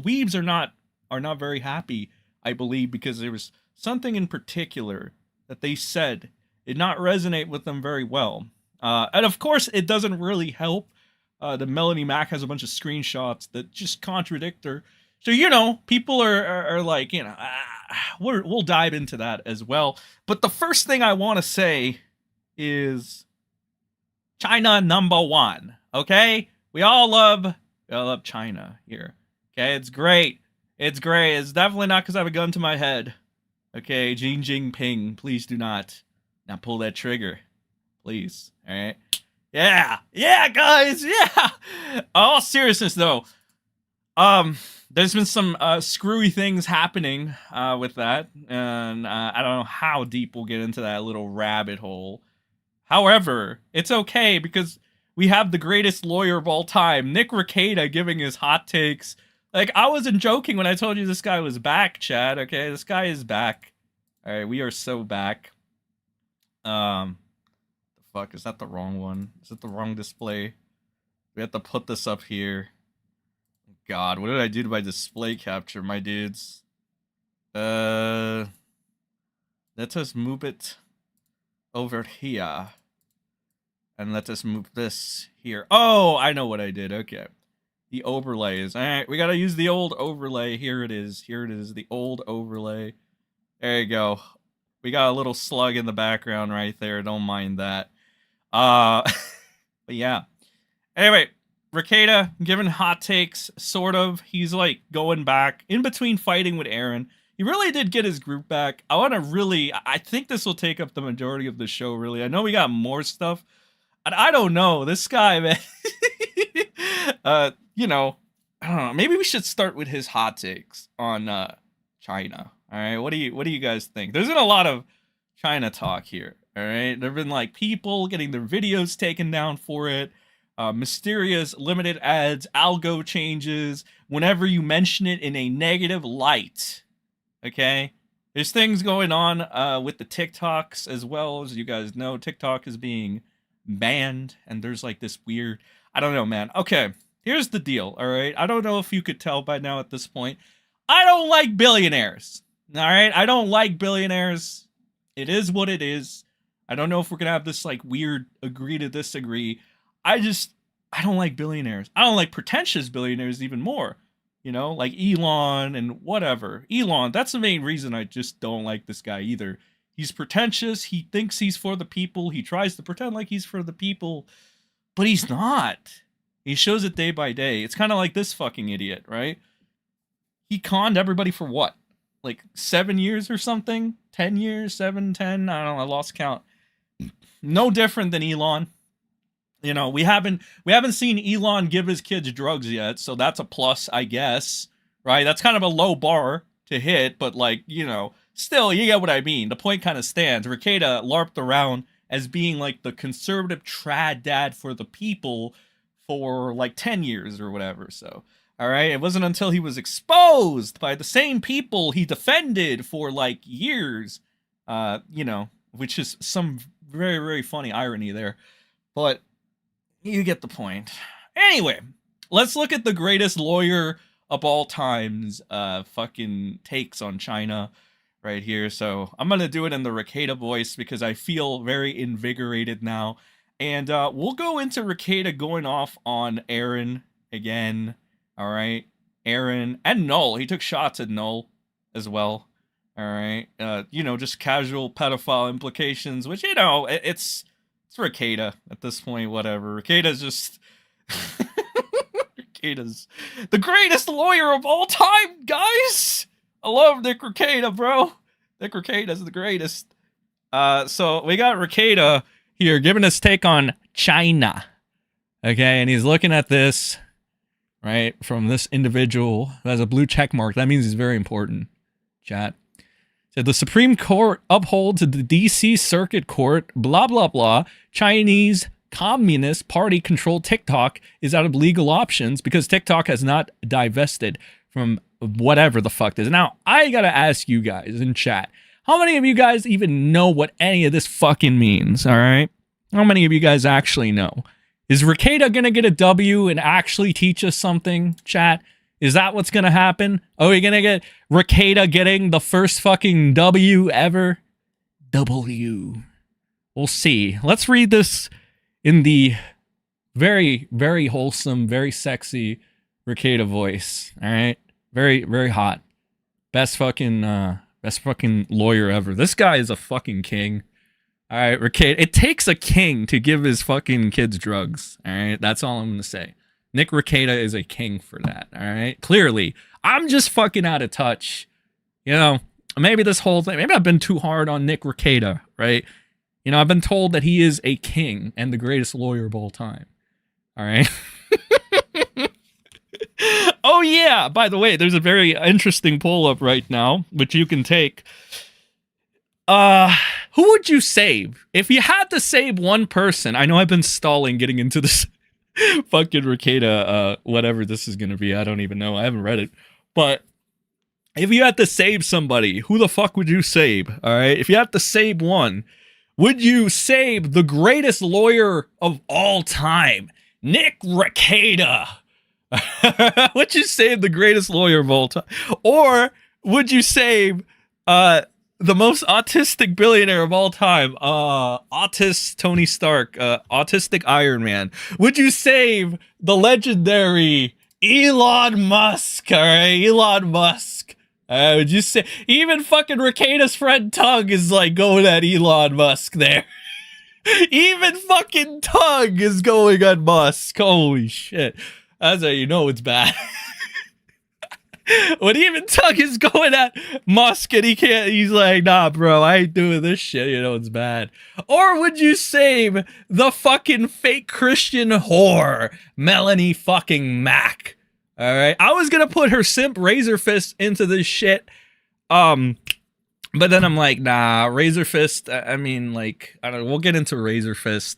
weebs are not very happy, I believe, because there was something in particular that they said did not resonate with them very well. And of course, it doesn't really help. The Melonie Mac has a bunch of screenshots that just contradict her. So, you know, people are like, you know, we'll dive into that as well. But the first thing I want to say is China #1. Okay, we all love China here. Okay, it's great. It's great. It's definitely not because I have a gun to my head. Okay, Xi Jinping, please do not pull that trigger, please. All right. Yeah, guys. Yeah. All seriousness though, there's been some screwy things happening with that, and I don't know how deep we'll get into that little rabbit hole. However, it's okay because we have the greatest lawyer of all time, Nick Rekieta, giving his hot takes. Like, I wasn't joking when I told you this guy was back, Chad, okay? This guy is back. Alright, we are so back. The fuck, is that the wrong one? Is it the wrong display? We have to put this up here. God, what did I do to my display capture, my dudes? Let us move it over here. And let us move this here. Oh, I know what I did. Okay. The overlays. All right, we got to use the old overlay. Here it is. Here it is. The old overlay. There you go. We got a little slug in the background right there. Don't mind that. But yeah. Anyway, Rekieta giving hot takes, sort of. He's like going back in between fighting with Aaron. He really did get his group back. I think this will take up the majority of the show, really. I know we got more stuff. And I don't know. This guy, man. You know, I don't know. Maybe we should start with his hot takes on China. All right. What do you guys think? There's been a lot of China talk here. All right. There've been like people getting their videos taken down for it. Mysterious limited ads, algo changes whenever you mention it in a negative light. Okay. There's things going on with the TikToks as well. As you guys know, TikTok is being banned, and there's like this weird, I don't know, man. Okay, here's the deal. All right, I don't know if you could tell by now at this point, I don't like billionaires. All right, I don't like billionaires. It is what it is. I don't know if we're gonna have this like weird agree to disagree. I don't like billionaires. I don't like pretentious billionaires even more. You know, like Elon and whatever. Elon, that's the main reason I just don't like this guy either. He's pretentious. He thinks he's for the people. He tries to pretend like he's for the people, but he's not. He shows it day by day. It's kind of like this fucking idiot, right? He conned everybody for what? Like 7 years or something? 10 years? 7, 10? I don't know. I lost count. No different than Elon. You know, we haven't seen Elon give his kids drugs yet, so that's a plus, I guess. Right? That's kind of a low bar to hit, but like, you know, still, you get what I mean. The point kind of stands. Rekieta LARPed around as being like the conservative trad dad for the people for like 10 years or whatever. So, all right. It wasn't until he was exposed by the same people he defended for like years, you know, which is some very, very funny irony there. But you get the point. Anyway, let's look at the greatest lawyer of all times fucking takes on China right here. So I'm gonna do it in the Rekieta voice because I feel very invigorated now, and we'll go into Rekieta going off on Aaron again. All right, Aaron and Null. He took shots at Null as well. All right, you know, just casual pedophile implications, which, you know, it's Rekieta at this point. Whatever. Rekieta's just Rekieta's the greatest lawyer of all time, guys. I love Nick Rekieta, bro. Nick Rekieta's the greatest. So we got Rekieta here giving his take on China. Okay, and he's looking at this, right, from this individual who has a blue check mark. That means he's very important. Chat. Said the Supreme Court upholds the DC Circuit Court, blah, blah, blah. Chinese Communist Party controlled TikTok is out of legal options because TikTok has not divested from whatever the fuck this is. Now, I gotta ask you guys in chat, how many of you guys even know what any of this fucking means, all right? How many of you guys actually know? Is Rekieta gonna get a W and actually teach us something, chat? Is that what's gonna happen? Oh, we're gonna get Rekieta getting the first fucking W ever? W. We'll see. Let's read this in the very, very wholesome, very sexy Rekieta voice. All right, very, very hot. Best fucking lawyer ever. This guy is a fucking king. All right, Rekieta. It takes a king to give his fucking kids drugs. All right, that's all I'm gonna say. Nick Rekieta is a king for that. All right, clearly, I'm just fucking out of touch. You know, maybe this whole thing. Maybe I've been too hard on Nick Rekieta, right? You know, I've been told that he is a king and the greatest lawyer of all time. All right. Oh, yeah. By the way, there's a very interesting poll up right now, which you can take. Who would you save? If you had to save one person, I know I've been stalling getting into this fucking Rekieta, whatever this is going to be. I don't even know. I haven't read it. But if you had to save somebody, who the fuck would you save? All right. If you had to save one, would you save the greatest lawyer of all time, Nick Rekieta? Would you save the greatest lawyer of all time? Or would you save the most autistic billionaire of all time, autist Tony Stark, autistic Iron Man? Would you save the legendary Elon Musk? All right, Elon Musk. Would you say even fucking Rekieta's friend Tug is like going at Elon Musk there? Even fucking Tug is going at Musk. Holy shit. That's how you know it's bad. When even Tug is going at Musk and he's like, nah, bro, I ain't doing this shit. You know it's bad. Or would you save the fucking fake Christian whore, Melonie fucking Mac? All right. I was going to put her simp Razorfist into this shit. But then I'm like, nah, Razorfist. I mean, like, I don't know. We'll get into Razorfist.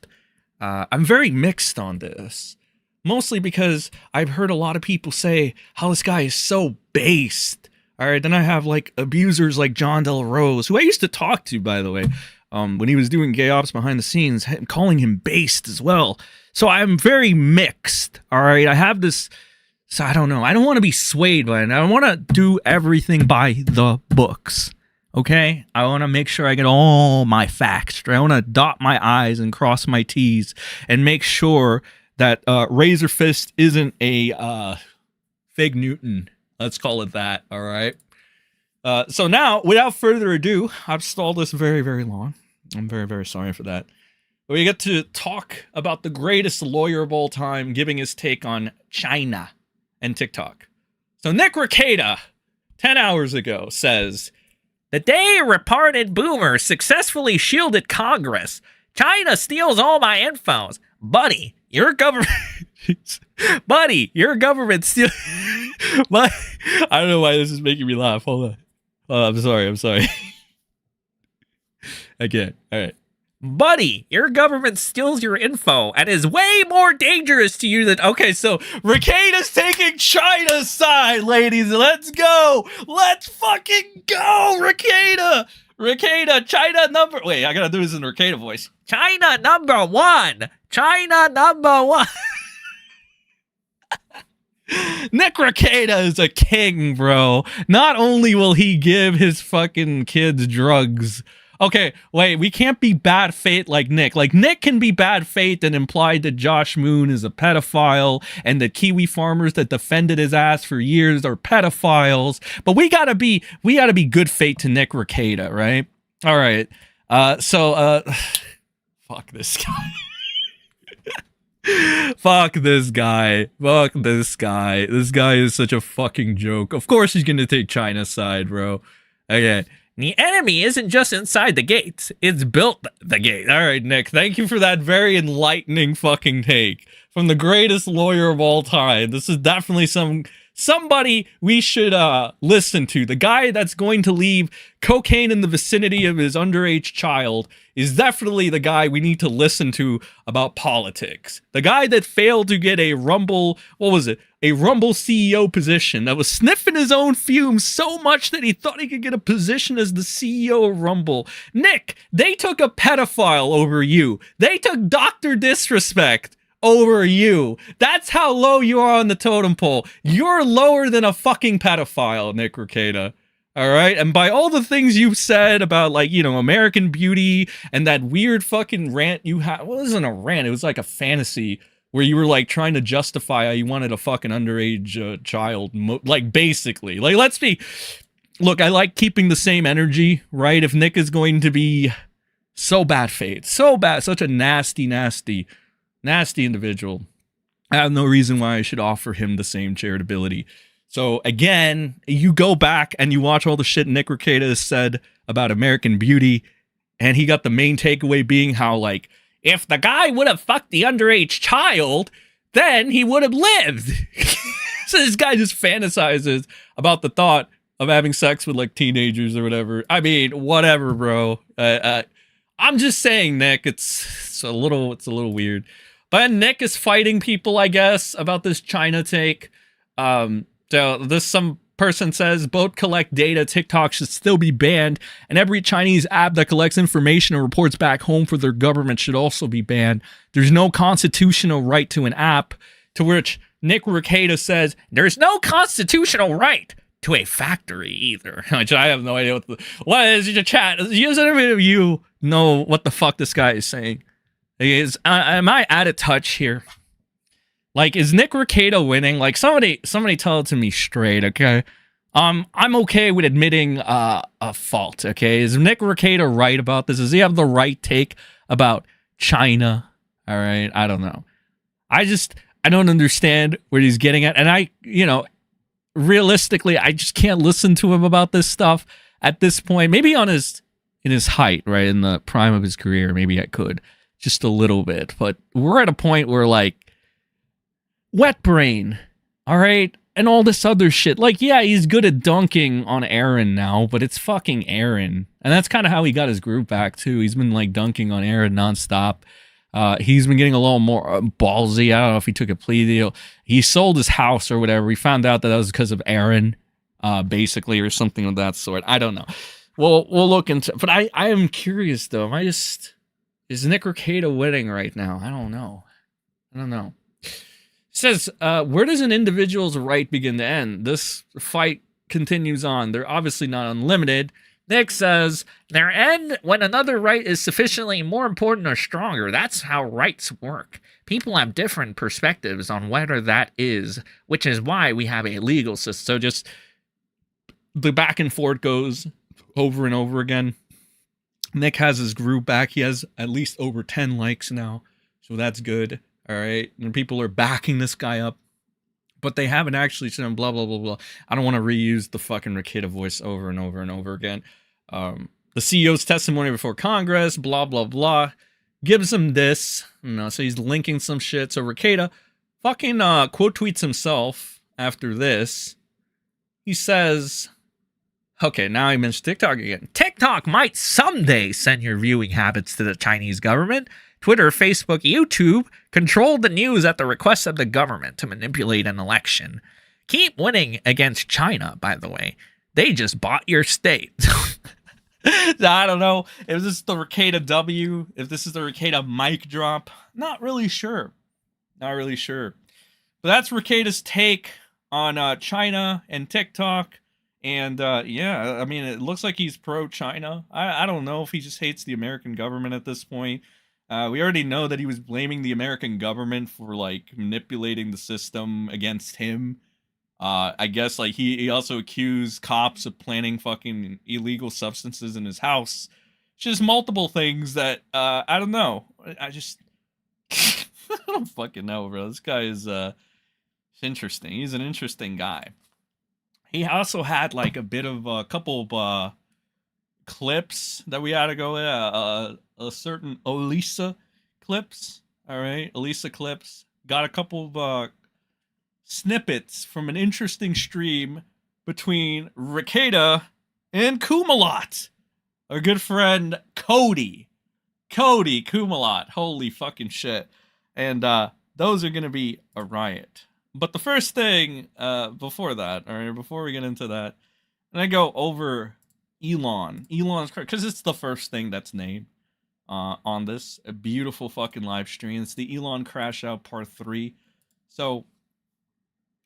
I'm very mixed on this. Mostly because I've heard a lot of people say how this guy is so based. All right. Then I have like abusers like John Del Rose, who I used to talk to, by the way, when he was doing gay ops behind the scenes, calling him based as well. So I'm very mixed. All right. I have this. So I don't know. I don't want to be swayed by it. I want to do everything by the books. Okay? I want to make sure I get all my facts. I want to dot my I's and cross my T's and make sure that Razorfist isn't a fake Newton. Let's call it that. All right? So now, without further ado, I've stalled this very, very long. I'm very, very sorry for that. We get to talk about the greatest lawyer of all time giving his take on China and TikTok. So Nick Rekieta, 10 hours ago, says, "The day a retarded boomer successfully shielded Congress, China steals all my infos. Buddy, your government... Buddy, your government steal... But I don't know why this is making me laugh. Hold on. Oh, I'm sorry. Okay, all right. Buddy, your government steals your info and is way more dangerous to you than... Okay, so Rekieta's taking China's side, ladies. Let's go. Let's fucking go, Rekieta. Rekieta, China number... Wait, I gotta do this in Rekieta voice. China number one. China number one. Nick Rekieta is a king, bro. Not only will he give his fucking kids drugs... Okay, wait, we can't be bad faith like Nick. Like, Nick can be bad faith and imply that Josh Moon is a pedophile and that Kiwi farmers that defended his ass for years are pedophiles. But we gotta be good faith to Nick Rekieta, right? All right. Fuck this guy. Fuck this guy. Fuck this guy. This guy is such a fucking joke. Of course he's gonna take China's side, bro. Okay. The enemy isn't just inside the gates, it's built the gate. All right, Nick, thank you for that very enlightening fucking take from the greatest lawyer of all time. This is definitely somebody we should listen to. The guy that's going to leave cocaine in the vicinity of his underage child is definitely the guy we need to listen to about politics. The guy that failed to get a Rumble, a Rumble CEO position, that was sniffing his own fumes so much that he thought he could get a position as the CEO of Rumble. Nick, they took a pedophile over you. They took Dr. Disrespect over you. That's how low you are on the totem pole. You're lower than a fucking pedophile, Nick Rekieta. All right? And by all the things you've said about, like, you know, American Beauty and that weird fucking rant you had. Well, it wasn't a rant. It was like a fantasy where you were, like, trying to justify how you wanted a fucking underage child. Like, basically. Like, let's be... Look, I like keeping the same energy, right? If Nick is going to be so bad faith, so bad, such a nasty individual, I have no reason why I should offer him the same charitability. So again, you go back and you watch all the shit Nick Rekieta has said about American Beauty, and he got the main takeaway being how, like, if the guy would have fucked the underage child, then he would have lived. So this guy just fantasizes about the thought of having sex with, like, teenagers or whatever. I mean, whatever, bro. I'm just saying, Nick, it's a little weird. But Nick is fighting people, I guess, about this China take. So some person says both collect data. TikTok should still be banned, and every Chinese app that collects information and reports back home for their government should also be banned. There's no constitutional right to an app. To which Nick Rekieta says there's no constitutional right to a factory either. Which I have no idea what is your chat. Does any of you know what the fuck this guy is saying? Am I out of touch here? Like, is Nick Rekieta winning? Like, somebody tell it to me straight, okay? I'm okay with admitting a fault, okay? Is Nick Rekieta right about this? Does he have the right take about China? All right, I don't know. I don't understand where he's getting at, and realistically, I just can't listen to him about this stuff at this point. Maybe in his height, right, in the prime of his career, maybe I could just a little bit, but we're at a point where, like, wet brain, all right, and all this other shit. Like, yeah, he's good at dunking on Aaron now, but it's fucking Aaron. And that's kind of how he got his group back, too. He's been, like, dunking on Aaron nonstop. He's been getting a little more ballsy. I don't know if he took a plea deal. He sold his house or whatever. We found out that was because of Aaron, basically, or something of that sort. I don't know. We'll look into... But I am curious, though. Is Nick Rekieta winning right now? I don't know. It says, where does an individual's right begin to end? This fight continues on. They're obviously not unlimited. Nick says, their end when another right is sufficiently more important or stronger. That's how rights work. People have different perspectives on whether that is, which is why we have a legal system. So just the back and forth goes over and over again. Nick has his group back. He has at least over 10 likes now. So that's good. All right. And people are backing this guy up. But they haven't actually said blah, blah, blah, blah. I don't want to reuse the fucking Rekieta voice over and over and over again. The CEO's testimony before Congress, blah, blah, blah. Gives him this. So he's linking some shit. So Rekieta fucking quote tweets himself after this. He says... Okay, now I mentioned TikTok again. TikTok might someday send your viewing habits to the Chinese government. Twitter, Facebook, YouTube control the news at the request of the government to manipulate an election. Keep winning against China, by the way. They just bought your state. I don't know if this is the Rekieta W, if this is the Rekieta mic drop. Not really sure. But that's Rekieta's take on China and TikTok. And, yeah, I mean, it looks like he's pro-China. I don't know if he just hates the American government at this point. We already know that he was blaming the American government for, like, manipulating the system against him. I guess, like, he also accused cops of planting fucking illegal substances in his house. Just multiple things that, I don't know. I don't fucking know, bro. This guy is, interesting. He's an interesting guy. He also had, like, a couple of clips that we had to go with. A certain Elisa clips. All right, Elisa clips. Got a couple of snippets from an interesting stream between Rekieta and Kumalat. Our good friend Cody Kumalat. Holy fucking shit. And those are going to be a riot. But the first thing, before that, all right, before we get into that, and I go over Elon's, because it's the first thing that's named on this. A beautiful fucking live stream. It's the Elon Crashout Part 3. So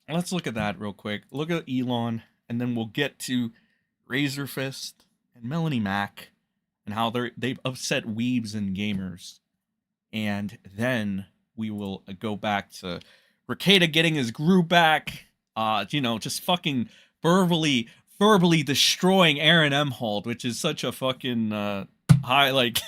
let's look at that real quick. Look at Elon, and then we'll get to Razorfist and Melonie Mac and how they've upset weebs and gamers. And then we will go back to Rekieta getting his groove back. You know, just fucking verbally destroying Aaron Emholt, which is such a fucking high, like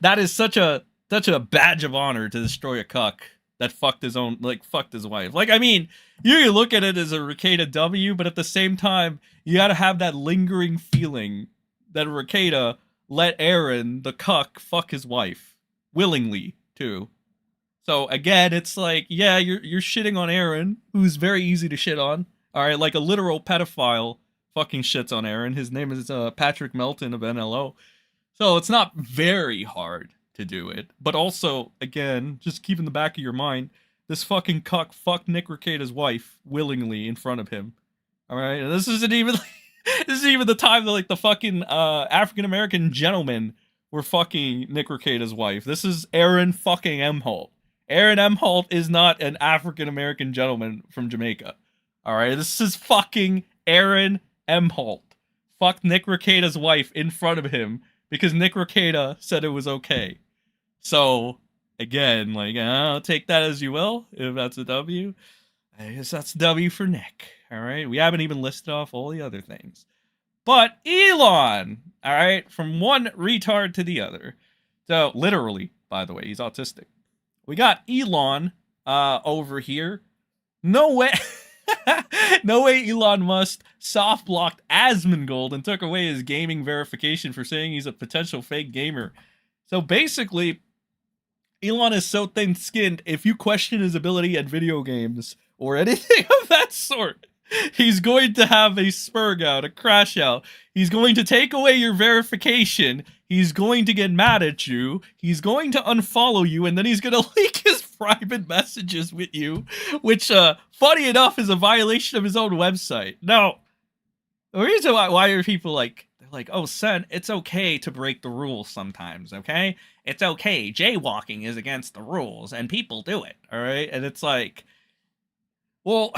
that is such a badge of honor to destroy a cuck that fucked his wife. Like, I mean, you can look at it as a Rekieta W, but at the same time, you gotta have that lingering feeling that Rekieta let Aaron, the cuck, fuck his wife. Willingly, too. So, again, it's like, yeah, you're shitting on Aaron, who's very easy to shit on. Alright, like a literal pedophile fucking shits on Aaron. His name is Patrick Melton of NLO. So, it's not very hard to do it. But also, again, just keep in the back of your mind, this fucking cuck fucked Nick Rekieta's wife willingly in front of him. Alright, and this isn't even the time that, like, the fucking African-American gentlemen were fucking Nick Rekieta's wife. This is Aaron fucking Emholt. Aaron Emholt is not an African-American gentleman from Jamaica. Alright, this is fucking Aaron Emholt. Fucked Nick Rekieta's wife in front of him because Nick Rekieta said it was okay. So, again, like, I'll take that as you will, if that's a W. I guess that's a W for Nick. Alright, we haven't even listed off all the other things. But Elon, alright, from one retard to the other. So, literally, by the way, he's autistic. We got Elon over here. No way. No way Elon Musk soft blocked Asmongold and took away his gaming verification for saying he's a potential fake gamer. So basically, Elon is so thin-skinned, if you question his ability at video games or anything of that sort, he's going to have a spurg out, a crash out. He's going to take away your verification. He's going to get mad at you. He's going to unfollow you, and then he's going to leak his private messages with you, which, funny enough, is a violation of his own website. Now, the reason why are people like, they're like, oh, Sen, it's okay to break the rules sometimes, okay? It's okay. Jaywalking is against the rules, and people do it, all right? And it's like, well,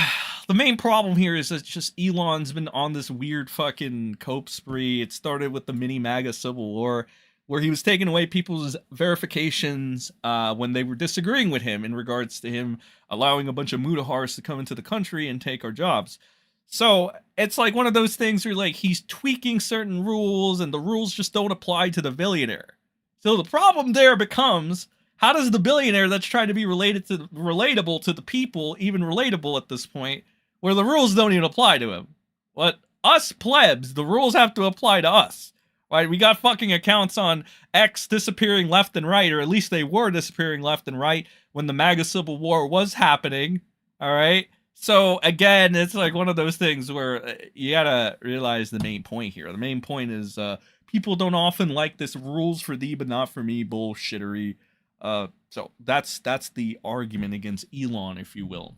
the main problem here is that just Elon's been on this weird fucking cope spree. It started with the mini MAGA Civil War, where he was taking away people's verifications when they were disagreeing with him in regards to him allowing a bunch of Mudahars to come into the country and take our jobs. So it's like one of those things where like he's tweaking certain rules and the rules just don't apply to the billionaire. So the problem there becomes, how does the billionaire that's trying to be relatable to the people even relatable at this point, where the rules don't even apply to him? What? Us plebs, the rules have to apply to us. Right? We got fucking accounts on X disappearing left and right, or at least they were disappearing left and right when the MAGA Civil War was happening. Alright? So, again, it's like one of those things where you gotta realize the main point here. The main point is, people don't often like this rules for thee but not for me bullshittery. So that's the argument against Elon, if you will.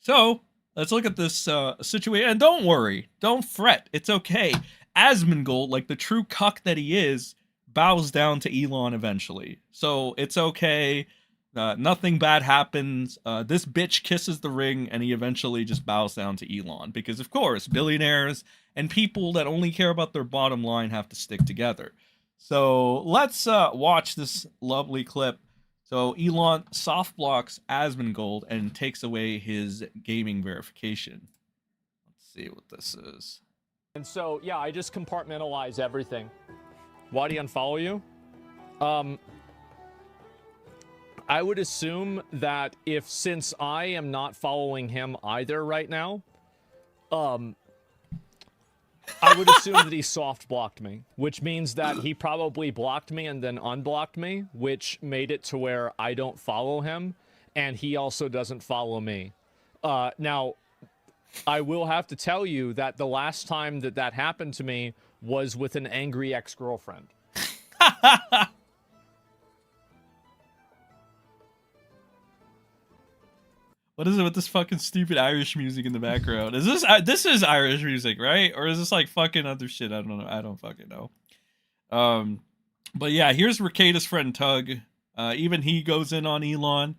So let's look at this situation, and don't worry, don't fret, it's okay. Asmongold, like the true cuck that he is, bows down to Elon eventually. So it's okay. Nothing bad happens. This bitch kisses the ring, and he eventually just bows down to Elon because, of course, billionaires and people that only care about their bottom line have to stick together. So let's watch this lovely clip. So Elon soft blocks Asmongold and takes away his gaming verification. Let's see what this is. And so, yeah, I just compartmentalize everything. Why do you unfollow you? I would assume that since I am not following him either right now, I would assume that he soft blocked me, which means that he probably blocked me and then unblocked me, which made it to where I don't follow him, and he also doesn't follow me. Now, I will have to tell you that the last time that happened to me was with an angry ex-girlfriend. What is it with this fucking stupid Irish music in the background? Is this is Irish music, right? Or is this like fucking other shit? I don't know. I don't fucking know. But yeah, here's Rekieta's friend Tug. Even he goes in on Elon.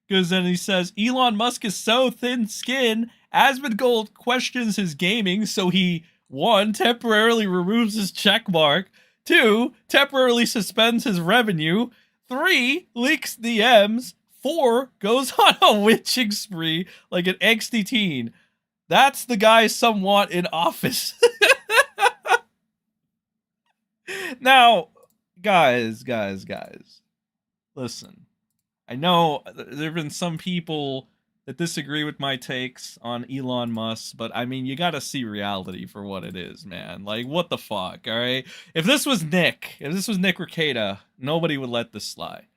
Goes in and he says, Elon Musk is so thin-skinned. Asmongold questions his gaming, so he, 1, temporarily removes his checkmark. 2, temporarily suspends his revenue. 3, leaks DMs. 4, goes on a witching spree like an angsty teen. That's the guy somewhat in office. Now, guys. Listen. I know there have been some people that disagree with my takes on Elon Musk, but I mean, you gotta see reality for what it is, man. Like, what the fuck, alright? If this was Nick Rekieta, nobody would let this slide,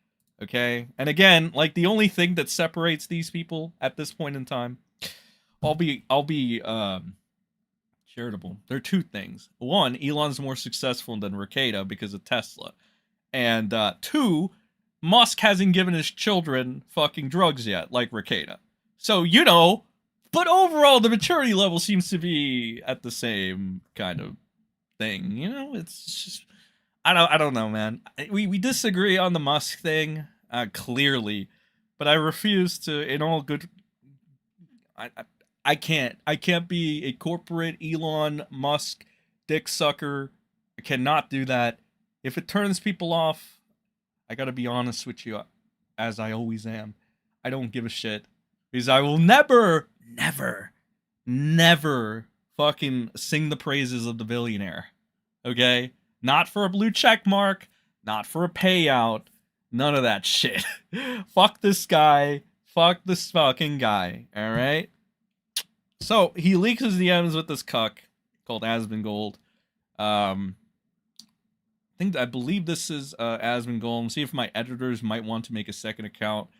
okay? And again, like, the only thing that separates these people at this point in time, I'll be charitable. There are two things. 1, Elon's more successful than Rekieta because of Tesla. And 2, Musk hasn't given his children fucking drugs yet, like Rekieta. So, you know, but overall, the maturity level seems to be at the same kind of thing. You know, it's just, I don't know, man. We disagree on the Musk thing, clearly, but I refuse to, in all good, I can't be a corporate Elon Musk dick sucker. I cannot do that. If it turns people off, I gotta be honest with you, as I always am. I don't give a shit. Because I will never fucking sing the praises of the billionaire. Okay? Not for a blue check mark, not for a payout, none of that shit. Fuck this guy. Fuck this fucking guy. Alright? So, he leaks his DMs with this cuck called Asmongold. I believe this is Asmongold. See if my editors might want to make a second account.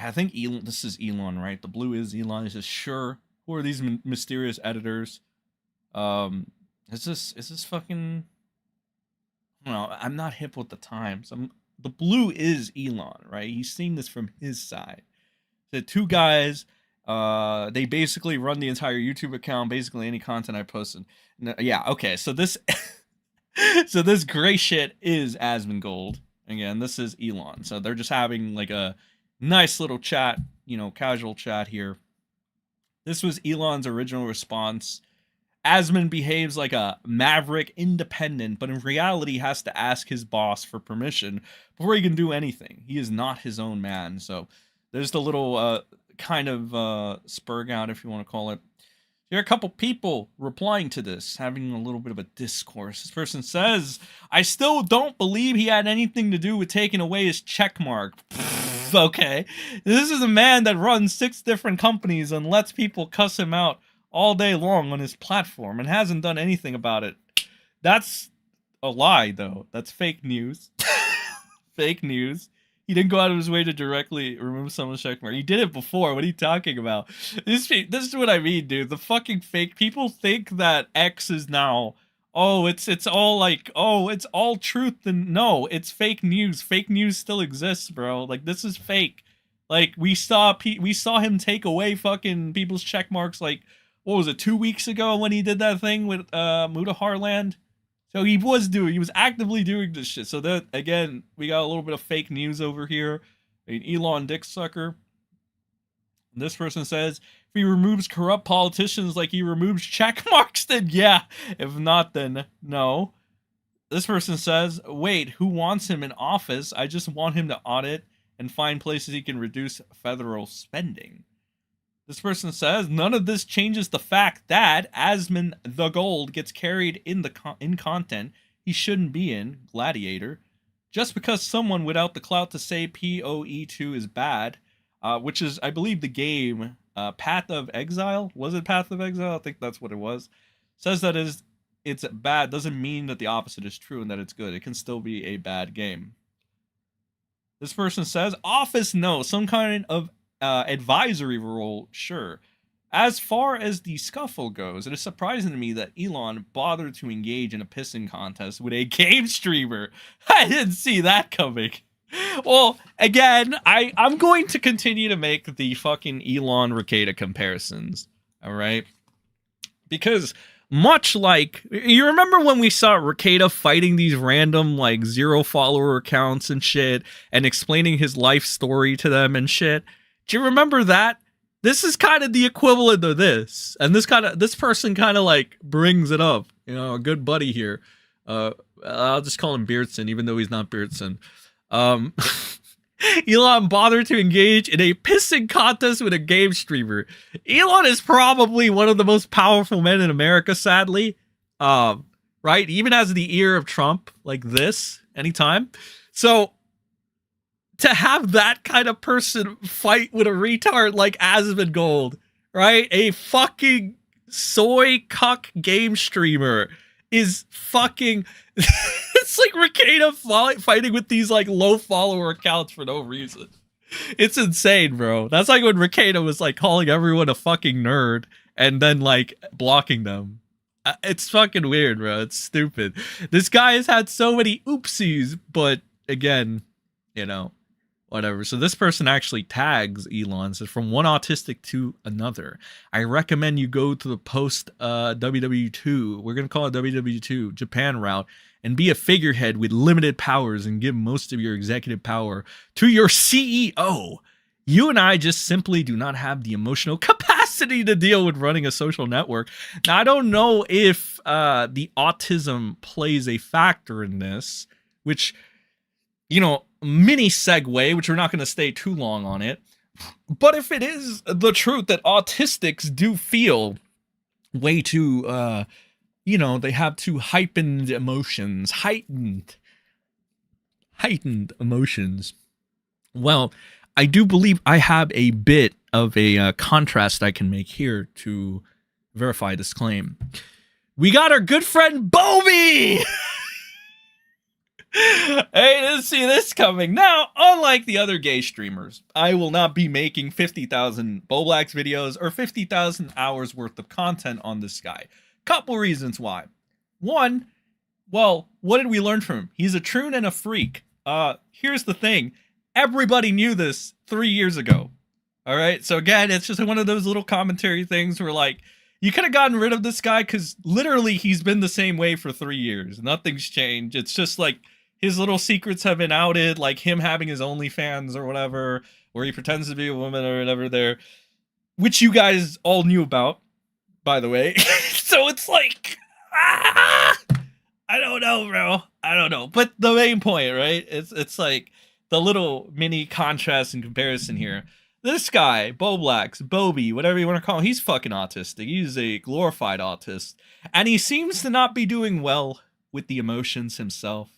I think Elon, this is Elon, right? The blue is Elon. He says, sure. Who are these mysterious editors? Is this fucking... No, I'm not hip with the times. The blue is Elon, right? He's seeing this from his side. The two guys, they basically run the entire YouTube account, basically any content I posted. Yeah, okay, so this... so this gray shit is Asmongold. Again, this is Elon. So they're just having like a nice little chat, you know, casual chat here. This was Elon's original response. Asmon behaves like a maverick independent, but in reality has to ask his boss for permission before he can do anything. He is not his own man. So there's the little kind of spur out, if you want to call it. There are a couple people replying to this, having a little bit of a discourse. This person says, I still don't believe he had anything to do with taking away his checkmark. Okay. This is a man that runs 6 different companies and lets people cuss him out all day long on his platform and hasn't done anything about it. That's a lie, though. That's fake news. Fake news. He didn't go out of his way to directly remove someone's checkmark. He did it before. What are you talking about? This is what I mean, dude. The fucking fake people think that X is now, oh, it's all like, oh, it's all truth. And no, it's fake news. Fake news still exists, bro. Like, this is fake. Like, we saw him take away fucking people's checkmarks. Like, what was it, 2 weeks ago when he did that thing with Muta Harland? So he was actively doing this shit. So that, again, we got a little bit of fake news over here. An Elon dick sucker. This person says, if he removes corrupt politicians like he removes check marks, then yeah. If not, then no. This person says, wait, who wants him in office? I just want him to audit and find places he can reduce federal spending. This person says, none of this changes the fact that Asmon the Gold gets carried in content he shouldn't be in, Gladiator. Just because someone without the clout to say PoE2 is bad, which is, I believe, the game Path of Exile. Was it Path of Exile? I think that's what it was. Says that it's bad doesn't mean that the opposite is true and that it's good. It can still be a bad game. This person says, Office, no. Some kind of advisory role, sure. As far as the scuffle goes, it is surprising to me that Elon bothered to engage in a pissing contest with a game streamer. I didn't see that coming. Well, again, I'm going to continue to make the fucking Elon Rekieta comparisons, all right? Because much like, you remember when we saw Rekieta fighting these random like 0 follower accounts and shit and explaining his life story to them and shit? Do you remember that? This is kind of the equivalent of this, and this person kind of like brings it up. You know, a good buddy here. I'll just call him Beardson, even though he's not Beardson. Elon bothered to engage in a pissing contest with a game streamer. Elon is probably one of the most powerful men in America, sadly. Right? Even as the ear of Trump, like this, anytime. So, to have that kind of person fight with a retard like Asmongold, right? A fucking soy cuck game streamer is fucking... It's like Rekieta fighting with these like low follower accounts for no reason. It's insane, bro. That's like when Rekieta was like calling everyone a fucking nerd and then like blocking them. It's fucking weird, bro. It's stupid. This guy has had so many oopsies, but again, you know, whatever. So this person actually tags Elon, says from one autistic to another. I recommend you go to the post WW2. We're going to call it WW2 Japan route and be a figurehead with limited powers and give most of your executive power to your CEO. You and I just simply do not have the emotional capacity to deal with running a social network. Now, I don't know if the autism plays a factor in this, which, you know, mini segue, which we're not going to stay too long on it. But if it is the truth that autistics do feel way too, you know, they have too heightened emotions, heightened emotions. Well, I do believe I have a bit of a contrast I can make here to verify this claim. We got our good friend Bobby! I didn't see this coming. Now, unlike the other gay streamers, I will not be making 50,000 Boblax videos or 50,000 hours worth of content on this guy. Couple reasons why. One, well, what did we learn from him? He's a troon and a freak. Here's the thing. Everybody knew this 3 years ago. All right? So again, it's just one of those little commentary things where like, you could have gotten rid of this guy because literally he's been the same way for 3 years. Nothing's changed. It's just like his little secrets have been outed, like him having his OnlyFans or whatever, where he pretends to be a woman or whatever there, which you guys all knew about, by the way. So it's like, I don't know, bro. I don't know. But the main point, right? It's like the little mini contrast and comparison here. This guy, Boblax, Bobby, whatever you want to call him, he's fucking autistic. He's a glorified autist. And he seems to not be doing well with the emotions himself,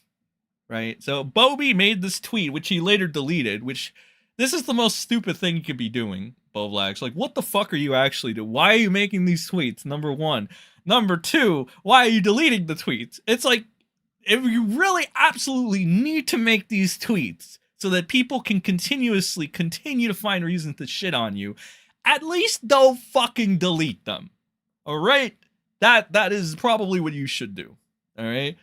right? So Bobby made this tweet, which he later deleted, which this is the most stupid thing you could be doing, Boblax. Like, what the fuck are you actually doing? Why are you making these tweets? Number one. Number two, why are you deleting the tweets? It's like, if you really absolutely need to make these tweets so that people can continue to find reasons to shit on you, at least don't fucking delete them. All right? That is probably what you should do. All right?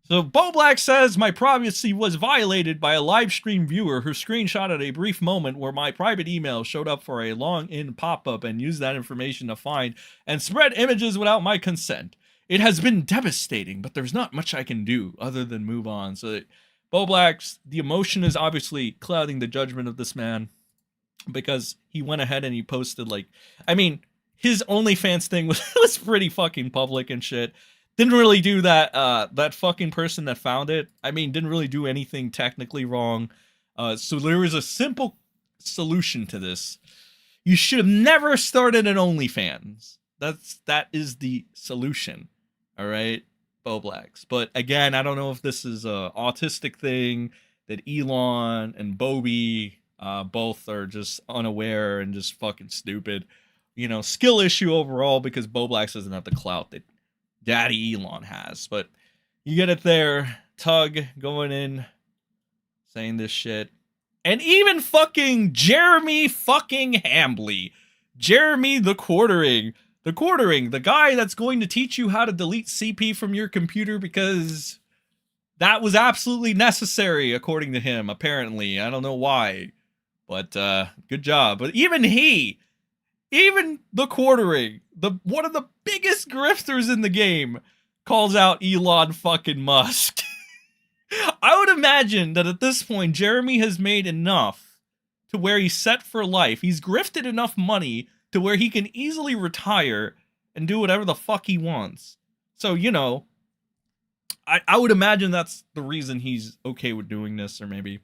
So Boblax says, my privacy was violated by a live stream viewer who screenshotted a brief moment where my private email showed up for a long-in pop-up and used that information to find and spread images without my consent. It has been devastating, but there's not much I can do other than move on. So Boblax, the emotion is obviously clouding the judgment of this man because he went ahead and he posted, like, I mean, his OnlyFans thing was pretty fucking public and shit. Didn't really do that, that fucking person that found it. I mean, didn't really do anything technically wrong. So there was a simple solution to this. You should have never started an OnlyFans. That is the solution. All right, Boblax. But again, I don't know if this is a autistic thing that Elon and Bobby both are just unaware and just fucking stupid. You know, skill issue overall because Boblax doesn't have the clout that Daddy Elon has. But you get it there. Tug going in, saying this shit. And even fucking Jeremy fucking Hambley. Jeremy the Quartering. The guy that's going to teach you how to delete CP from your computer because that was absolutely necessary, according to him, apparently. I don't know why, but good job. But even he Even the quartering, one of the biggest grifters in the game, calls out Elon fucking Musk. I would imagine that at this point, Jeremy has made enough to where he's set for life. He's grifted enough money to where he can easily retire and do whatever the fuck he wants. So, you know, I would imagine that's the reason he's okay with doing this, or maybe, you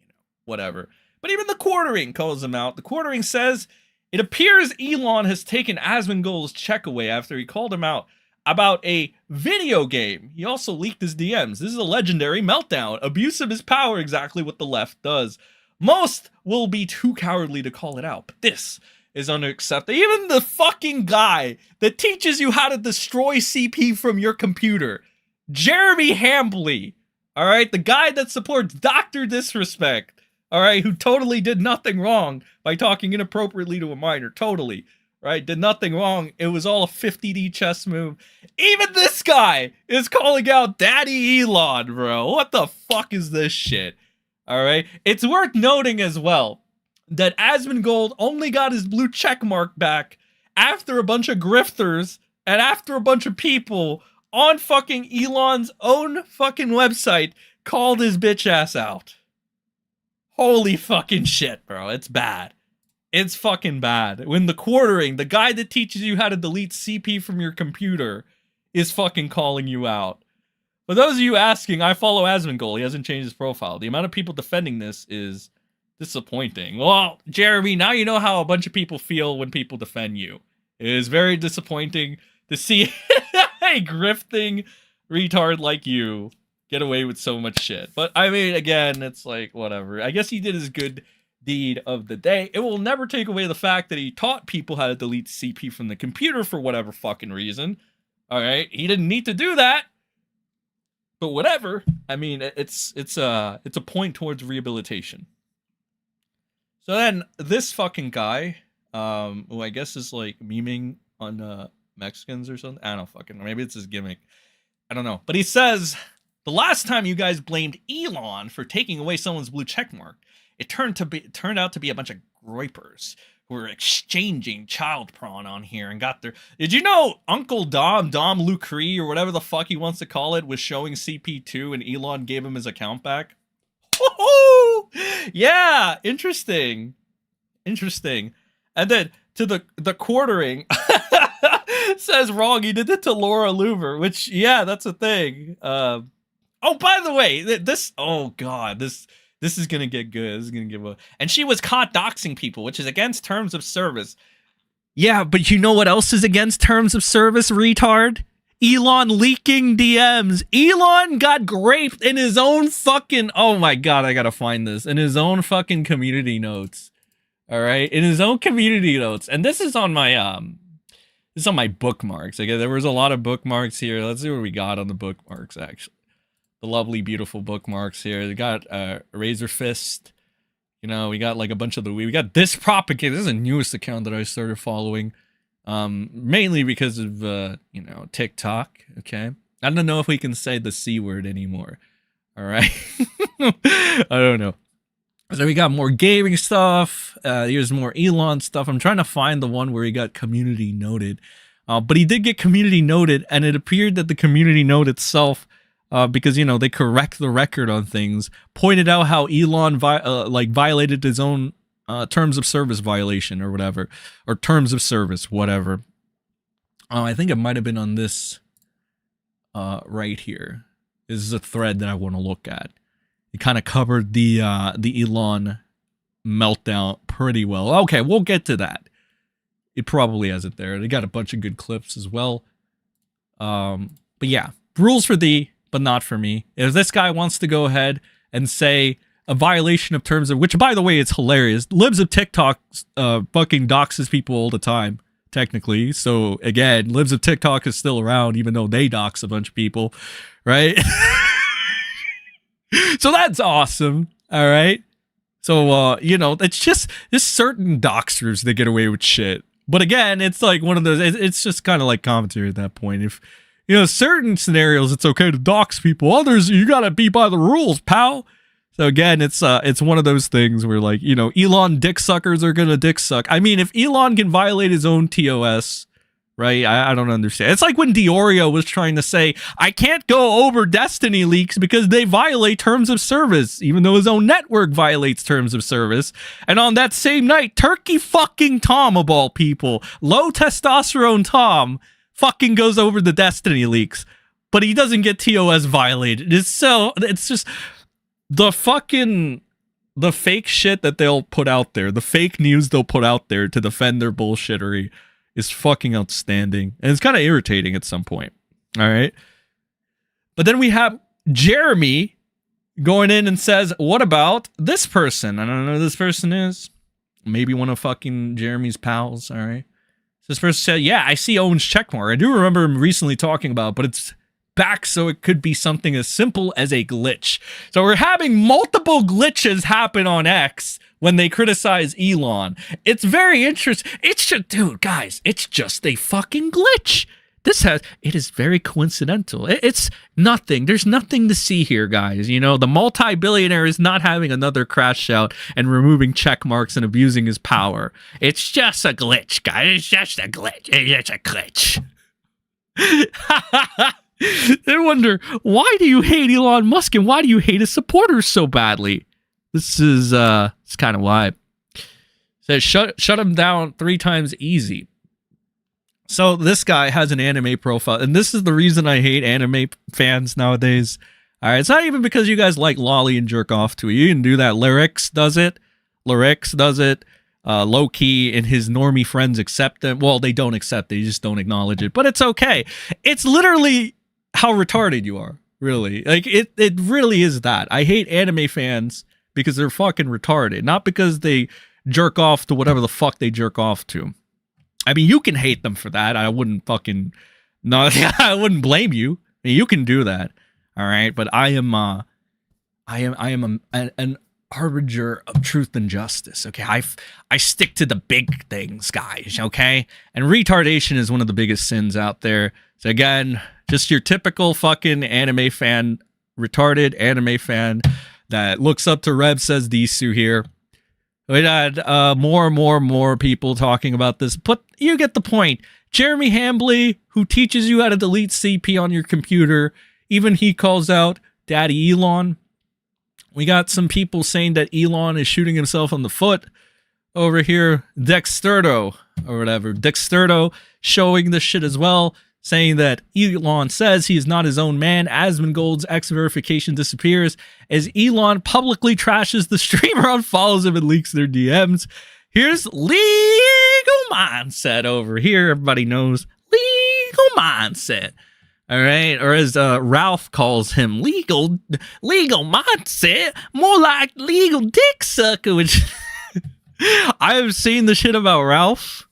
know, whatever. But even the quartering calls him out. The quartering says, it appears Elon has taken Asmongold's check away after he called him out about a video game. He also leaked his DMs. This is a legendary meltdown. Abuse of his power, exactly what the left does. Most will be too cowardly to call it out, but this is unacceptable. Even the fucking guy that teaches you how to destroy CP from your computer, Jeremy Hambley, all right, the guy that supports Dr. Disrespect, all right, who totally did nothing wrong by talking inappropriately to a minor, totally, right, did nothing wrong. It was all a 50D chess move. Even this guy is calling out Daddy Elon, bro. What the fuck is this shit? All right, it's worth noting as well that Asmongold only got his blue check mark back after a bunch of grifters and after a bunch of people on fucking Elon's own fucking website called his bitch ass out. Holy fucking shit, bro. It's bad. It's fucking bad. When the quartering, the guy that teaches you how to delete CP from your computer, is fucking calling you out. For those of you asking, I follow Asmongold. He hasn't changed his profile. The amount of people defending this is disappointing. Well, Jeremy, now you know how a bunch of people feel when people defend you. It is very disappointing to see a grifting retard like you get away with so much shit. But I mean, again, it's like, whatever. I guess he did his good deed of the day. It will never take away the fact that he taught people how to delete CP from the computer for whatever fucking reason. All right, he didn't need to do that. But whatever. I mean, it's a point towards rehabilitation. So then this fucking guy, who I guess is like memeing on Mexicans or something. I don't fucking know. Maybe it's his gimmick. I don't know. But he says, the last time you guys blamed Elon for taking away someone's blue checkmark, it turned out to be a bunch of groypers who were exchanging child prawn on here and got their... Did you know Uncle Dom Lucree, or whatever the fuck he wants to call it, was showing CP2 and Elon gave him his account back? Yeah, interesting. And then to the quartering says wrong. He did it to Laura Louver, which, yeah, that's a thing. Oh, by the way, this, oh god, this is gonna get good. This is gonna get well. And she was caught doxing people, which is against terms of service. Yeah, but you know what else is against terms of service, retard? Elon leaking DMs. Elon got graped in his own fucking... Oh my god, I gotta find this. In his own fucking community notes. Alright? In his own community notes. And this is on my, this is on my bookmarks. Okay, there was a lot of bookmarks here. Let's see what we got on the bookmarks, actually. The lovely, beautiful bookmarks here. We got, Razorfist. You know, we got like a bunch of we got this propagate. This is the newest account that I started following. Mainly because of, you know, TikTok, okay? I don't know if we can say the C word anymore, all right? I don't know. So we got more gaming stuff. Here's more Elon stuff. I'm trying to find the one where he got community noted. But he did get community noted, and it appeared that the community note itself, because, you know, they correct the record on things, pointed out how Elon violated his own terms of service violation or whatever, or terms of service, whatever. I think it might have been on this right here. This is a thread that I want to look at. It kind of covered the Elon meltdown pretty well. Okay, we'll get to that. It probably has it there. They got a bunch of good clips as well. But yeah, rules for thee, but not for me. If this guy wants to go ahead and say a violation of terms of, which by the way, it's hilarious. Libs of TikTok fucking doxes people all the time, technically. So again, Libs of TikTok is still around, even though they dox a bunch of people, right? So that's awesome. All right. So, you know, it's just, there's certain doxers that get away with shit. But again, it's like one of those, it's just kind of like commentary at that point. If, you know, certain scenarios, it's okay to dox people. Others, you gotta be by the rules, pal. So again, it's one of those things where, like, you know, Elon dick suckers are gonna dick suck. I mean, if Elon can violate his own TOS, right? I don't understand. It's like when Diorio was trying to say, I can't go over Destiny leaks because they violate terms of service, even though his own network violates terms of service. And on that same night, Turkey fucking Tom, of all people, low testosterone Tom, fucking goes over the Destiny leaks, but he doesn't get TOS violated. It's just the fake shit that they'll put out there, the fake news they'll put out there to defend their bullshittery is fucking outstanding. And it's kind of irritating at some point. All right. But then we have Jeremy going in and says, what about this person? I don't know who this person is. Maybe one of fucking Jeremy's pals. All right. So this person said, yeah, I see Owen's checkmark. I do remember him recently talking about it, but it's back, so it could be something as simple as a glitch. So we're having multiple glitches happen on X when they criticize Elon. It's very interesting. It's just, dude, guys, it's just a fucking glitch. It is very coincidental. It's nothing. There's nothing to see here, guys. You know, the multi-billionaire is not having another Crashout and removing check marks and abusing his power. It's just a glitch, guys. It's just a glitch. It's a glitch. They wonder, why do you hate Elon Musk and why do you hate his supporters so badly? This is it's kind of why. It says shut him down 3 times easy. So this guy has an anime profile, and this is the reason I hate anime fans nowadays. All right, it's not even because you guys like lolly and jerk off to it. You can do that. Lyrics does it. Low key, and his normie friends accept them. Well, they don't accept it. You just don't acknowledge it. But it's okay. It's literally how retarded you are, really. Like, it really is that. I hate anime fans because they're fucking retarded, not because they jerk off to whatever the fuck they jerk off to. I mean, you can hate them for that. I wouldn't fucking... No, I wouldn't blame you. I mean, you can do that. All right? But I am an harbinger of truth and justice, okay? I stick to the big things, guys, okay? And retardation is one of the biggest sins out there. So again, just your typical fucking anime fan, retarded anime fan that looks up to Rev Says Disu here. We had more and more people talking about this, but you get the point. Jeremy Hambley, who teaches you how to delete CP on your computer, even he calls out Daddy Elon. We got some people saying that Elon is shooting himself on the foot. Over here, Dexterdo, or whatever. Dexterdo showing this shit as well, saying that Elon says he is not his own man. Asmongold's X verification disappears as Elon publicly trashes the streamer, unfollows him, and leaks their DMs. Here's Legal Mindset over here. Everybody knows Legal Mindset. All right, or as Ralph calls him, legal mindset, more like legal dick sucker. Which I have seen the shit about Ralph.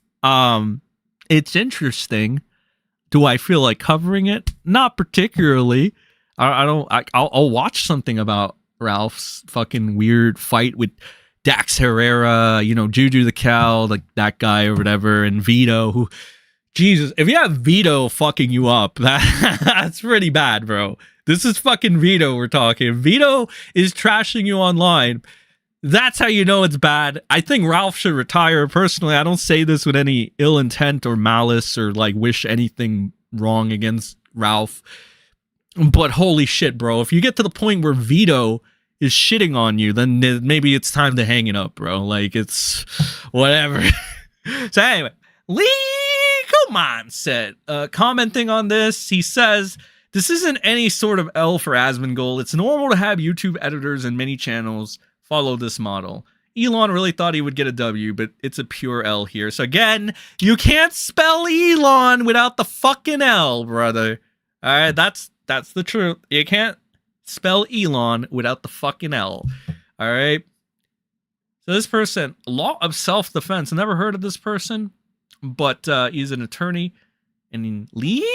It's interesting. Do I feel like covering it? Not particularly. I'll watch something about Ralph's fucking weird fight with Dax Herrera, you know, Juju the Cow, like that guy or whatever, and Vito, who... Jesus, if you have Vito fucking you up, that's pretty bad, bro. This is fucking Vito we're talking. Vito is trashing you online. That's how you know it's bad. I think Ralph should retire. Personally, I don't say this with any ill intent or malice or like wish anything wrong against Ralph. But holy shit, bro. If you get to the point where Vito is shitting on you, then maybe it's time to hang it up, bro. Like, it's whatever. So anyway, Legal Mindset commenting on this, he says, this isn't any sort of L for Asmongold. It's normal to have YouTube editors and many channels follow this model. Elon really thought he would get a W, but it's a pure L here. So again, you can't spell Elon without the fucking L, brother. All right, that's the truth. You can't spell Elon without the fucking L. All right. So this person, Law of Self-Defense. Never heard of this person, but he's an attorney, and Legal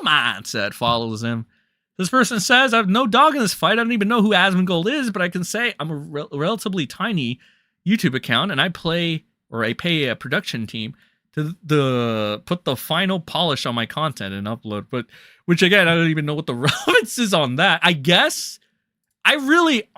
Mindset follows him. This person says, I have no dog in this fight. I don't even know who Asmongold is, but I can say I'm a relatively tiny YouTube account, and I pay a production team to put the final polish on my content and upload. But which again, I don't even know what the relevance is on that. I guess I really,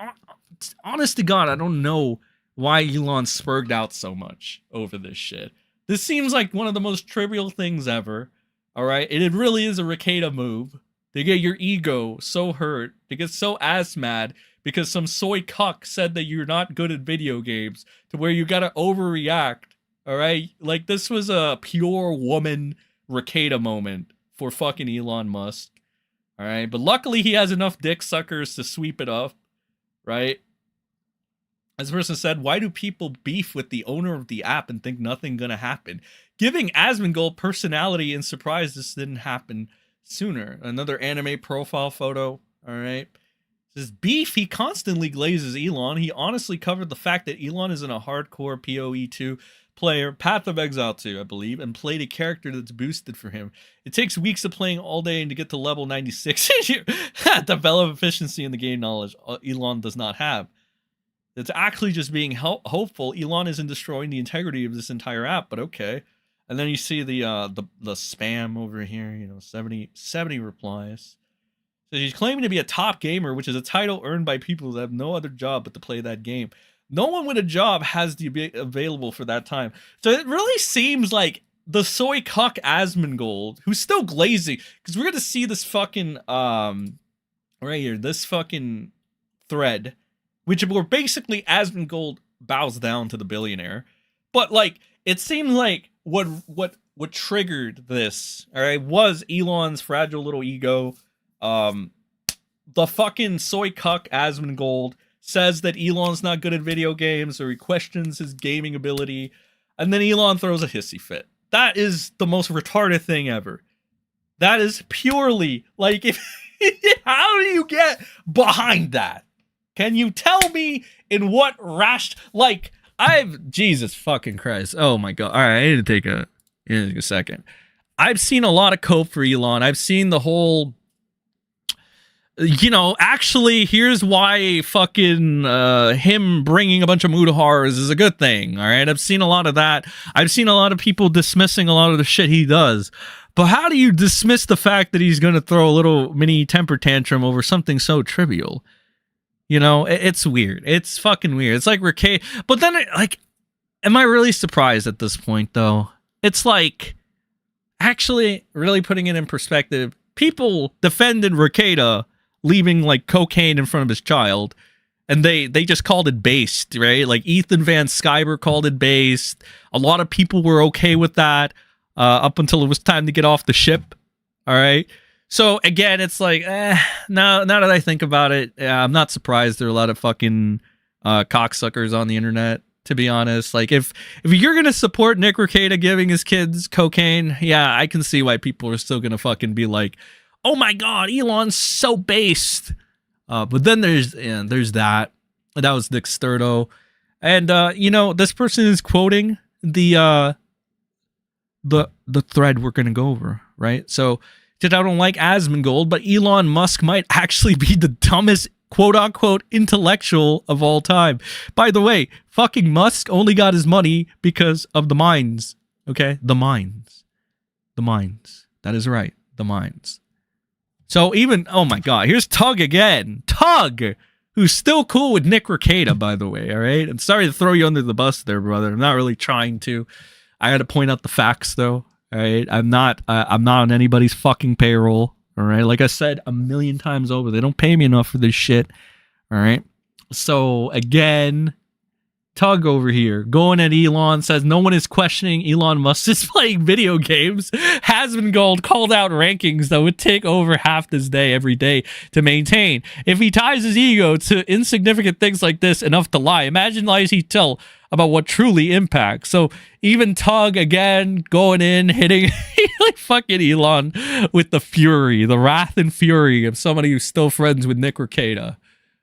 honest to God, I don't know why Elon spurred out so much over this shit. This seems like one of the most trivial things ever. All right, and it really is a Rekieta move to get your ego so hurt, to get so ass mad because some soy cuck said that you're not good at video games, to where you gotta overreact. All right, like this was a pure woman Rekieta moment for fucking Elon Musk. All right, but luckily he has enough dick suckers to sweep it up, right? As the person said, why do people beef with the owner of the app and think nothing gonna happen? Giving Asmongold personality and surprise this didn't happen sooner. Another anime profile photo, all right? This beef, he constantly glazes Elon. He honestly covered the fact that Elon isn't a hardcore PoE 2 player, Path of Exile 2, I believe, and played a character that's boosted for him. It takes weeks of playing all day and to get to level 96. Develop efficiency in the game knowledge Elon does not have. It's actually just being hopeful. Elon isn't destroying the integrity of this entire app, but okay. And then you see the spam over here, you know, 70 replies. So he's claiming to be a top gamer, which is a title earned by people that have no other job but to play that game. No one with a job has the available for that time. So it really seems like the soy cuck Asmongold, who's still glazing, because we're gonna see this fucking right here, this fucking thread, which were basically Asmongold bows down to the billionaire. But like, it seems like what triggered this, all right, was Elon's fragile little ego. The fucking soy cuck Asmongold says that Elon's not good at video games, or he questions his gaming ability, and then Elon throws a hissy fit. That is the most retarded thing ever. That is purely like, if how do you get behind that? Can you tell me in what like, Jesus fucking Christ. Oh my God. All right, I need to take a second. I've seen a lot of cope for Elon. I've seen the whole, you know, actually, here's why fucking him bringing a bunch of Mudahars is a good thing, all right? I've seen a lot of that. I've seen a lot of people dismissing a lot of the shit he does. But how do you dismiss the fact that he's going to throw a little mini temper tantrum over something so trivial? You know, it's weird. It's fucking weird. It's like Rekieta. But then, like, am I really surprised at this point, though? It's like, actually, really putting it in perspective, people defended Rekieta leaving like cocaine in front of his child, and they just called it based, right? Like Ethan Van Sciver called it based. A lot of people were okay with that up until it was time to get off the ship. All right. So again, it's like, now that I think about it, I'm not surprised there are a lot of fucking cocksuckers on the internet, to be honest. Like, if you're gonna support Nick Rekieta giving his kids cocaine, yeah, I can see why people are still gonna fucking be like, oh my God, Elon's so based. But then there's that. That was Nick Sturdo. And you know, this person is quoting the thread we're gonna go over, right? So I don't like Asmongold, but Elon Musk might actually be the dumbest quote-unquote intellectual of all time. By the way, fucking Musk only got his money because of the mines, okay? The mines. The mines. That is right, the mines. So even, oh my God, here's Tug again. Tug, who's still cool with Nick Rekieta, by the way, all right? I'm sorry to throw you under the bus there, brother. I'm not really trying to. I had to point out the facts, though. All right, I'm not on anybody's fucking payroll. All right, like I said a million times over, they don't pay me enough for this shit. All right, so again, Tug over here going at Elon, says no one is questioning Elon Musk is playing video games. Asmongold called out rankings that would take over half this day every day to maintain. If he ties his ego to insignificant things like this enough to lie, imagine lies he tell about what truly impacts. So even Tug again going in, hitting like fucking Elon with the fury, the wrath and fury of somebody who's still friends with Nick Rekieta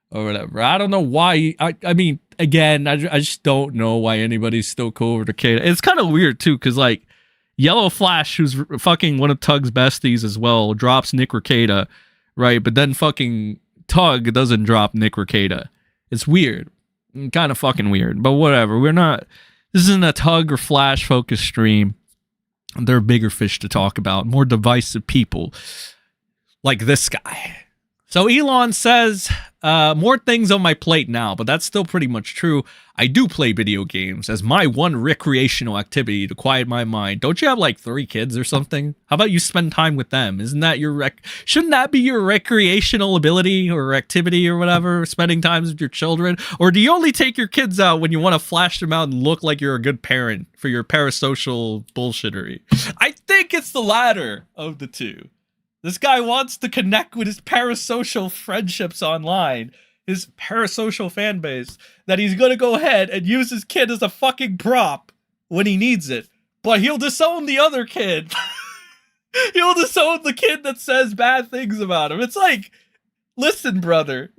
or whatever. I don't know why. I mean, again, I just don't know why anybody's still cool with Rekieta. It's kind of weird too, because like Yellow Flash, who's fucking one of Tug's besties as well, drops Nick Rekieta, right? But then fucking Tug doesn't drop Nick Rekieta. It's weird. Kind of fucking weird, but whatever. This isn't a Tug or Flash focused stream. There are bigger fish to talk about, more divisive people like this guy. So Elon says, more things on my plate now, but that's still pretty much true. I do play video games as my one recreational activity to quiet my mind. Don't you have like 3 kids or something? How about you spend time with them? Isn't that your shouldn't that be your recreational ability or activity or whatever? Spending time with your children? Or do you only take your kids out when you want to flash them out and look like you're a good parent for your parasocial bullshittery? I think it's the latter of the two. This guy wants to connect with his parasocial friendships online, his parasocial fan base, that he's gonna go ahead and use his kid as a fucking prop when he needs it. But he'll disown the other kid. He'll disown the kid that says bad things about him. It's like, listen, brother,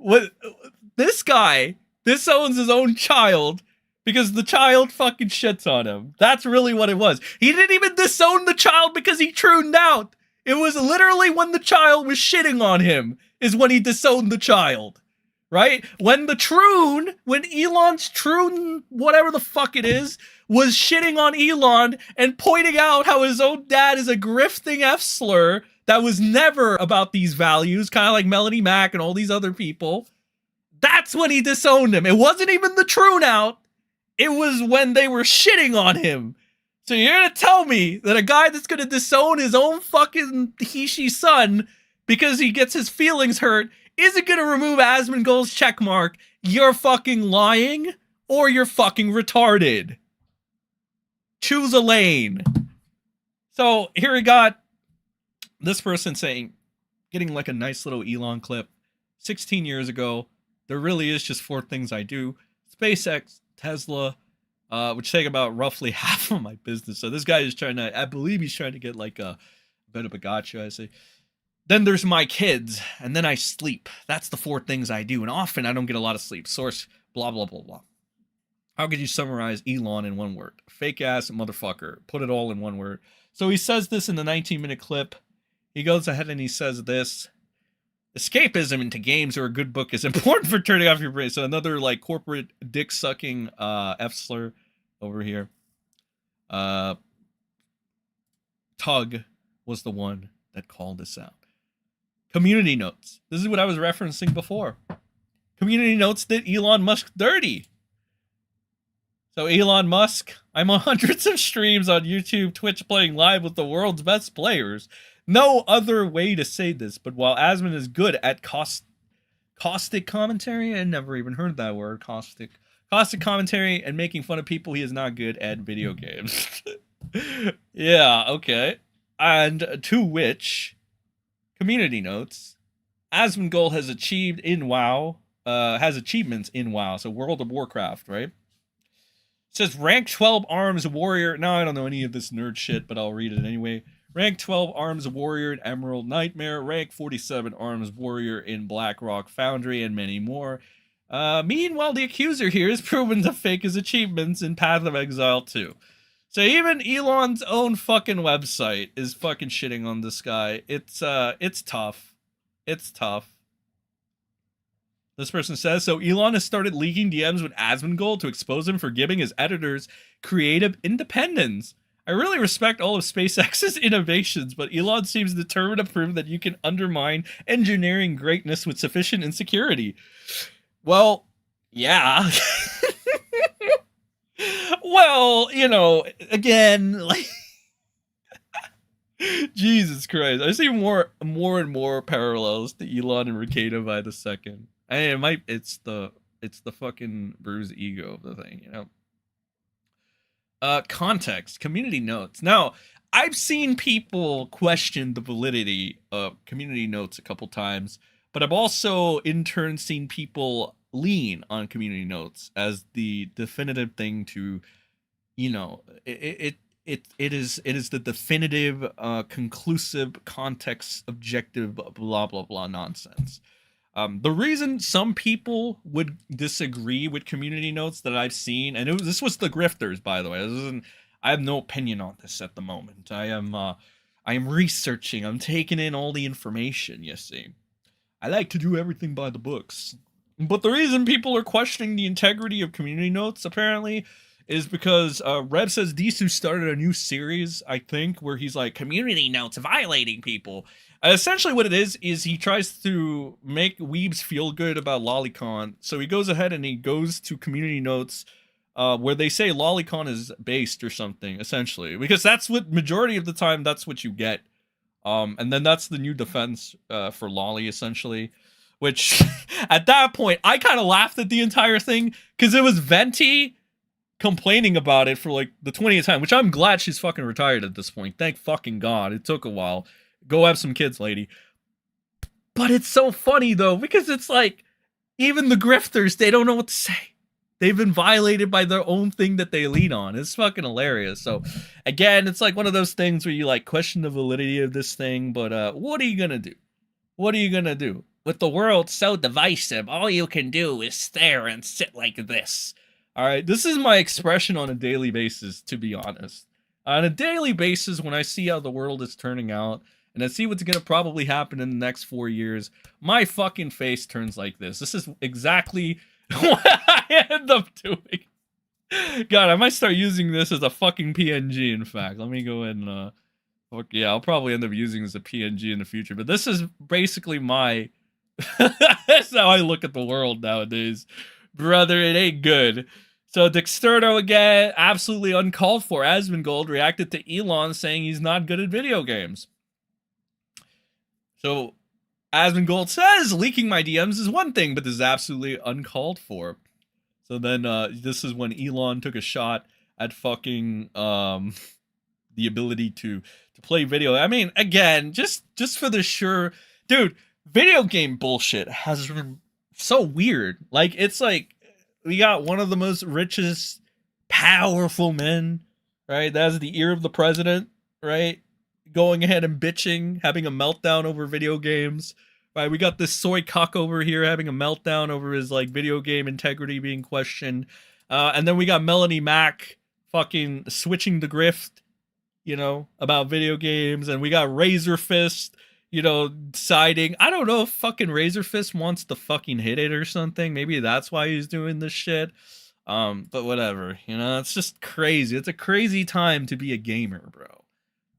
this guy disowns his own child because the child fucking shits on him. That's really what it was. He didn't even disown the child because he trooned out. It was literally when the child was shitting on him is when he disowned the child, right? When Elon's troon, whatever the fuck it is, was shitting on Elon and pointing out how his own dad is a grifting F-slur that was never about these values, kind of like Melonie Mac and all these other people. That's when he disowned him. It wasn't even the troon out. It was when they were shitting on him. So you're gonna tell me that a guy that's gonna disown his own fucking he-she son because he gets his feelings hurt isn't gonna remove Asmongold's checkmark? You're fucking lying or you're fucking retarded. Choose a lane. So here we got this person saying, getting like a nice little Elon clip. 16 years ago, there really is just 4 things I do. SpaceX, Tesla, which take about roughly half of my business. So this guy is trying to, I believe he's trying to get like a bit of a gotcha, I say. Then there's my kids, and then I sleep. That's the 4 things I do, and often I don't get a lot of sleep. Source, blah, blah, blah, blah. How could you summarize Elon in one word? Fake ass motherfucker. Put it all in one word. So he says this in the 19-minute clip. He goes ahead and he says this. Escapism into games or a good book is important for turning off your brain. So another like corporate dick-sucking F-slur over here. Tug was the one that called this out. Community notes. This is what I was referencing before. Community notes did Elon Musk dirty. So Elon Musk, I'm on hundreds of streams on YouTube, Twitch, playing live with the world's best players. No other way to say this, but while Asmon is good at caustic commentary, I never even heard that word, caustic commentary and making fun of people, he is not good at video games. Yeah, okay. And to which, community notes, Asmongold has achieved in WoW, has achievements in WoW, so World of Warcraft, right? It says rank 12 arms warrior. Now I don't know any of this nerd shit, but I'll read it anyway. Rank 12 arms warrior in Emerald Nightmare. Rank 47 arms warrior in Blackrock Foundry, and many more. Meanwhile, the accuser here is proven to fake his achievements in Path of Exile 2. So even Elon's own fucking website is fucking shitting on this guy. It's tough. It's tough. This person says, so Elon has started leaking DMs with Asmongold to expose him for giving his editors creative independence. I really respect all of SpaceX's innovations, but Elon seems determined to prove that you can undermine engineering greatness with sufficient insecurity. Well, yeah. Well, you know, again, like, Jesus Christ. I see more and more parallels to Elon and Rekieta by the second. It's the fucking bruised ego of the thing, you know. Context, community notes. Now, I've seen people question the validity of community notes a couple times, but I've also in turn seen people lean on community notes as the definitive thing to, you know, it is the definitive, conclusive, context, objective, blah blah blah nonsense. The reason some people would disagree with community notes that I've seen, and this was the grifters, by the way. I have no opinion on this at the moment. I am researching. I'm taking in all the information. You see, I like to do everything by the books. But the reason people are questioning the integrity of community notes, apparently, is because Rev says Disu started a new series, I think, where he's like community notes violating people. Essentially, what it is he tries to make weebs feel good about Lolicon. So he goes ahead and he goes to community notes where they say Lolicon is based or something, essentially, because that's what majority of the time that's what you get. And then that's the new defense for Lolly, essentially. Which, at that point, I kind of laughed at the entire thing because it was Venti complaining about it for like the 20th time, which I'm glad she's fucking retired at this point. Thank fucking God. It took a while. Go have some kids, lady. But it's so funny though, because it's like, even the grifters, they don't know what to say. They've been violated by their own thing that they lean on. It's fucking hilarious. So again, it's like one of those things where you like question the validity of this thing, but what are you gonna do? What are you gonna do? With the world so divisive, all you can do is stare and sit like this. All right, this is my expression on a daily basis, to be honest. On a daily basis, when I see how the world is turning out, and I see what's going to probably happen in the next 4 years, my fucking face turns like this. This is exactly what I end up doing. God, I might start using this as a fucking PNG, in fact. Let me go ahead and, yeah, I'll probably end up using this as a PNG in the future. But this is basically my... That's how I look at the world nowadays. Brother, it ain't good. So Dexterno again, absolutely uncalled for. Asmongold reacted to Elon saying he's not good at video games. So Asmongold says leaking my DMs is one thing, but this is absolutely uncalled for. So then this is when Elon took a shot at fucking the ability to play video. I mean, again, just for the sure, dude, video game bullshit has been so weird. Like, it's like we got one of the most richest, powerful men, right? That's the ear of the president, right? Going ahead and bitching, having a meltdown over video games, right? We got this soy cuck over here having a meltdown over his like video game integrity being questioned. And then we got Melonie Mac fucking switching the grift, you know, about video games. And we got Razorfist, you know, deciding, I don't know if fucking Razorfist wants to fucking hit it or something. Maybe that's why he's doing this shit. But whatever, you know, it's just crazy. It's a crazy time to be a gamer, bro.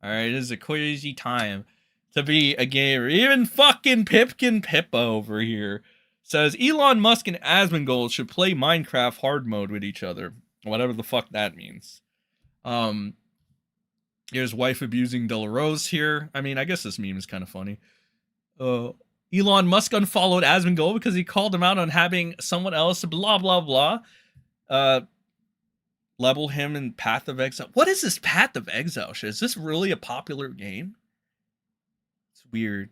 All right, it is a crazy time to be a gamer. Even fucking Pipkin Pippa over here says Elon Musk and Asmongold should play Minecraft hard mode with each other. Whatever the fuck that means. Here's wife abusing Delarose here. I mean, I guess this meme is kind of funny. Elon Musk unfollowed Asmongold because he called him out on having someone else, blah, blah, blah. Level him in Path of Exile. What is this Path of Exile shit? Is this really a popular game? It's weird.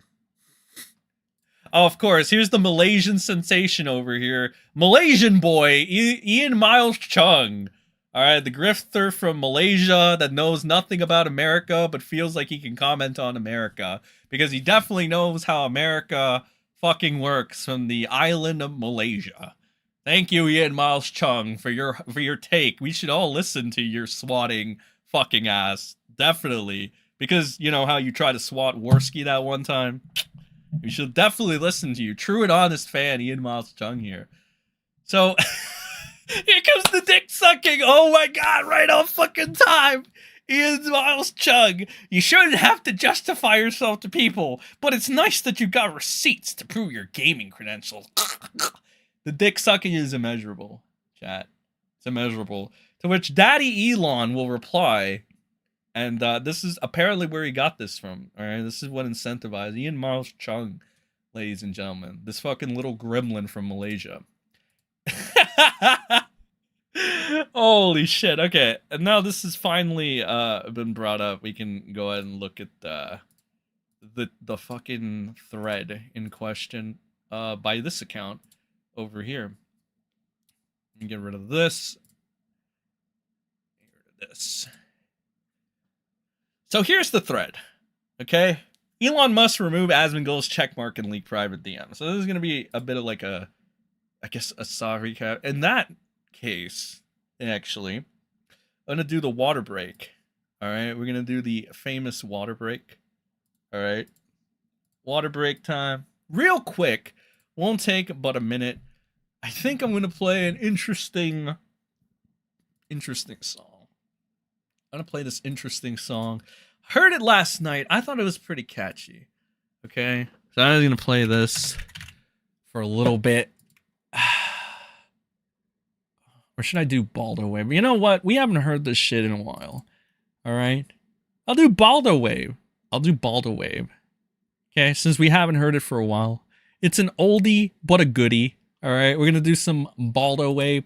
Oh, of course. Here's the Malaysian sensation over here. Malaysian boy, Ian Miles Chung. All right, the grifter from Malaysia that knows nothing about America but feels like he can comment on America because he definitely knows how America fucking works from the island of Malaysia. Thank you, Ian Miles Chung, for your take. We should all listen to your swatting fucking ass, definitely, because you know how you tried to swat Worski that one time. We should definitely listen to you, true and honest fan, Ian Miles Chung here. So. Here comes the dick sucking. Oh my god, right on fucking time. Ian Miles Chung. You shouldn't have to justify yourself to people, but it's nice that you got receipts to prove your gaming credentials. The dick sucking is immeasurable, chat. It's immeasurable. To which Daddy Elon will reply, and this is apparently where he got this from. Alright, this is what incentivized Ian Miles Chung, ladies and gentlemen. This fucking little gremlin from Malaysia. Holy shit. Okay, and now this has finally been brought up. We can go ahead and look at the fucking thread in question by this account over here. Get rid of this. Get rid of this. So here's the thread. Okay? Elon Musk remove Asmongold's checkmark and leak private DM. So this is gonna be a bit of like a, I guess, a saw recap. In that case, actually, I'm gonna do the water break. Alright, we're gonna do the famous water break. Alright. Water break time. Real quick. Won't take but a minute. I think I'm gonna play an interesting interesting song. I'm gonna play this interesting song. Heard it last night. I thought it was pretty catchy. Okay, so I'm gonna play this for a little bit. Or should I do Baldo Wave? You know what? We haven't heard this shit in a while. All right, I'll do Baldo Wave. I'll do Baldo Wave. Okay, since we haven't heard it for a while. It's an oldie but a goodie. All right, we're gonna do some Baldo Wave,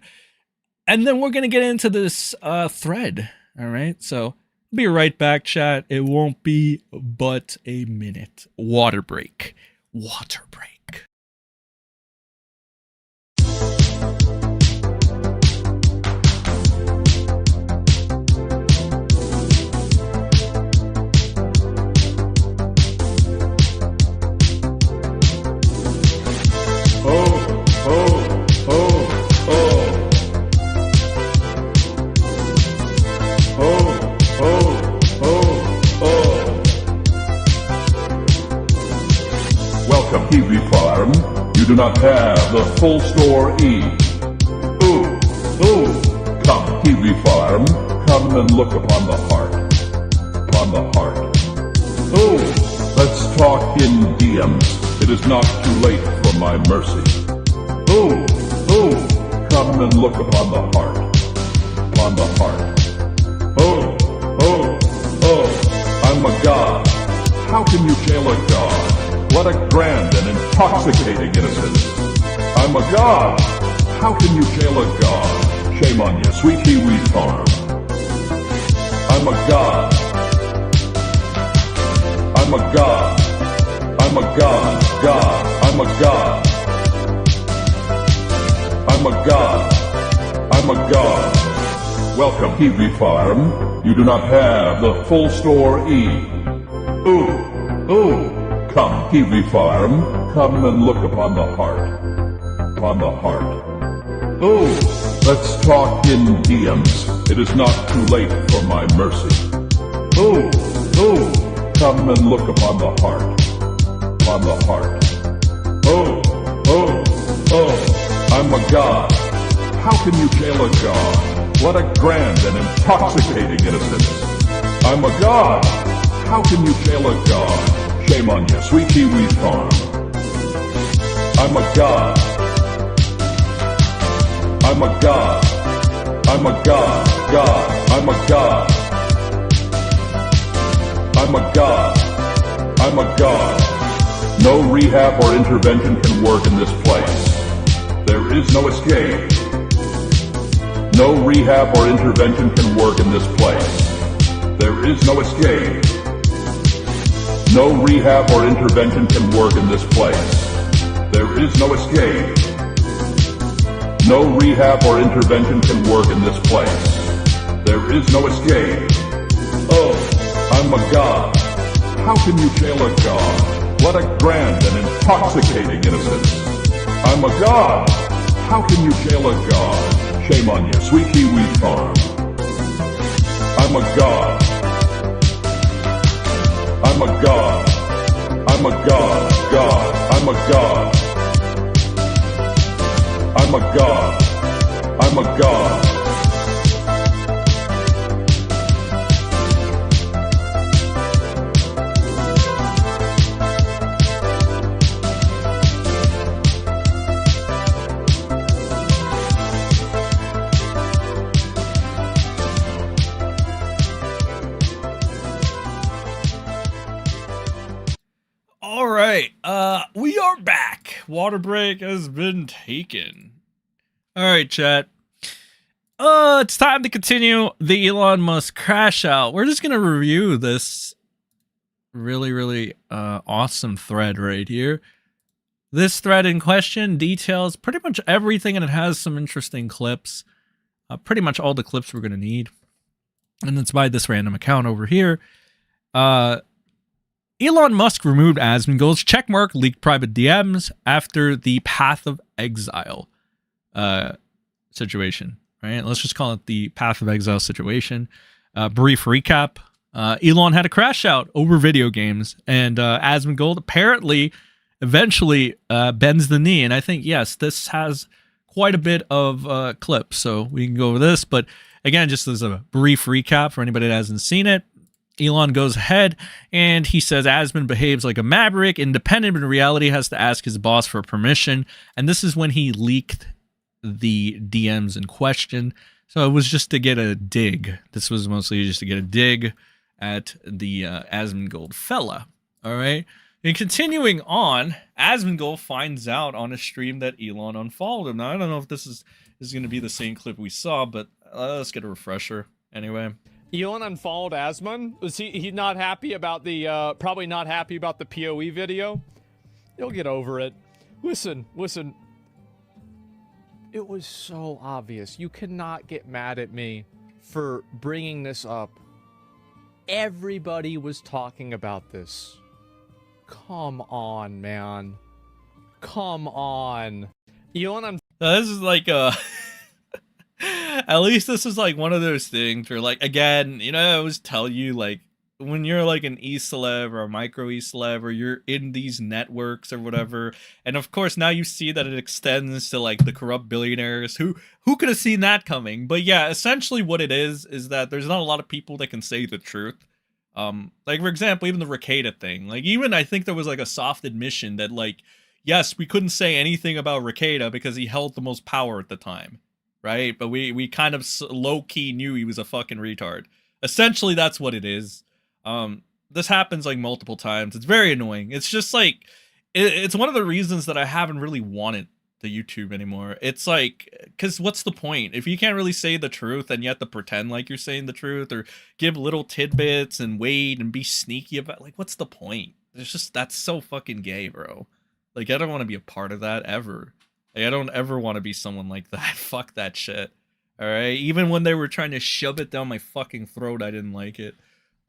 and then we're gonna get into this thread. All right, so I'll be right back, chat. It won't be but a minute. Water break. Water break. Kiwi Farm, you do not have the full story. Ooh, ooh, come Kiwi Farm, come and look upon the heart, upon the heart. Ooh, let's talk in DMs, it is not too late for my mercy. Ooh, ooh, come and look upon the heart, upon the heart. Oh, oh, oh, I'm a god, how can you jail a god? What a grand and intoxicating innocence. I'm a god. How can you jail a god? Shame on you, sweet Kiwi Farm. I'm a god. I'm a god. I'm a god. God. I'm a god. I'm a god. I'm a god. Welcome, Kiwi Farm. You do not have the full story. Ooh, ooh. Come, Kiwi Farm, come and look upon the heart, upon the heart. Oh, let's talk in DMs, it is not too late for my mercy. Oh, oh, come and look upon the heart, upon the heart. Oh, oh, oh, I'm a god, how can you jail a god? What a grand and intoxicating innocence. I'm a god, how can you jail a god? Shame on you, sweet Kiwi Farm. I'm a god. I'm a god. I'm a god. God. I'm a god. I'm a god. I'm a god. No rehab or intervention can work in this place. There is no escape. No rehab or intervention can work in this place. There is no escape. No rehab or intervention can work in this place. There is no escape. No rehab or intervention can work in this place. There is no escape. Oh, I'm a god. How can you jail a god? What a grand and intoxicating innocence. I'm a god. How can you jail a god? Shame on you, sweet Kiwi Farm. I'm a god. I'm a god. I'm a god. God. I'm a god. I'm a god. I'm a god. All right, we are back. Water break has been taken. All right, chat. It's time to continue the Elon Musk crash out. We're just gonna review this really awesome thread right here. This thread in question details pretty much everything, and it has some interesting clips. Pretty much all the clips we're gonna need, and it's by this random account over here. Elon Musk removed Asmongold's checkmark, leaked private DMs after the Path of Exile situation, right? Let's just call it the Path of Exile situation. Brief recap. Elon had a crash out over video games, and Asmongold apparently eventually bends the knee. And I think, yes, this has quite a bit of clips, so we can go over this. But again, just as a brief recap for anybody that hasn't seen it, Elon goes ahead and he says Asmon behaves like a maverick, independent, but in reality has to ask his boss for permission. And this is when he leaked the DMs in question. So it was just to get a dig. This was mostly just to get a dig at the Asmongold fella. All right. And continuing on, Asmongold finds out on a stream that Elon unfollowed him. Now, I don't know if this is going to be the same clip we saw, but let's get a refresher anyway. Elon unfollowed Asmon. Was he not happy about the probably not happy about the PoE video? He'll get over it. Listen. It was so obvious. You cannot get mad at me for bringing this up. Everybody was talking about this. Come on, man. Come on. Elon this is like at least this is like one of those things where, like, again, you know, I always tell you, like, when you're like an e-celeb or a micro e-celeb, or you're in these networks or whatever, and of course now you see that it extends to like the corrupt billionaires. Who could have seen that coming? But yeah, essentially what it is that there's not a lot of people that can say the truth. Like, for example, even the Rekieta thing, like, even I think there was like a soft admission that, like, yes, we couldn't say anything about Rekieta because he held the most power at the time. Right? But we kind of low-key knew he was a fucking retard. Essentially, that's what it is. This happens like multiple times. It's very annoying. It's just like, it's one of the reasons that I haven't really wanted the YouTube anymore. It's like, because what's the point? If you can't really say the truth and you have to pretend like you're saying the truth, or give little tidbits and wait and be sneaky about, like, what's the point? It's just, that's so fucking gay, bro. Like, I don't want to be a part of that ever. Like, I don't ever want to be someone like that. Fuck that shit. All right. Even when they were trying to shove it down my fucking throat, I didn't like it.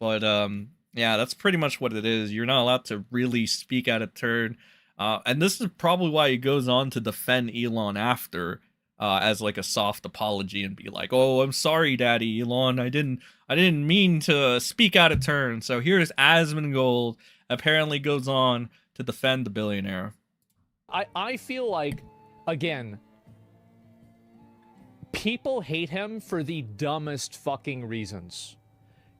But yeah, that's pretty much what it is. You're not allowed to really speak out of turn. And this is probably why he goes on to defend Elon after, as like a soft apology and be like, "Oh, I'm sorry, Daddy Elon. I didn't mean to speak out of turn." So here's Asmongold apparently goes on to defend the billionaire. I feel like, again, people hate him for the dumbest fucking reasons.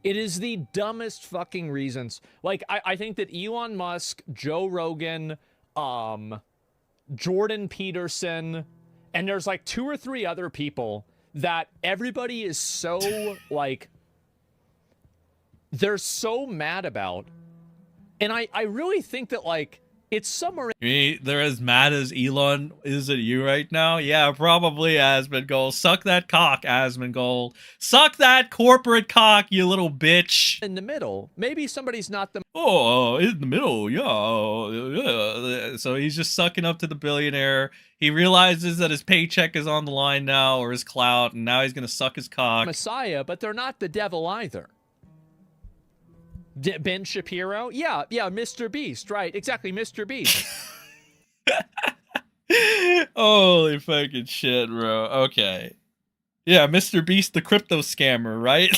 It is the dumbest fucking reasons. Like, I think that Elon Musk, Joe Rogan, Jordan Peterson, and there's like 2 or 3 other people that everybody is so, like, they're so mad about. And I really think that, like, it's somewhere. You mean they're as mad as Elon is at you right now? Yeah, probably, Asmongold. Suck that cock, Asmongold. Suck that corporate cock, you little bitch. In the middle. Maybe somebody's not the. Oh, in the middle, yeah. So he's just sucking up to the billionaire. He realizes that his paycheck is on the line now, or his clout, and now he's gonna suck his cock. Messiah, but they're not the devil either. Ben Shapiro? Yeah, Mr. Beast, right, exactly, Mr. Beast. Holy fucking shit, bro. Okay. Yeah, Mr. Beast, the crypto scammer, right?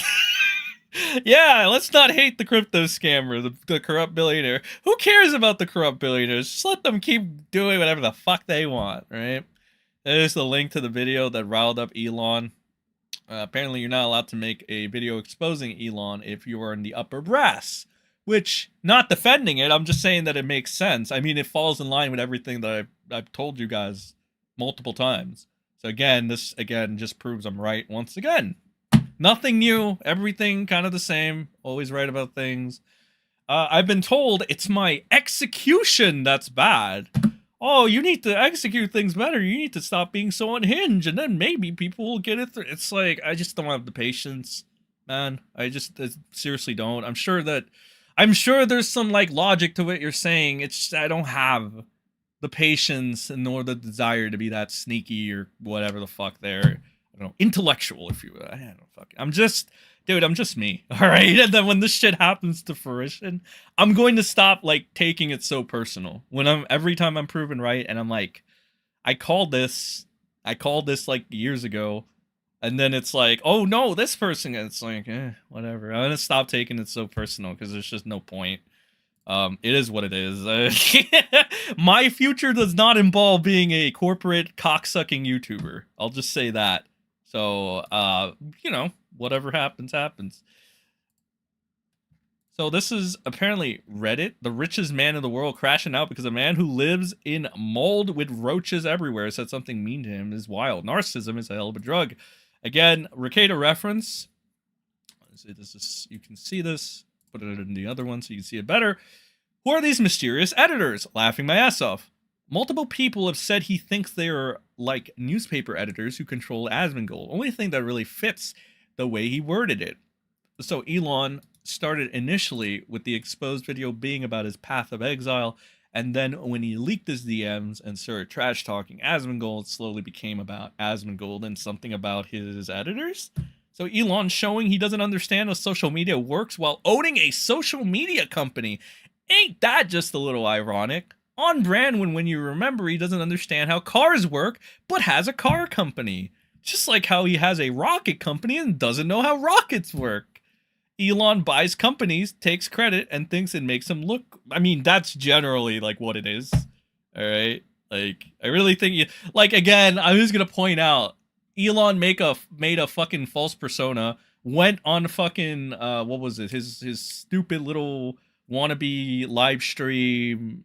Yeah, let's not hate the crypto scammer, the corrupt billionaire. Who cares about the corrupt billionaires? Just let them keep doing whatever the fuck they want, right? There's the link to the video that riled up Elon. Apparently, you're not allowed to make a video exposing Elon if you are in the upper brass, which, not defending it, I'm just saying that it makes sense. I mean, it falls in line with everything that I've told you guys multiple times. So again, this just proves I'm right once again. Nothing new, everything kind of the same, always right about things. I've been told it's my execution that's bad. Oh, you need to execute things better. You need to stop being so unhinged, and then maybe people will get it through. It's like, I just don't have the patience, man. I seriously don't. I'm sure there's some, like, logic to what you're saying. It's just, I don't have the patience nor the desire to be that sneaky or whatever the fuck there. I don't know, intellectual, if you will. I don't know, fuck. I'm just me, all right? And then when this shit happens to fruition, I'm going to stop, like, taking it so personal. Every time I'm proven right, and I'm like, I called this, like, years ago, and then it's like, oh, no, this person, it's like, whatever. I'm gonna stop taking it so personal, because there's just no point. It is what it is. My future does not involve being a corporate cocksucking YouTuber. I'll just say that. So, you know, whatever happens, happens. So this is apparently Reddit, the richest man in the world crashing out because a man who lives in mold with roaches everywhere said something mean to him is wild. Narcissism is a hell of a drug. Again, Rekieta reference. This is, you can see this. Put it in the other one so you can see it better. Who are these mysterious editors? Laughing my ass off. Multiple people have said he thinks they are like newspaper editors who control Asmongold. Only thing that really fits the way he worded it. So Elon started initially with the exposed video being about his path of exile, and then when he leaked his DMs and started trash talking Asmongold, slowly became about Asmongold and something about his editors. So Elon showing he doesn't understand how social media works while owning a social media company. Ain't that just a little ironic? On brand when you remember he doesn't understand how cars work, but has a car company. Just like how he has a rocket company and doesn't know how rockets work. Elon buys companies, takes credit, and thinks it makes him look... I mean, that's generally, like, what it is. Alright? Like, I really think you... Like, again, I'm just gonna point out, Elon made a fucking false persona, went on fucking, what was it? His stupid little wannabe live stream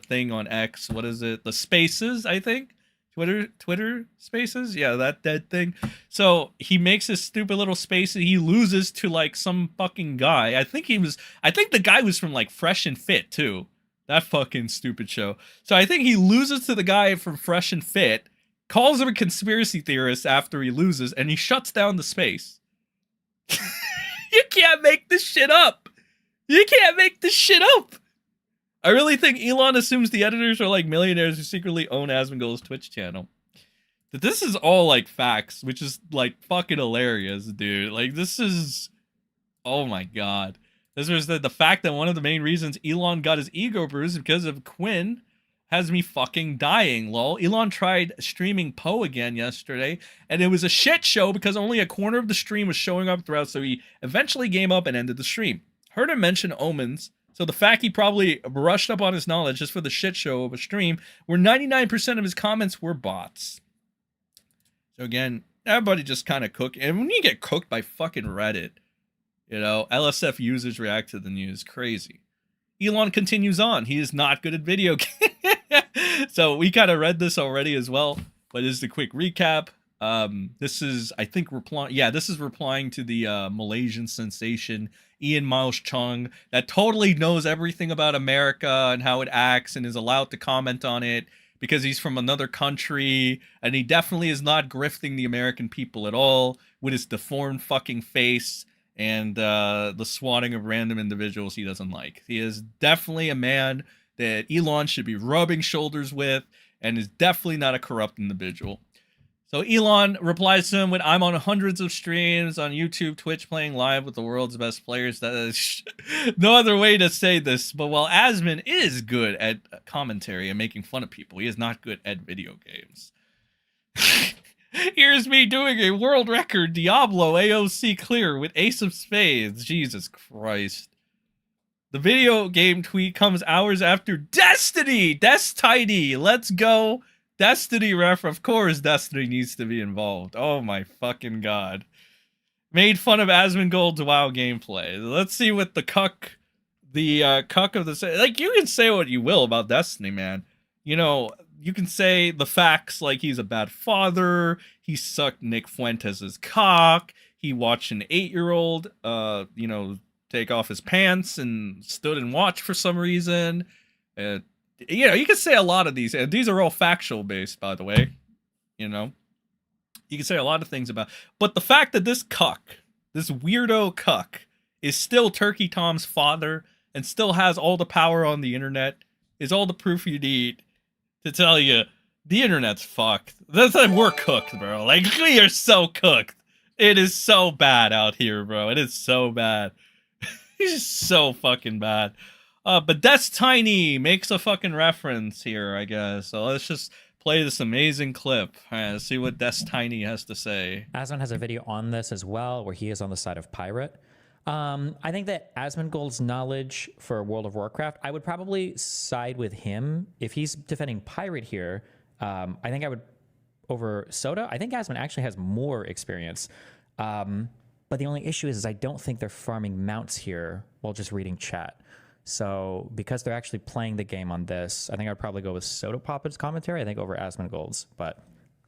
thing on X. What is it? The Spaces, I think? Twitter Spaces? Yeah, that thing. So he makes this stupid little space and he loses to like some fucking guy. I think the guy was from like Fresh and Fit too. That fucking stupid show. So I think he loses to the guy from Fresh and Fit, calls him a conspiracy theorist after he loses, and he shuts down the space. You can't make this shit up. You can't make this shit up. I really think Elon assumes the editors are like millionaires who secretly own Asmongold's Twitch channel. That this is all like facts, which is like fucking hilarious, dude. Like this is, oh my god. This was the fact that one of the main reasons Elon got his ego bruised because of Quinn has me fucking dying, lol. Elon tried streaming Poe again yesterday, and it was a shit show because only a corner of the stream was showing up throughout, so he eventually gave up and ended the stream. Heard him mention omens, so the fact he probably brushed up on his knowledge just for the shit show of a stream, where 99% of his comments were bots. So again, everybody just kind of cooked, and when you get cooked by fucking Reddit, you know, LSF users react to the news, crazy. Elon continues on. He is not good at video games. So we kind of read this already as well, but this is the quick recap. This is, I think, this is replying to the Malaysian sensation, Ian Miles Chung, that totally knows everything about America and how it acts and is allowed to comment on it because he's from another country, and he definitely is not grifting the American people at all with his deformed fucking face and the swatting of random individuals he doesn't like. He is definitely a man that Elon should be rubbing shoulders with, and is definitely not a corrupt individual. So Elon replies to him with, I'm on hundreds of streams on YouTube, Twitch, playing live with the world's best players. That is no other way to say this. But while Asmon is good at commentary and making fun of people, he is not good at video games. Here's me doing a world record Diablo AOC clear with Ace of Spades. Jesus Christ. The video game tweet comes hours after Destiny. Destiny. Let's go. Destiny ref. Of course Destiny needs to be involved. Oh my fucking god. Made fun of Asmongold's WoW gameplay. Let's see what the cuck of the... Like, you can say what you will about Destiny, man. You know, you can say the facts like he's a bad father, he sucked Nick Fuentes' cock, he watched an 8-year-old, you know, take off his pants and stood and watched for some reason. You know, you can say a lot of these, and these are all factual based, by the way. You know, you can say a lot of things about, but the fact that this cuck, this weirdo cuck, is still Turkey Tom's father and still has all the power on the internet is all the proof you need to tell you the internet's fucked. We're cooked, bro. Like, we are so cooked. It is so bad out here, bro. It is so bad. It's just so fucking bad. But That's Tiny makes a fucking reference here, I guess. So let's just play this amazing clip. Let's see what That's Tiny has to say. Asmon has a video on this as well, where he is on the side of Pirate. I think that Asmongold's knowledge for World of Warcraft, I would probably side with him. If he's defending Pirate here, I think I would over Soda. I think Asmon actually has more experience. But the only issue is I don't think they're farming mounts here while just reading chat. So because they're actually playing the game on this, I think I'd probably go with Soda Poppet's commentary, I think, over Asmongold's. But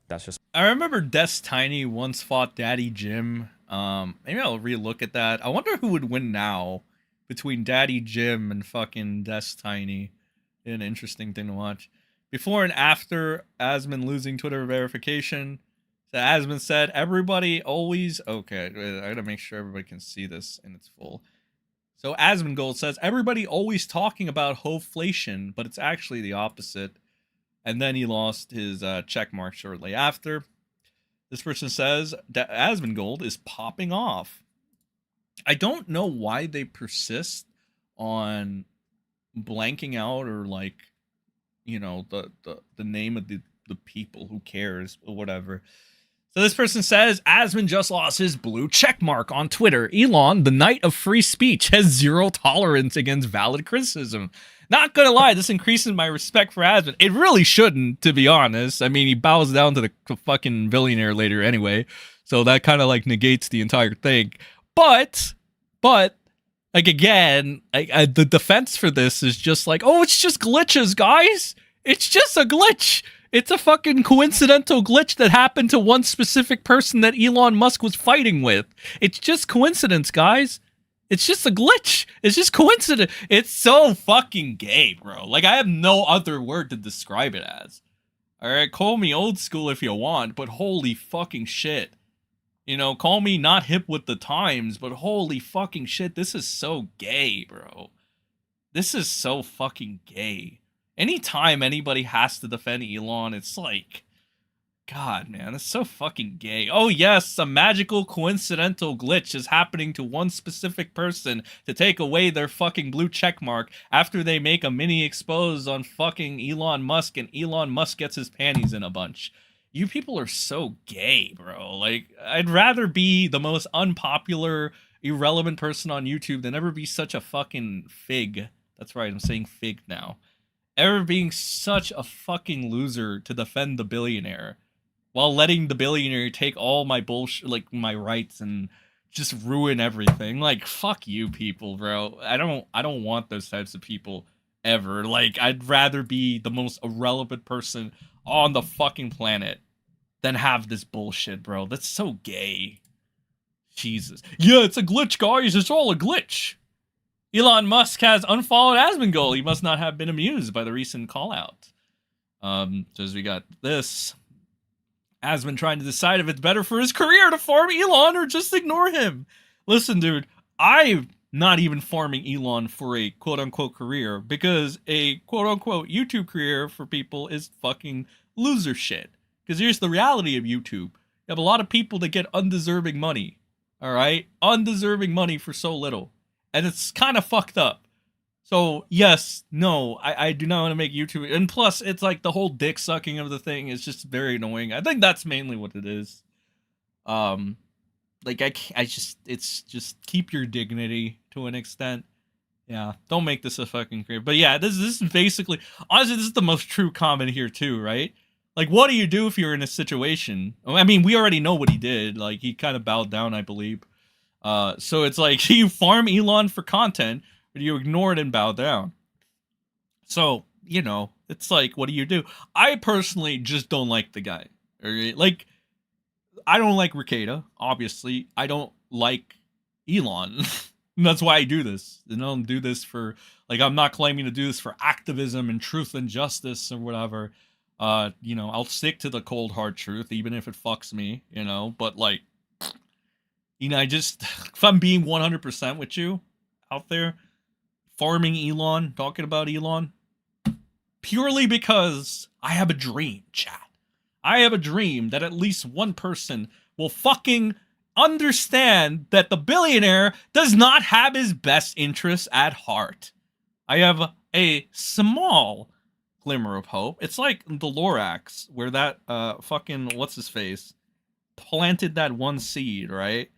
that's just... I remember Des Tiny once fought Daddy Jim. Maybe I'll relook at that. I wonder who would win now between Daddy Jim and fucking Des Tiny. An interesting thing to watch. Before and after Asmon losing Twitter verification, so Asmon said, everybody always... Okay, I gotta make sure everybody can see this in its full. So Asmongold says, everybody always talking about hoflation, but it's actually the opposite. And then he lost his check mark shortly after. This person says that Asmongold is popping off. I don't know why they persist on blanking out or like, you know, the name of the people. Who cares or whatever. So this person says, Asmon just lost his blue check mark on Twitter. Elon, the knight of free speech, has zero tolerance against valid criticism. Not gonna lie, this increases my respect for Asmon. It really shouldn't, to be honest. I mean, he bows down to the fucking billionaire later anyway. So that kind of like negates the entire thing. But, like again, the defense for this is just like, oh, it's just glitches, guys. It's just a glitch. It's a fucking coincidental glitch that happened to one specific person that Elon Musk was fighting with. It's just coincidence, guys. It's just a glitch. It's just coincidence. It's so fucking gay, bro. Like, I have no other word to describe it as. Alright, call me old school if you want, but holy fucking shit. You know, call me not hip with the times, but holy fucking shit, this is so gay, bro. This is so fucking gay. Anytime anybody has to defend Elon, it's like, God, man, it's so fucking gay. Oh, yes, a magical coincidental glitch is happening to one specific person to take away their fucking blue checkmark after they make a mini expose on fucking Elon Musk and Elon Musk gets his panties in a bunch. You people are so gay, bro. Like, I'd rather be the most unpopular, irrelevant person on YouTube than ever be such a fucking fig. That's right, I'm saying fig now. Ever being such a fucking loser to defend the billionaire while letting the billionaire take all my bullshit, like my rights, and just ruin everything. Like, fuck you people, bro. I don't want those types of people ever. Like, I'd rather be the most irrelevant person on the fucking planet than have this bullshit, bro. That's so gay. Jesus. Yeah, it's a glitch, guys. It's all a glitch. Elon Musk has unfollowed Asmongold. He must not have been amused by the recent call-out. So as we got this, Asmon trying to decide if it's better for his career to farm Elon or just ignore him. Listen, dude, I'm not even farming Elon for a quote-unquote career because a quote-unquote YouTube career for people is fucking loser shit. Because here's the reality of YouTube. You have a lot of people that get undeserving money. Alright? Undeserving money for so little. And it's kind of fucked up. So, yes, no, I do not want to make YouTube. And plus, it's like the whole dick sucking of the thing is just very annoying. I think that's mainly what it is. Like, it's just keep your dignity to an extent. Yeah, don't make this a fucking career. But yeah, this is basically, honestly, this is the most true comment here too, right? Like, what do you do if you're in a situation? I mean, we already know what he did. Like, he kind of bowed down, I believe. So it's like, you farm Elon for content, but you ignore it and bow down. So, you know, it's like, what do you do? I personally just don't like the guy. Like, I don't like Rekieta, obviously. I don't like Elon. And that's why I do this. I don't do this for, like, I'm not claiming to do this for activism and truth and justice or whatever. You know, I'll stick to the cold hard truth, even if it fucks me, you know, but like, you know, if I'm being 100% with you out there, farming Elon, talking about Elon, purely because I have a dream, chat. I have a dream that at least one person will fucking understand that the billionaire does not have his best interests at heart. I have a small glimmer of hope. It's like the Lorax, where that fucking what's-his-face planted that one seed, right?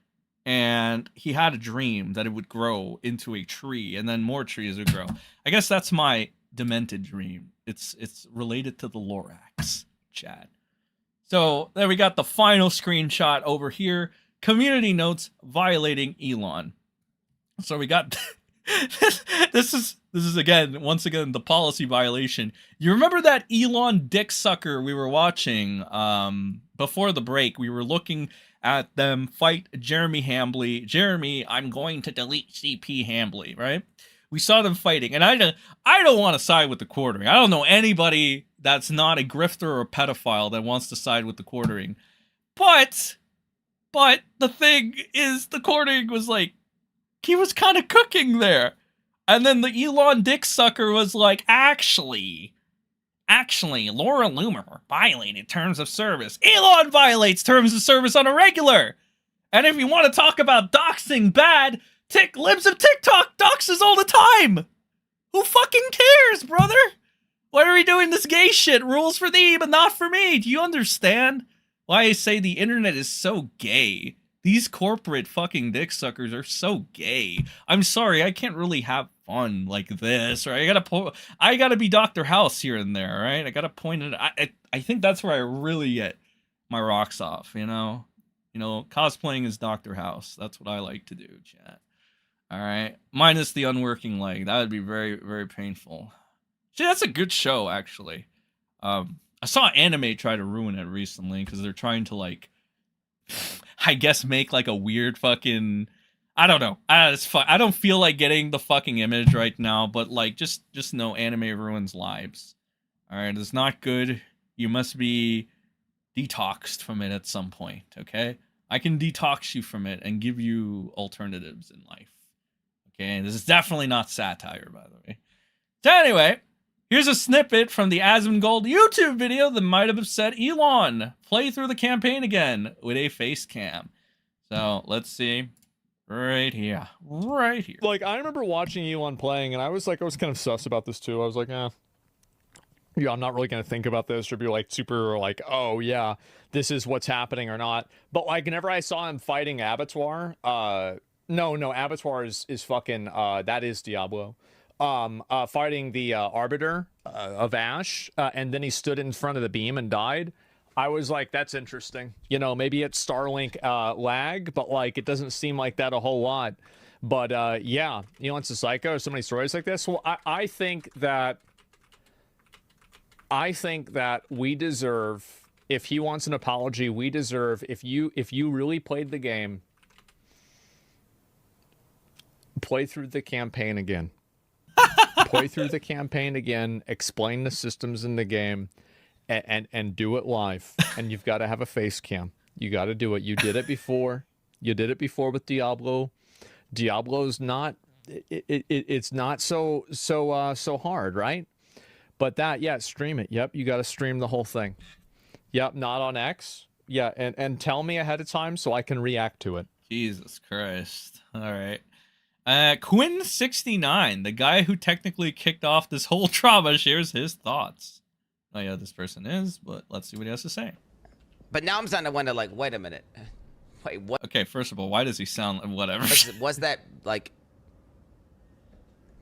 And he had a dream that it would grow into a tree, and then more trees would grow. I guess that's my demented dream. It's related to the Lorax, Chad. So then we got the final screenshot over here. Community notes violating Elon. So we got this is again, once again, the policy violation. You remember that Elon dick sucker we were watching before the break? We were looking at them fight Jeremy Hambley. Jeremy, I'm going to delete CP Hambley, right? We saw them fighting, and I don't want to side with the quartering. I don't know anybody that's not a grifter or a pedophile that wants to side with the quartering. But the thing is, the quartering was like, he was kind of cooking there. And then the Elon dick sucker was like, actually, Laura Loomer violated terms of service. Elon violates terms of service on a regular. And if you want to talk about doxing bad, libs of TikTok doxes all the time. Who fucking cares, brother? Why are we doing this gay shit? Rules for thee, but not for me. Do you understand why I say the internet is so gay? These corporate fucking dick suckers are so gay. I'm sorry, I can't really have fun like this, right? I gotta be Dr. House here and there, right? I gotta point it. I think that's where I really get my rocks off, you know? Cosplaying as Dr. House. That's what I like to do, chat. All right, minus the unworking leg. That would be very, very painful. See, that's a good show, actually. I saw anime try to ruin it recently because they're trying to, like, I guess make like a weird fucking, I don't know. I don't feel like getting the fucking image right now, but like just know anime ruins lives. All right, it's not good. You must be detoxed from it at some point, okay? I can detox you from it and give you alternatives in life. Okay, this is definitely not satire, by the way. So anyway, here's a snippet from the Asmongold YouTube video that might have upset Elon. Play through the campaign again with a face cam. So let's see. Right here. Right here. Like, I remember watching Elon playing, and I was kind of sus about this too. I was like, yeah, I'm not really going to think about this or be like super like, oh yeah, this is what's happening or not. But like, whenever I saw him fighting Abattoir, no, Abattoir is fucking, that is Diablo. Fighting the Arbiter of Ash, and then he stood in front of the beam and died. I was like, that's interesting. Maybe it's Starlink lag, but like, it doesn't seem like that a whole lot. But yeah, Elon's a psycho. So many stories like this. Well, I think that we deserve, if he wants an apology, we deserve, if you really played the game, play through the campaign again. Play through the campaign again, explain the systems in the game, and do it live. And you've got to have a face cam. You got to do it. You did it before. You did it before with Diablo. Diablo's not, it's not so hard, right? But that, yeah, stream it. Yep, you got to stream the whole thing. Yep, not on X. Yeah, and tell me ahead of time so I can react to it. Jesus Christ. All right. Quinn69, the guy who technically kicked off this whole trauma, shares his thoughts. Oh yeah, this person is, but let's see what he has to say. But now I'm starting to wonder, like, wait a minute. Wait, what? Okay, first of all, why does he sound like whatever? Was that, like...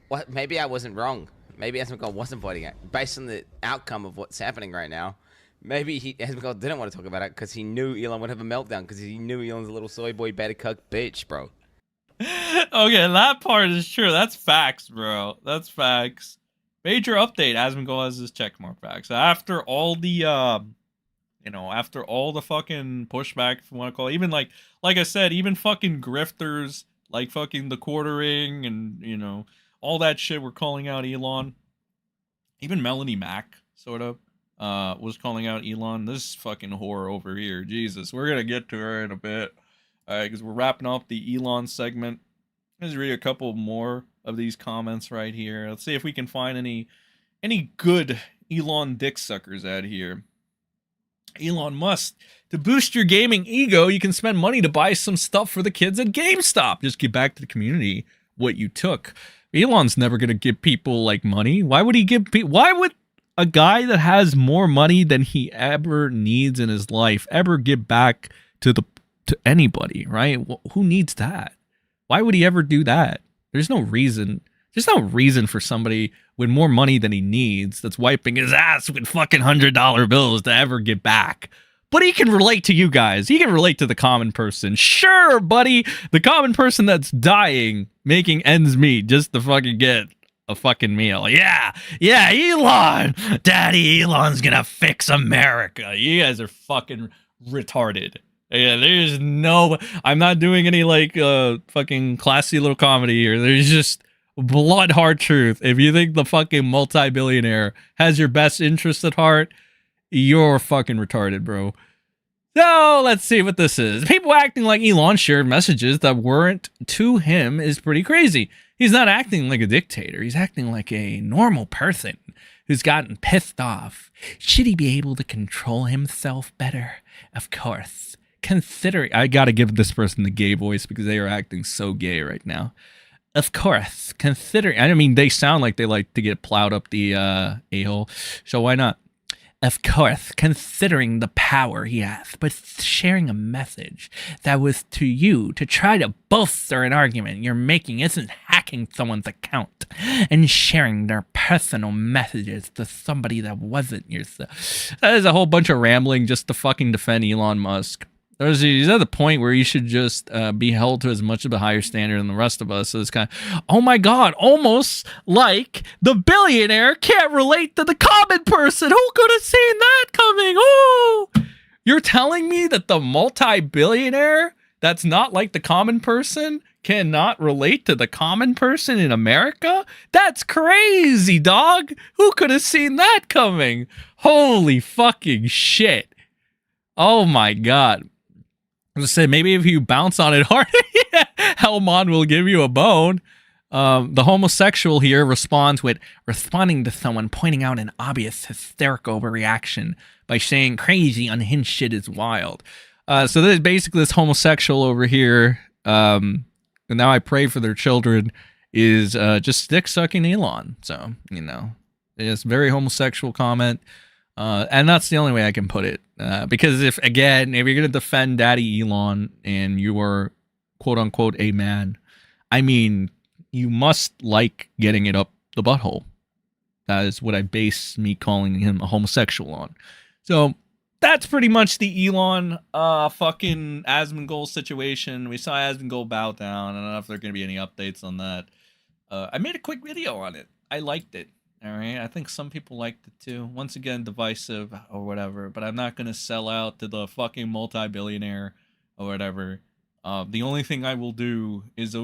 What? Maybe I wasn't wrong. Maybe Asmongold wasn't pointing at. Based on the outcome of what's happening right now, maybe Asmongold didn't want to talk about it because he knew Elon would have a meltdown because he knew Elon's a little soy boy beta cuck bitch, bro. Okay, that part is true. That's facts, bro. That's facts. Major update. Asmongold has his checkmark back. So after all the, after all the fucking pushback, if you want to call it, even like I said, even fucking grifters, like fucking the quartering and, all that shit were calling out Elon. Even Melonie Mac, sort of, was calling out Elon. This fucking whore over here. Jesus, we're going to get to her in a bit. Because we're wrapping up the Elon segment. Let's read a couple more of these comments right here. Let's see if we can find any good Elon dick suckers out here. Elon Musk, to boost your gaming ego, you can spend money to buy some stuff for the kids at GameStop. Just give back to the community what you took. Elon's never going to give people like money. Why would he give people? Why would a guy that has more money than he ever needs in his life ever give back to anybody, right? Who needs that? Why would he ever do that? There's no reason. There's no reason for somebody with more money than he needs that's wiping his ass with fucking $100 bills to ever give back. but he can relate to you guys. He can relate to the common person. Sure, buddy. The common person that's dying, making ends meet just to fucking get a fucking meal. Yeah, Elon. Daddy Elon's gonna fix America. You guys are fucking retarded. Yeah, there's no... I'm not doing any, like, fucking classy little comedy here. There's just blood hard truth. If you think the fucking multi-billionaire has your best interest at heart, you're fucking retarded, bro. So, let's see what this is. People acting like Elon shared messages that weren't to him is pretty crazy. He's not acting like a dictator. He's acting like a normal person who's gotten pissed off. Should he be able to control himself better? Of course. Considering... I gotta give this person the gay voice because they are acting so gay right now. Of course. Considering... I mean, they sound like they like to get plowed up the a-hole. So why not? Of course, considering the power he has, but sharing a message that was to you to try to bolster an argument you're making isn't hacking someone's account and sharing their personal messages to somebody that wasn't yourself. That is a whole bunch of rambling just to fucking defend Elon Musk. He's at the point where you should just be held to as much of a higher standard than the rest of us. So it's kind of, oh my God, almost like the billionaire can't relate to the common person. Who could have seen that coming? Oh, you're telling me that the multi-billionaire that's not like the common person cannot relate to the common person in America? That's crazy, dog. Who could have seen that coming? Holy fucking shit. Oh my God. I said, maybe if you bounce on it hard, Hellmon will give you a bone. The homosexual here responds with responding to someone pointing out an obvious hysterical overreaction by saying crazy, unhinged shit is wild. So there's basically this homosexual over here, and now I pray for their children, is just dick-sucking Elon. So, you know, it's a very homosexual comment. And that's the only way I can put it. Because if you're going to defend Daddy Elon and you are quote unquote a man, I mean, you must like getting it up the butthole. That is what I base me calling him a homosexual on. So that's pretty much the Elon fucking Asmongold situation. We saw Asmongold bow down. I don't know if there are going to be any updates on that. I made a quick video on it. I liked it. All right, I think some people liked it too. Once again, divisive or whatever, but I'm not going to sell out to the fucking multi-billionaire or whatever. The only thing I will do is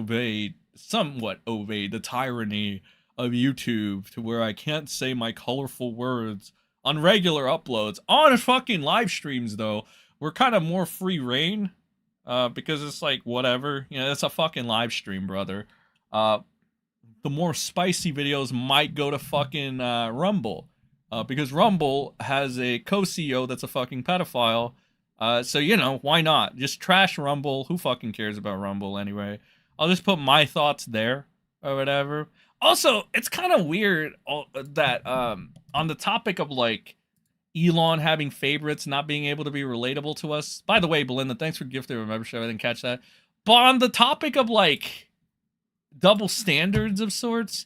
somewhat obey the tyranny of YouTube to where I can't say my colorful words on regular uploads. On fucking live streams, though, we're kind of more free reign because it's like, whatever. You know, it's a fucking live stream, brother. The more spicy videos might go to fucking Rumble. Because Rumble has a co-CEO that's a fucking pedophile. So, you know, why not? Just trash Rumble. Who fucking cares about Rumble anyway? I'll just put my thoughts there or whatever. Also, it's kind of weird that on the topic of, like, Elon having favorites, not being able to be relatable to us. By the way, Belinda, thanks for gifting a membership. I didn't catch that. But on the topic of, like, double standards of sorts,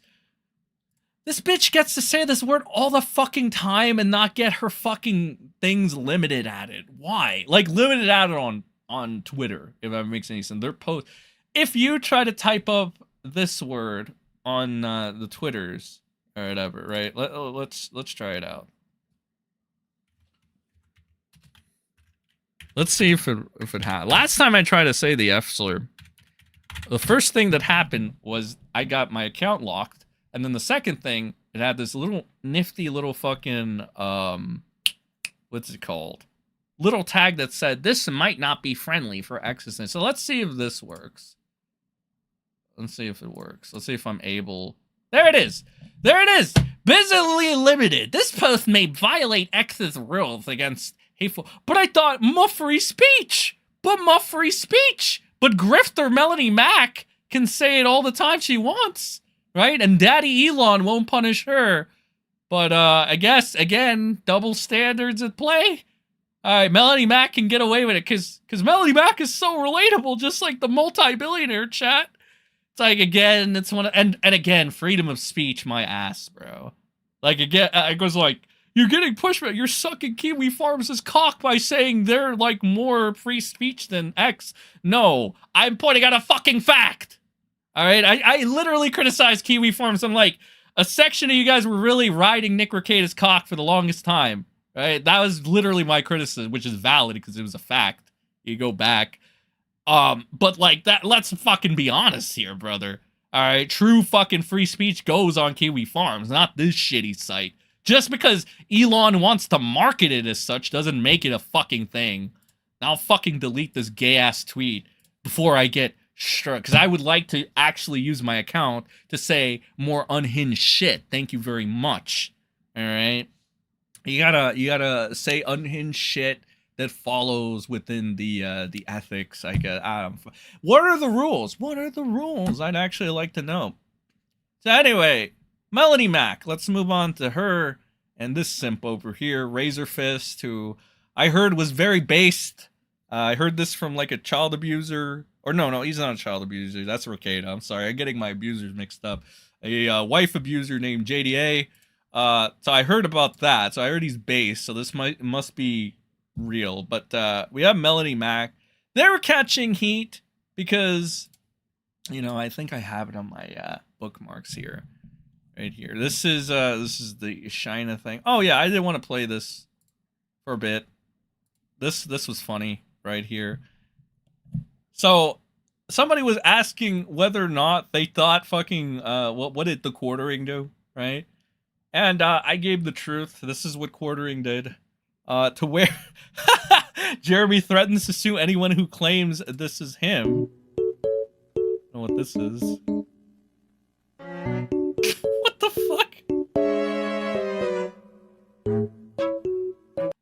this bitch gets to say this word all the fucking time and not get her fucking things limited at it. Why? Like, limited at it on Twitter, if that makes any sense. Their post, if you try to type up this word on the Twitters or whatever, right? Let's try it out. Let's see if it had. Last time I tried to say the F slur, the first thing that happened was I got my account locked, and then the second thing, it had this little nifty little fucking what's it called? Little tag that said this might not be friendly for X's. So let's see if this works. Let's see if it works. Let's see if I'm able. There it is. There it is. Busily limited. This post may violate X's rules against hateful. But I thought free speech. But free speech. But grifter Melonie Mac can say it all the time she wants, right? And Daddy Elon won't punish her. But I guess, again, double standards at play. All right, Melonie Mac can get away with it because Melonie Mac is so relatable, just like the multi-billionaire chat. It's like, again, it's one of, and again, freedom of speech, my ass, bro. Like, again, it goes like, you're getting pushback. You're sucking Kiwi Farms' cock by saying they're like more free speech than X. No, I'm pointing out a fucking fact. All right, I literally criticized Kiwi Farms. I'm like, a section of you guys were really riding Nick Rekieta's cock for the longest time. Right, that was literally my criticism, which is valid because it was a fact. You go back. But like that, let's fucking be honest here, brother. All right, true fucking free speech goes on Kiwi Farms, not this shitty site. Just because Elon wants to market it as such doesn't make it a fucking thing. I'll fucking delete this gay ass tweet before I get struck, because I would like to actually use my account to say more unhinged shit. Thank you very much. All right, you gotta say unhinged shit that follows within the ethics, I guess. What are the rules? What are the rules? I'd actually like to know. So anyway, Melonie Mac. Let's move on to her and this simp over here, Razorfist, who I heard was very based. I heard this from like a child abuser. Or no, he's not a child abuser. That's Rekieta. I'm sorry. I'm getting my abusers mixed up. A wife abuser named JDA. So I heard about that. So I heard he's based. So this must be real. But we have Melonie Mac. They're catching heat because, you know, I think I have it on my bookmarks here. Right here. This is the China thing. Oh yeah, I did want to play this for a bit. This was funny right here. So somebody was asking whether or not they thought fucking what did the quartering do, right? And I gave the truth. This is what quartering did. To where Jeremy threatens to sue anyone who claims this is him. I don't know what this is. What the fuck?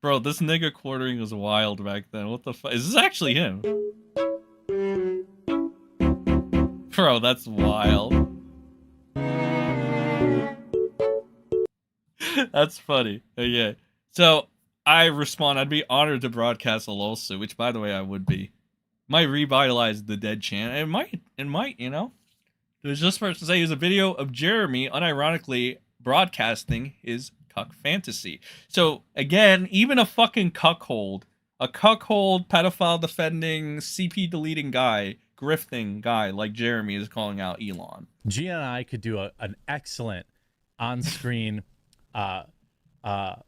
Bro, this nigga quartering was wild back then. What the fuck? Is this actually him? Bro, that's wild. That's funny. Okay. So, I respond, I'd be honored to broadcast a lawsuit, which, by the way, I would be. Might revitalize the dead channel. It might, you know? It was just for to say it was a video of Jeremy unironically broadcasting his cuck fantasy. So, again, even a fucking cuckold, pedophile defending, CP deleting guy, grifting guy like Jeremy is calling out Elon. Gia and I could do an excellent on-screen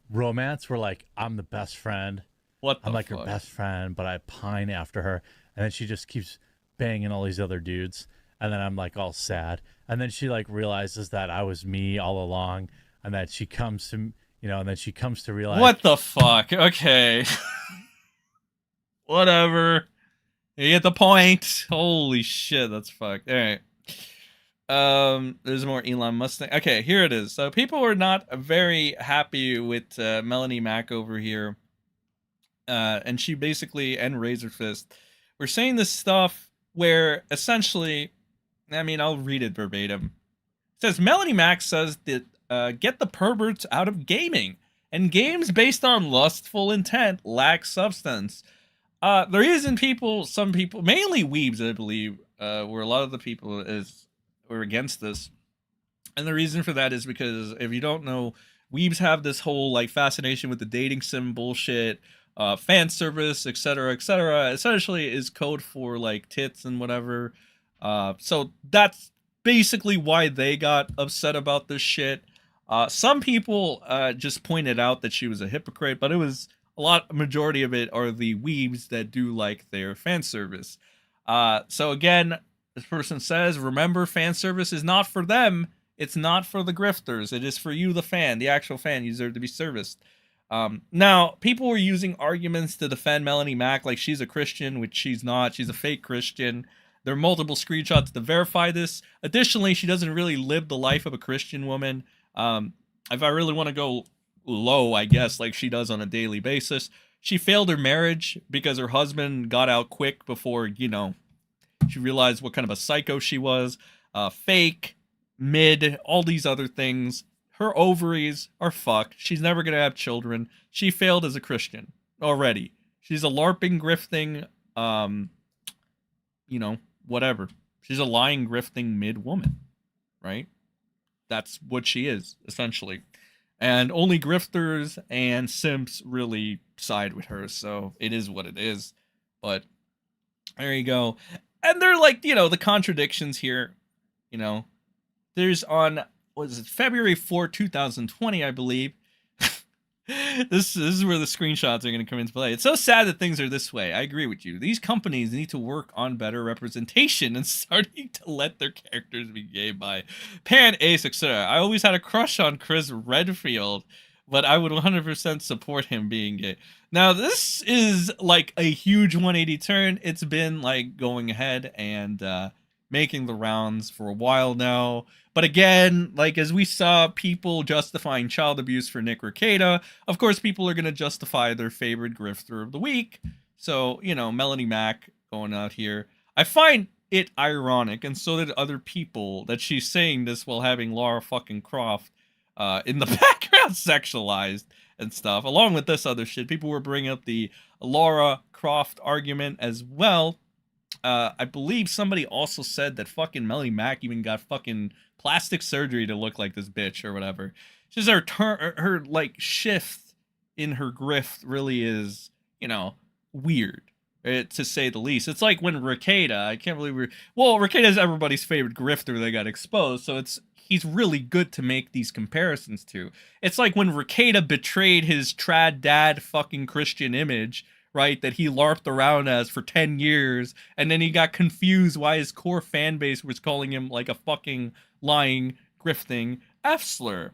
romance where, like, I'm the best friend. I'm like her best friend, but I pine after her. And then she just keeps banging all these other dudes. And then I'm like all sad. And then she like realizes that I was me all along. And that she comes to, you know, and then she comes to realize. What the fuck? Okay. Whatever. You get the point. Holy shit, that's fucked. All right. There's more Elon Musk thing. Okay, here it is. So people were not very happy with Melonie Mac over here. And she basically, and Razorfist, were saying this stuff where essentially, I mean, I'll read it verbatim. It says, Melonie Mac says that get the perverts out of gaming. And games based on lustful intent lack substance. The reason some people, mainly weebs, I believe, where a lot of the people were against this. And the reason for that is because if you don't know, weebs have this whole like fascination with the dating sim bullshit, fan service, etc., etc. Essentially is code for like tits and whatever. So that's basically why they got upset about this shit. Some people just pointed out that she was a hypocrite, but it was majority of it are the weebs that do like their fan service. So again, this person says, remember, fan service is not for them. It's not for the grifters. It is for you, the fan, the actual fan. You deserve to be serviced. Now, people were using arguments to defend Melonie Mac like she's a Christian, which she's not. She's a fake Christian. There are multiple screenshots to verify this. Additionally, she doesn't really live the life of a Christian woman. If I really want to go low, I guess, like she does on a daily basis, she failed her marriage because her husband got out quick before, you know, she realized what kind of a psycho she was. Fake, mid, all these other things. Her ovaries are fucked. She's never going to have children. She failed as a Christian already. She's a LARPing, grifting, you know, whatever. She's a lying, grifting mid woman, right? That's what she is, essentially. And only grifters and simps really side with her, so it is what it is. But there you go. And they're like, you know, the contradictions here, you know. There's on, what is it, February 4, 2020, I believe. This is where the screenshots are going to come into play. It's so sad that things are this way. I agree with you. These companies need to work on better representation and starting to let their characters be gay by Pan, Ace, etc. I always had a crush on Chris Redfield, but I would 100% support him being gay. Now, this is like a huge 180 turn. It's been like going ahead and making the rounds for a while now. But again, like as we saw people justifying child abuse for Nick Rekieta, of course people are going to justify their favorite grifter of the week. So, you know, Melonie Mac going out here. I find it ironic, and so did other people, that she's saying this while having Lara fucking Croft in the background sexualized and stuff. Along with this other shit, people were bringing up the Lara Croft argument as well. I believe somebody also said that fucking Melonie Mac even got fucking plastic surgery to look like this bitch or whatever. She's her like shift in her grift really is, you know, weird, to say the least. It's like when Rekieta, I can't believe Rekieta's everybody's favorite grifter that got exposed, so he's really good to make these comparisons to. It's like when Rekieta betrayed his trad dad fucking Christian image, right, that he LARPed around as for 10 years, and then he got confused why his core fan base was calling him like a fucking lying, grifting F-slur,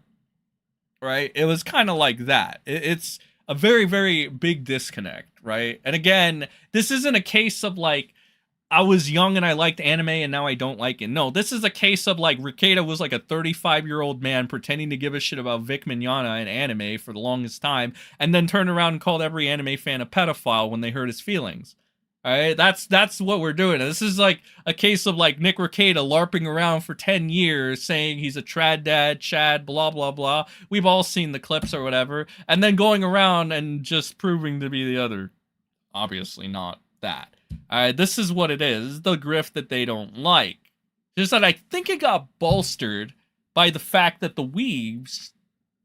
right? It was kind of like that. It's a very, very big disconnect, right? And again, this isn't a case of like, I was young and I liked anime and now I don't like it. No, this is a case of like Rekieta was like a 35-year-old man pretending to give a shit about Vic Mignogna and anime for the longest time, and then turned around and called every anime fan a pedophile when they hurt his feelings. All right, that's what we're doing. This is like a case of like Nick Rekieta LARPing around for 10 years saying he's a trad dad, Chad, blah, blah, blah. We've all seen the clips or whatever. And then going around and just proving to be the other. Obviously not that. This is what it is. This is the grift that they don't like. Just that I think it got bolstered by the fact that the weebs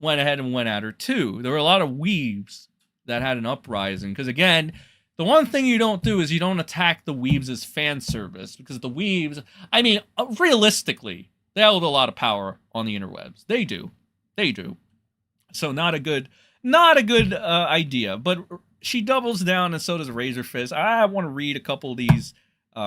went ahead and went at her too. There were a lot of weebs that had an uprising. Because again, the one thing you don't do is you don't attack the weebs as fan service. Because the weebs, I mean, realistically, they hold a lot of power on the interwebs. They do. They do. So not a good idea. But she doubles down, and so does Razorfist. I want to read a couple of these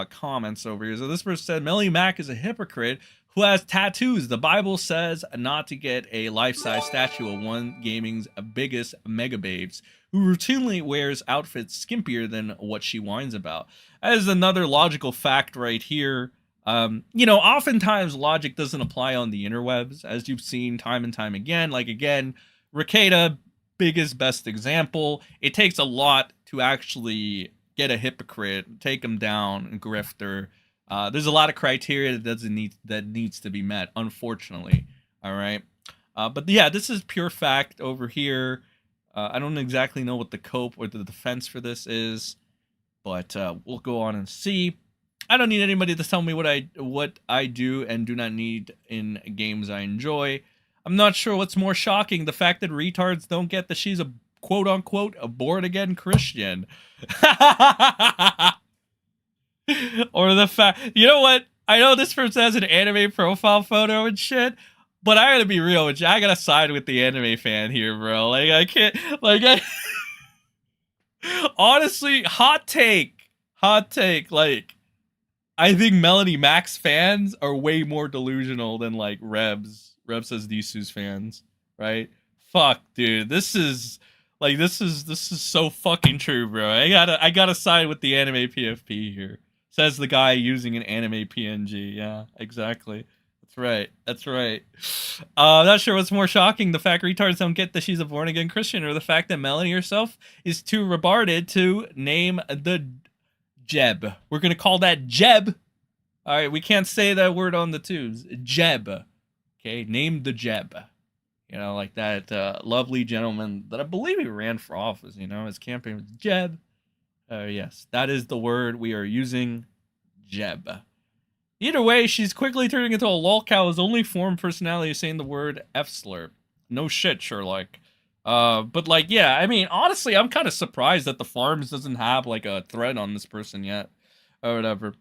comments over here. So this person said, Melonie Mac is a hypocrite who has tattoos. The Bible says not to get a life-size statue of one gaming's biggest mega babes, who routinely wears outfits skimpier than what she whines about. That is another logical fact right here. You know, oftentimes logic doesn't apply on the interwebs, as you've seen time and time again. Like, again, Rekieta, biggest, best example. It takes a lot to actually get a hypocrite, take him down, grifter. There's a lot of criteria that needs to be met, unfortunately. All right. But yeah, this is pure fact over here. I don't exactly know what the cope or the defense for this is, but we'll go on and see. I don't need anybody to tell me what I do and do not need in games I enjoy. I'm not sure what's more shocking, the fact that retards don't get that she's a quote-unquote a born-again Christian. Or the fact, you know what? I know this person has an anime profile photo and shit, but I gotta be real with you. I gotta side with the anime fan here, bro. Like, I can't, like, honestly, hot take. Like, I think Melonie Mac's fans are way more delusional than, like, Rebs says Disu's fans, right? Fuck, dude. This is so fucking true, bro. I gotta side with the anime PFP here. Says the guy using an anime PNG. Yeah, exactly. That's right. Not sure what's more shocking, the fact retards don't get that she's a born-again Christian, or the fact that Melonie herself is too retarded to name the Jeb. We're gonna call that Jeb. Alright, we can't say that word on the tubes. Jeb. Okay, name the Jeb. You know, like that lovely gentleman that I believe he ran for office, you know, his campaign was Jeb. Yes, that is the word we are using, Jeb. Either way, she's quickly turning into a lolcow's only form of personality saying the word F-slur. No shit, Sherlock. But like, yeah, I mean, honestly, I'm kind of surprised that the Farms doesn't have like a thread on this person yet, or whatever.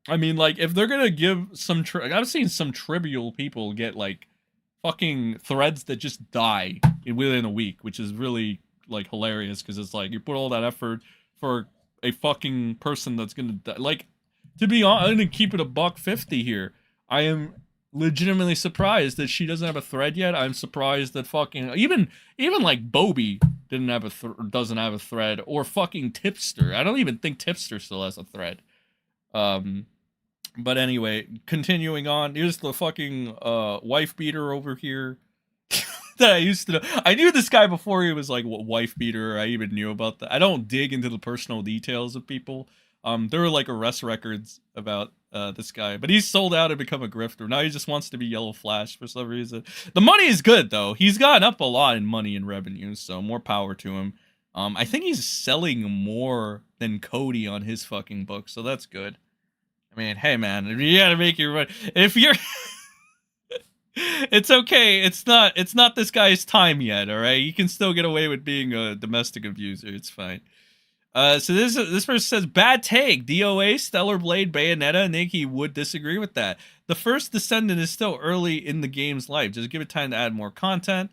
I mean, like, if they're gonna give some, I've seen some trivial people get like fucking threads that just die within a week, which is really like hilarious because it's like you put all that effort for a fucking person that's gonna die. Like, to be honest, I'm gonna keep it $1.50 here. I am legitimately surprised that she doesn't have a thread yet. I'm surprised that fucking even like Bobby doesn't have a thread, or fucking Tipster. I don't even think Tipster still has a thread. But anyway, continuing on. Here's the fucking wife beater over here that I used to know. I knew this guy before he was like wife beater. I even knew about that. I don't dig into the personal details of people. There were like arrest records about this guy, but he's sold out and become a grifter. Now he just wants to be Yellow Flash for some reason. The money is good though. He's gotten up a lot in money and revenue, so more power to him. I think he's selling more than Cody on his fucking book, so that's good. I mean, hey man, you gotta make your money. If you're it's okay. It's not this guy's time yet, all right? You can still get away with being a domestic abuser. It's fine. So this person says, bad take. DOA, Stellar Blade, Bayonetta. Nikki would disagree with that. The first Descendant is still early in the game's life. Just give it time to add more content.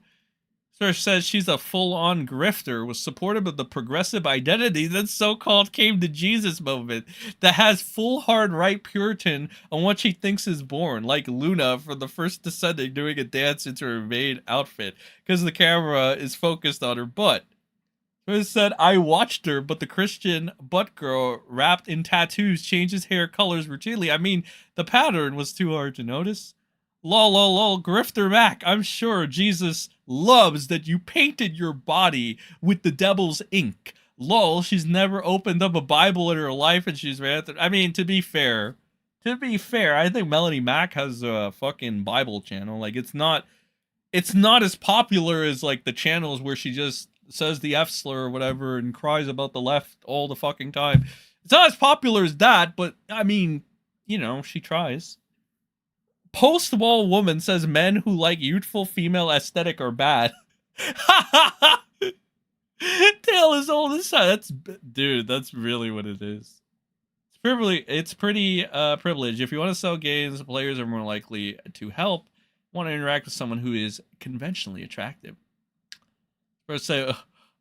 Sir says she's a full-on grifter, was supportive of the progressive identity that so-called came to Jesus movement, that has full hard right Puritan on what she thinks is born, like Luna from the first Descendant doing a dance into her maid outfit, because the camera is focused on her butt. It said, I watched her, but the Christian butt girl wrapped in tattoos changes hair colors routinely. I mean, the pattern was too hard to notice. Lol, Grifter Mac, I'm sure Jesus loves that you painted your body with the devil's ink. Lol, she's never opened up a Bible in her life and she's ran through. I mean, to be fair, I think Melonie Mac has a fucking Bible channel. Like, it's not as popular as, like, the channels where she just says the F slur or whatever and cries about the left all the fucking time. It's not as popular as that, but, I mean, you know, she tries. Post-wall woman says men who like youthful female aesthetic are bad. Tale as old as time. Dude, that's really what it is. It's pretty privileged. If you want to sell games, players are more likely to help. Want to interact with someone who is conventionally attractive. First say,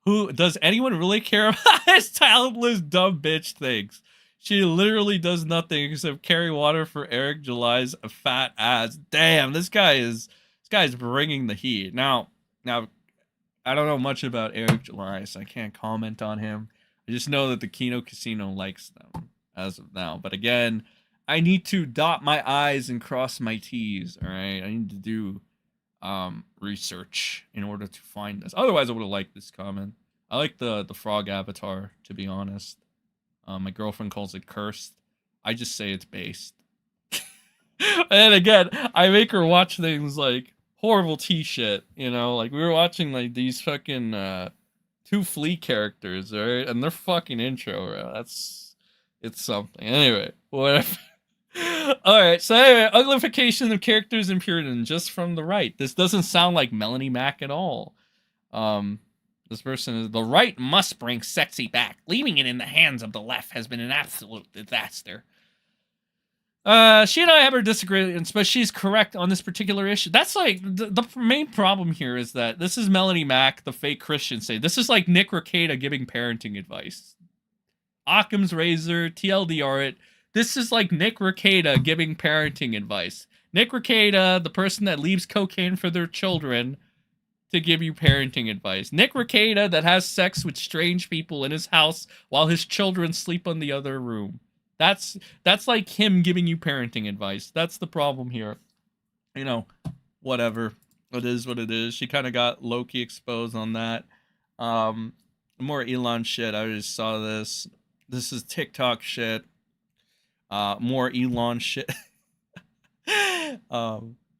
who does anyone really care about his talentless dumb bitch things? She literally does nothing except carry water for Eric July's fat ass. Damn, this guy's bringing the heat. Now, I don't know much about Eric July, so I can't comment on him. I just know that the Kino Casino likes them as of now. But again, I need to dot my I's and cross my T's. All right, I need to do research in order to find this. Otherwise, I would have liked this comment. I like the frog avatar, to be honest. My girlfriend calls it cursed. I just say it's based. And again, I make her watch things like horrible T shit, you know? Like, we were watching, like, these fucking, 2 Flea characters, right? And their fucking intro, bro. It's something. Anyway, whatever. Alright, so anyway, uglification of characters in Puritan, just from the right. This doesn't sound like Melonie Mac at all. This person is, the right must bring sexy back. Leaving it in the hands of the left has been an absolute disaster. She and I have our disagreements, but she's correct on this particular issue. That's like, the main problem here is that this is Melonie Mac, the fake Christian, say. This is like Nick Rekieta giving parenting advice. Occam's razor, TLDR it. This is like Nick Rekieta giving parenting advice. Nick Rekieta, the person that leaves cocaine for their children to give you parenting advice. Nick Rekieta that has sex with strange people in his house while his children sleep in the other room. That's like him giving you parenting advice. That's the problem here. You know, whatever. It is what it is. She kind of got low-key exposed on that. More Elon shit. I just saw this. This is TikTok shit. More Elon shit.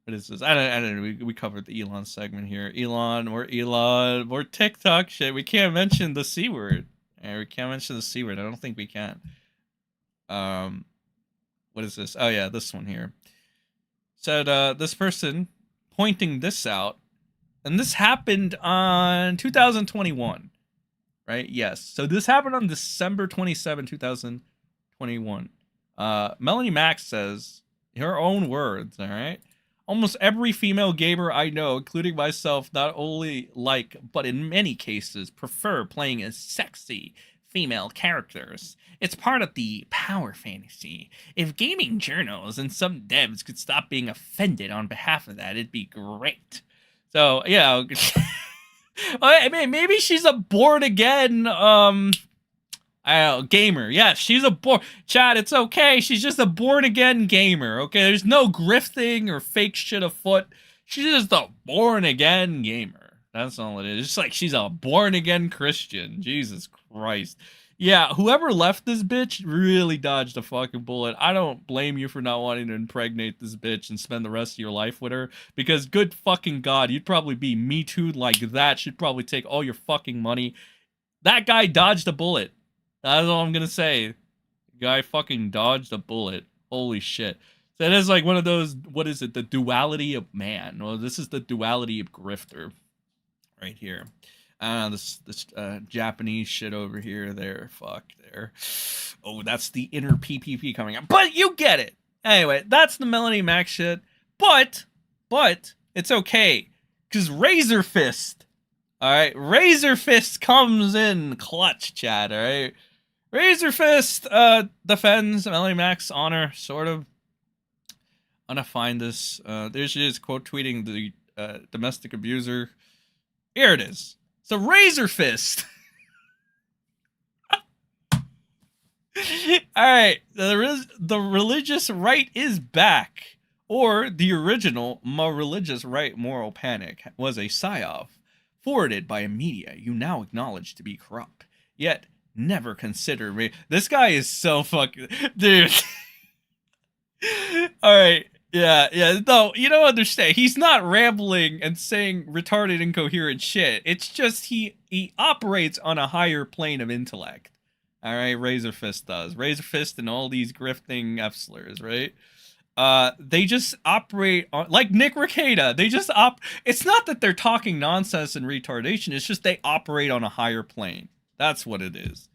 What is this? I don't know. We covered the Elon segment here. More TikTok shit. We can't mention the C word. We can't mention the C word. I don't think we can. What is this? Oh yeah, this one here. Said this person pointing this out And this happened on 2021, right? Yes. So this happened on December 27, 2021. Melonie Max says, her own words, all right? Almost every female gamer I know, including myself, not only like, but in many cases, prefer playing as sexy female characters. It's part of the power fantasy. If gaming journals and some devs could stop being offended on behalf of that, it'd be great. So, yeah. I mean, maybe she's a born again, gamer. Yeah, she's a Chad, it's okay. She's just a born again gamer. Okay, there's no grifting or fake shit afoot. She's just a born again gamer. That's all it is. It's like she's a born again Christian. Jesus Christ. Yeah, whoever left this bitch really dodged a fucking bullet. I don't blame you for not wanting to impregnate this bitch and spend the rest of your life with her, because good fucking God, you'd probably be Me Too'd like that. She'd probably take all your fucking money. That guy dodged a bullet. That's all I'm gonna say. The guy fucking dodged a bullet. Holy shit. So it is like one of those, what is it? The duality of man. Well, this is the duality of grifter. Right here. This Japanese shit over here. There. Fuck. There. Oh, that's the inner PPP coming out. But you get it. Anyway, that's the Melonie Max shit. But, it's okay. Because Razorfist. Alright, Razorfist comes in clutch, Chad, alright? Razorfist defends Melonie Mac's honor, sort of. I'm gonna find this. There she is, quote tweeting the domestic abuser. Here it is. So Razorfist. Alright, the religious right is back. Or the original My Religious Right Moral Panic was a psyop forwarded by a media you now acknowledge to be corrupt, yet never consider me. This guy is so fucking... Dude. Alright, yeah, no, you don't understand. He's not rambling and saying retarded, incoherent shit. It's just he operates on a higher plane of intellect. Alright, Razorfist does. Razorfist and all these grifting F-slurs, right? They just operate on, like Nick Rekieta. They just it's not that they're talking nonsense and retardation, it's just they operate on a higher plane. That's what it is.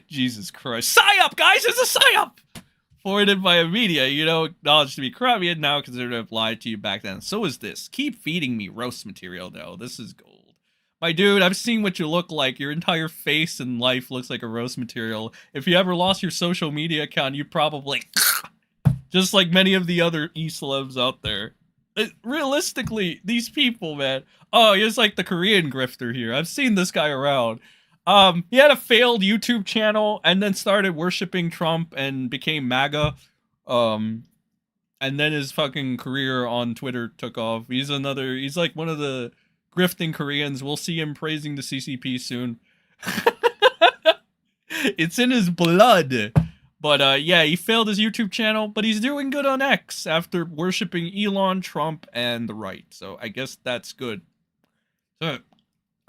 Jesus Christ. PSYOP, guys! It's a PSYOP! Forwarded by a media you know acknowledged to be corrupt, yet now considered to have lied to you back then. So is this. Keep feeding me roast material, though. This is gold. My dude, I've seen what you look like. Your entire face and life looks like a roast material. If you ever lost your social media account, you probably... Just like many of the other e-celebs out there. Realistically, these people, man. Oh, he's like the Korean grifter here. I've seen this guy around. He had a failed YouTube channel and then started worshiping Trump and became MAGA. And then his fucking career on Twitter took off. He's like one of the grifting Koreans. We'll see him praising the CCP soon. It's in his blood. But, yeah, he failed his YouTube channel, but he's doing good on X after worshiping Elon, Trump, and the right. So I guess that's good. So,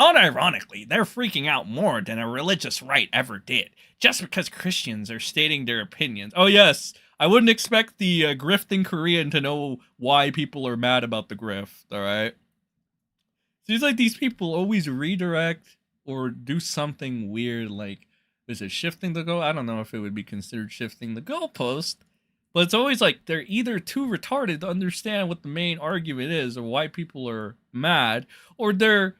unironically, they're freaking out more than a religious right ever did, just because Christians are stating their opinions. Oh, yes, I wouldn't expect the grifting Korean to know why people are mad about the grift, all right? Seems like these people always redirect or do something weird, like... Is it shifting the goal? I don't know if it would be considered shifting the goalpost, but it's always like they're either too retarded to understand what the main argument is or why people are mad, or they're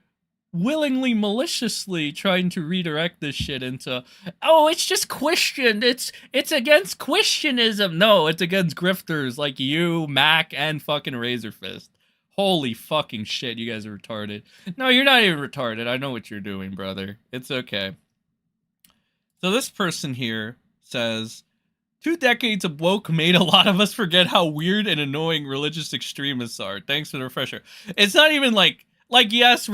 willingly, maliciously trying to redirect this shit into, oh, it's just Christian. It's against Christianism. No, it's against grifters like you, Mac, and fucking Razorfist. Holy fucking shit, you guys are retarded. No, you're not even retarded. I know what you're doing, brother. It's okay. So this person here says, 2 decades of woke made a lot of us forget how weird and annoying religious extremists are. Thanks for the refresher. It's not even like yes,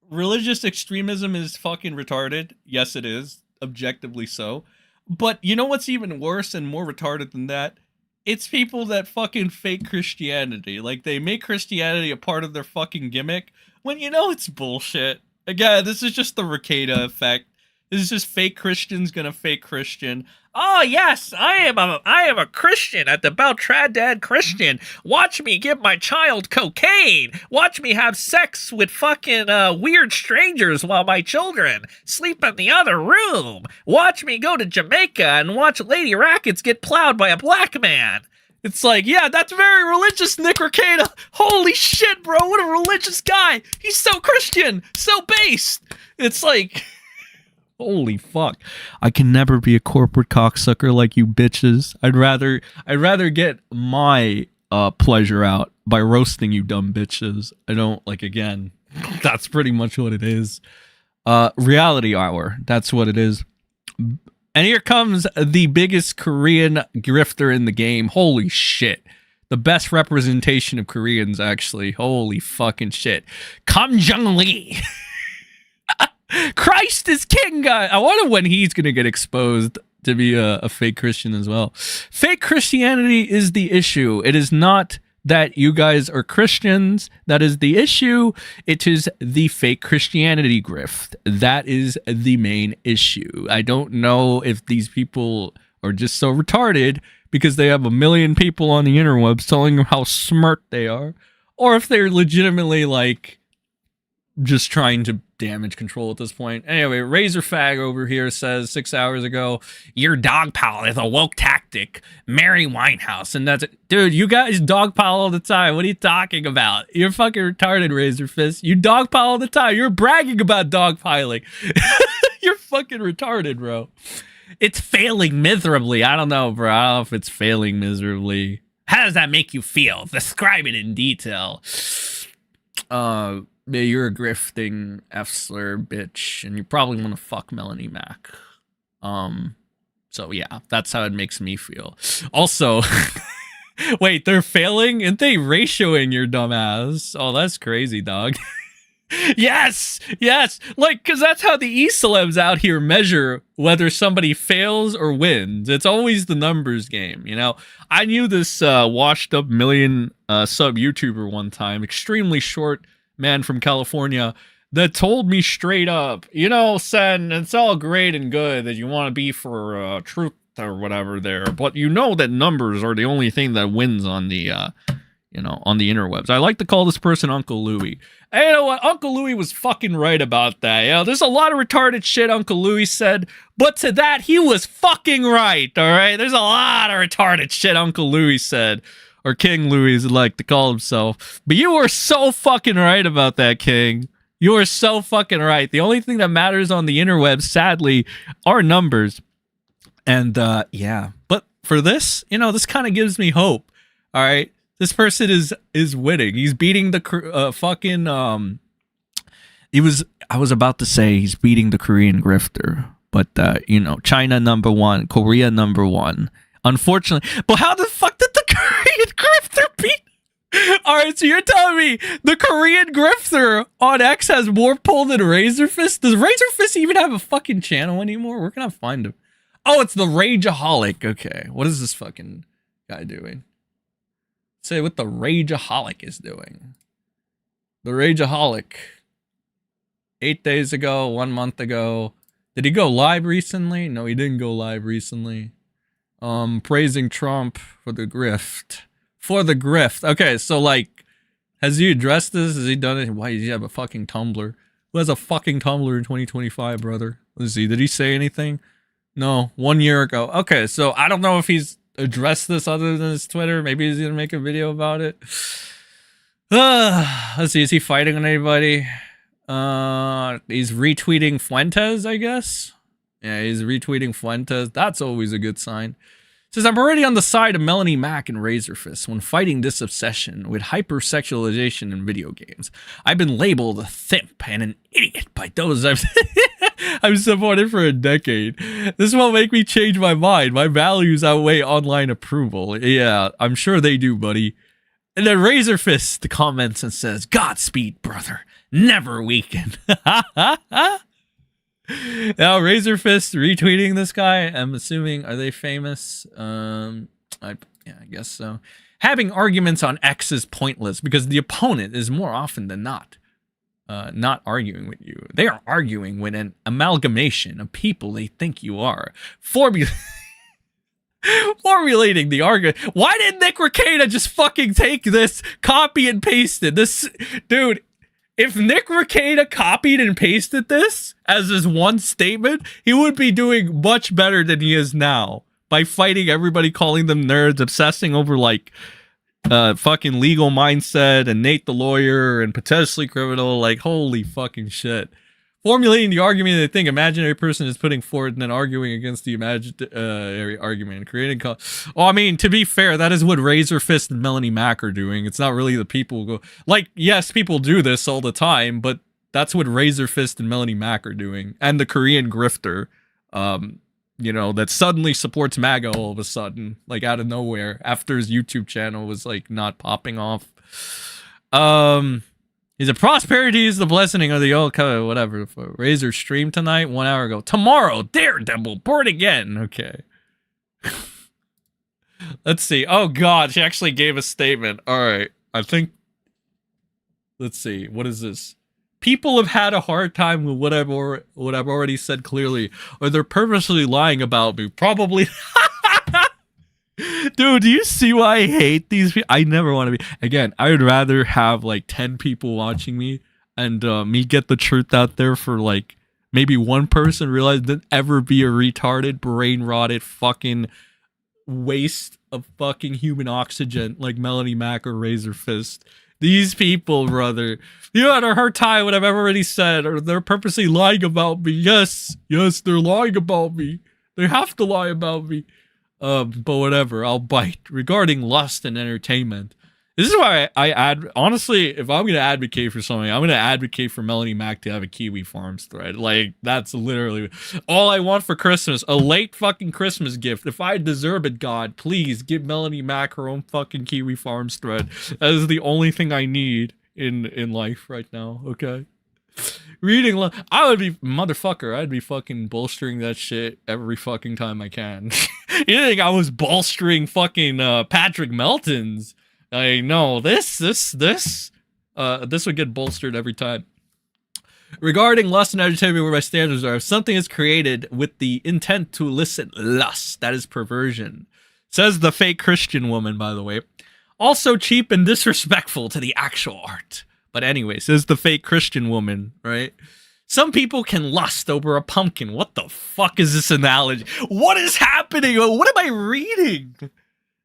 religious extremism is fucking retarded. Yes, it is. Objectively so. But you know what's even worse and more retarded than that? It's people that fucking fake Christianity. Like, they make Christianity a part of their fucking gimmick when you know it's bullshit. Again, this is just the Rekieta effect. This is just fake Christians gonna fake Christian. Oh yes, I am a Christian at the Beltradad Christian. Watch me give my child cocaine. Watch me have sex with fucking weird strangers while my children sleep in the other room. Watch me go to Jamaica and watch Lady Rackets get plowed by a black man. It's like, yeah, that's very religious, Nick Rekieta. Holy shit, bro, what a religious guy. He's so Christian, so based. It's like, holy fuck. I can never be a corporate cocksucker like you bitches. I'd rather get my pleasure out by roasting you dumb bitches. I don't, like, again, that's pretty much what it is. Reality hour, that's what it is. And here comes the biggest Korean grifter in the game. Holy shit. The best representation of Koreans, actually. Holy fucking shit. Kim Jong-lee. Christ is king, guy. I wonder when he's going to get exposed to be a fake Christian as well. Fake Christianity is the issue. It is not that you guys are Christians. That is the issue. It is the fake Christianity grift. That is the main issue. I don't know if these people are just so retarded because they have a million people on the interwebs telling them how smart they are, or if they're legitimately like just trying to damage control at this point. Anyway, Razor Fag over here says 6 hours ago, your dogpile is a woke tactic. Mary Winehouse. And that's it. Dude, you guys dogpile all the time. What are you talking about? You're fucking retarded, Razorfist. You dogpile all the time. You're bragging about dogpiling. You're fucking retarded, bro. It's failing miserably. I don't know, bro. I don't know if it's failing miserably. How does that make you feel? Describe it in detail. Yeah, you're a grifting F-slur bitch, and you probably want to fuck Melonie Mac. So yeah, that's how it makes me feel. Also, wait, they're failing? And they ratioing your dumbass? Oh, that's crazy, dog. Yes, like, because that's how the E-celebs out here measure whether somebody fails or wins. It's always the numbers game, you know? I knew this washed up million sub YouTuber one time, extremely short man from California, that told me straight up, you know, Sen, it's all great and good that you want to be for truth or whatever there, but you know that numbers are the only thing that wins on the, you know, on the interwebs. I like to call this person Uncle Louie. And you know what? Uncle Louie was fucking right about that. You know, there's a lot of retarded shit Uncle Louie said, but to that, he was fucking right, all right? There's a lot of retarded shit Uncle Louie said. Or King Louis, as he like to call himself. But you were so fucking right about that, King. You are so fucking right. The only thing that matters on the interwebs, sadly, are numbers. And, yeah. But for this, you know, this kind of gives me hope. All right? This person is winning. He's beating the fucking, I was about to say he's beating the Korean grifter. But, you know, China #1, Korea #1. Unfortunately. But how the fuck did the Korean grifter beat? Alright, so you're telling me the Korean grifter on X has more pull than Razorfist? Does Razorfist even have a fucking channel anymore? Where can I find him? Oh, it's the Rageaholic. Okay, what is this fucking guy doing? Say what the Rageaholic is doing. The Rageaholic. 8 days ago, 1 month ago. Did he go live recently? No, he didn't go live recently. Praising Trump for the grift. For the grift. Okay, so like, has he addressed this? Has he done it? Why does he have a fucking Tumblr? Who has a fucking Tumblr in 2025, brother? Let's see, did he say anything? No, 1 year ago. Okay, so I don't know if he's addressed this other than his Twitter. Maybe he's gonna make a video about it. Let's see, is he fighting on anybody? He's retweeting Fuentes, I guess. Yeah, he's retweeting Fuentes. That's always a good sign. Says, I'm already on the side of Melonie Mac and Razorfist when fighting this obsession with hypersexualization in video games. I've been labeled a thimp and an idiot by those I've supported for a decade. This won't make me change my mind. My values outweigh online approval. Yeah, I'm sure they do, buddy. And then Razorfist comments and says, Godspeed, brother. Never weaken. Now, Razorfist retweeting this guy. I'm assuming, are they famous? Yeah, I guess so. Having arguments on X is pointless because the opponent is more often than not arguing with you. They are arguing with an amalgamation of people they think you are. Formulating the argument. Why didn't Nick Rekieta just fucking take this, copy and paste it? This, dude, if Nick Rekieta copied and pasted this as his one statement, he would be doing much better than he is now by fighting everybody, calling them nerds, obsessing over like fucking legal mindset and Nate the lawyer and potentially criminal. Like, holy fucking shit. Formulating the argument they think imaginary person is putting forward and then arguing against the imaginary argument. Creating I mean, to be fair, that is what Razorfist and Melonie Mac are doing. It's not really the people who go... Like, yes, people do this all the time, but that's what Razorfist and Melonie Mac are doing. And the Korean grifter, you know, that suddenly supports MAGA all of a sudden, like out of nowhere, after his YouTube channel was like not popping off. Is it prosperity is the blessing of the old covenant, whatever. Razor stream tonight, 1 hour ago. Tomorrow, Daredevil, born again. Okay. Let's see. Oh god, she actually gave a statement. Alright. I think, let's see. What is this? People have had a hard time with what I've already said clearly, or they're purposely lying about me. Probably. Dude, do you see why I hate these people? I never want to be... Again, I would rather have like 10 people watching me and me get the truth out there for like maybe one person realize than ever be a retarded, brain-rotted fucking waste of fucking human oxygen like Melonie Mac or Razorfist. These people, brother, you had a hard time what I've already said, or they're purposely lying about me. Yes, they're lying about me. They have to lie about me. But whatever, I'll bite. Regarding lust and entertainment, this is why honestly, if I'm gonna advocate for something, I'm gonna advocate for Melonie Mac to have a Kiwi Farms thread. Like, that's literally all I want for Christmas. A late fucking Christmas gift. If I deserve it, God, please give Melonie Mac her own fucking Kiwi Farms thread. That is the only thing I need in life right now, okay? Reading, I would be, motherfucker, I'd be fucking bolstering that shit every fucking time I can. You think I was bolstering fucking Patrick Melton's? Like, no, this would get bolstered every time. Regarding lust and entertainment, where my standards are, if something is created with the intent to elicit lust, that is perversion. Says the fake Christian woman, by the way. Also cheap and disrespectful to the actual art. But anyway, says the fake Christian woman, right? Some people can lust over a pumpkin. What the fuck is this analogy? What is happening? What am I reading?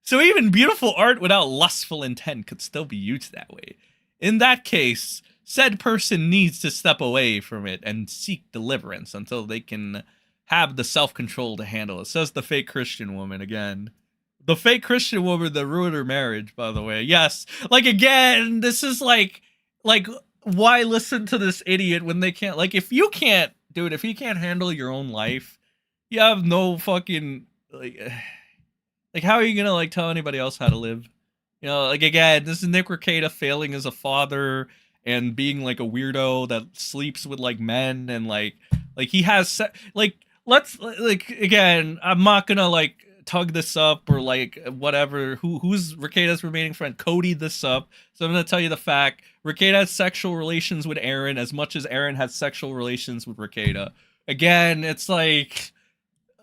So even beautiful art without lustful intent could still be used that way. In that case, said person needs to step away from it and seek deliverance until they can have the self-control to handle it. Says the fake Christian woman again. The fake Christian woman that ruined her marriage, by the way. Yes. Like, again, this is like, why listen to this idiot when they can't, like, if you can't, dude, if you can't handle your own life, you have no fucking, like, how are you gonna, like, tell anybody else how to live? You know, like, again, this is Nick Rekieta failing as a father and being, like, a weirdo that sleeps with, like, men and, like, he has, like, let's, like, again, I'm not gonna, like, tug this up or like whatever. Who's Rekieta's remaining friend? Cody this up. So I'm gonna tell you the fact. Rekieta has sexual relations with Aaron as much as Aaron has sexual relations with Rekieta. Again, it's like,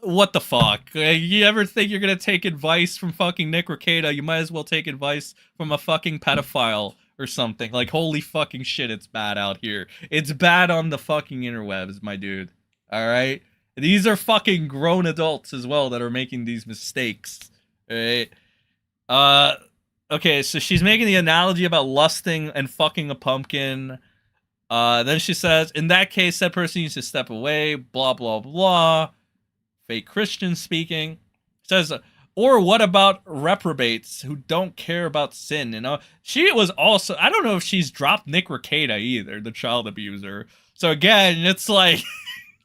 what the fuck? You ever think you're gonna take advice from fucking Nick Rekieta? You might as well take advice from a fucking pedophile or something. Like, holy fucking shit, it's bad out here. It's bad on the fucking interwebs, my dude. All right. These are fucking grown adults as well that are making these mistakes, right? Okay, so she's making the analogy about lusting and fucking a pumpkin. Then she says, in that case, that person needs to step away, blah, blah, blah. Fake Christian speaking. Says, or what about reprobates who don't care about sin? You know, she was also, I don't know if she's dropped Nick Rekieta either, the child abuser. So again, it's like,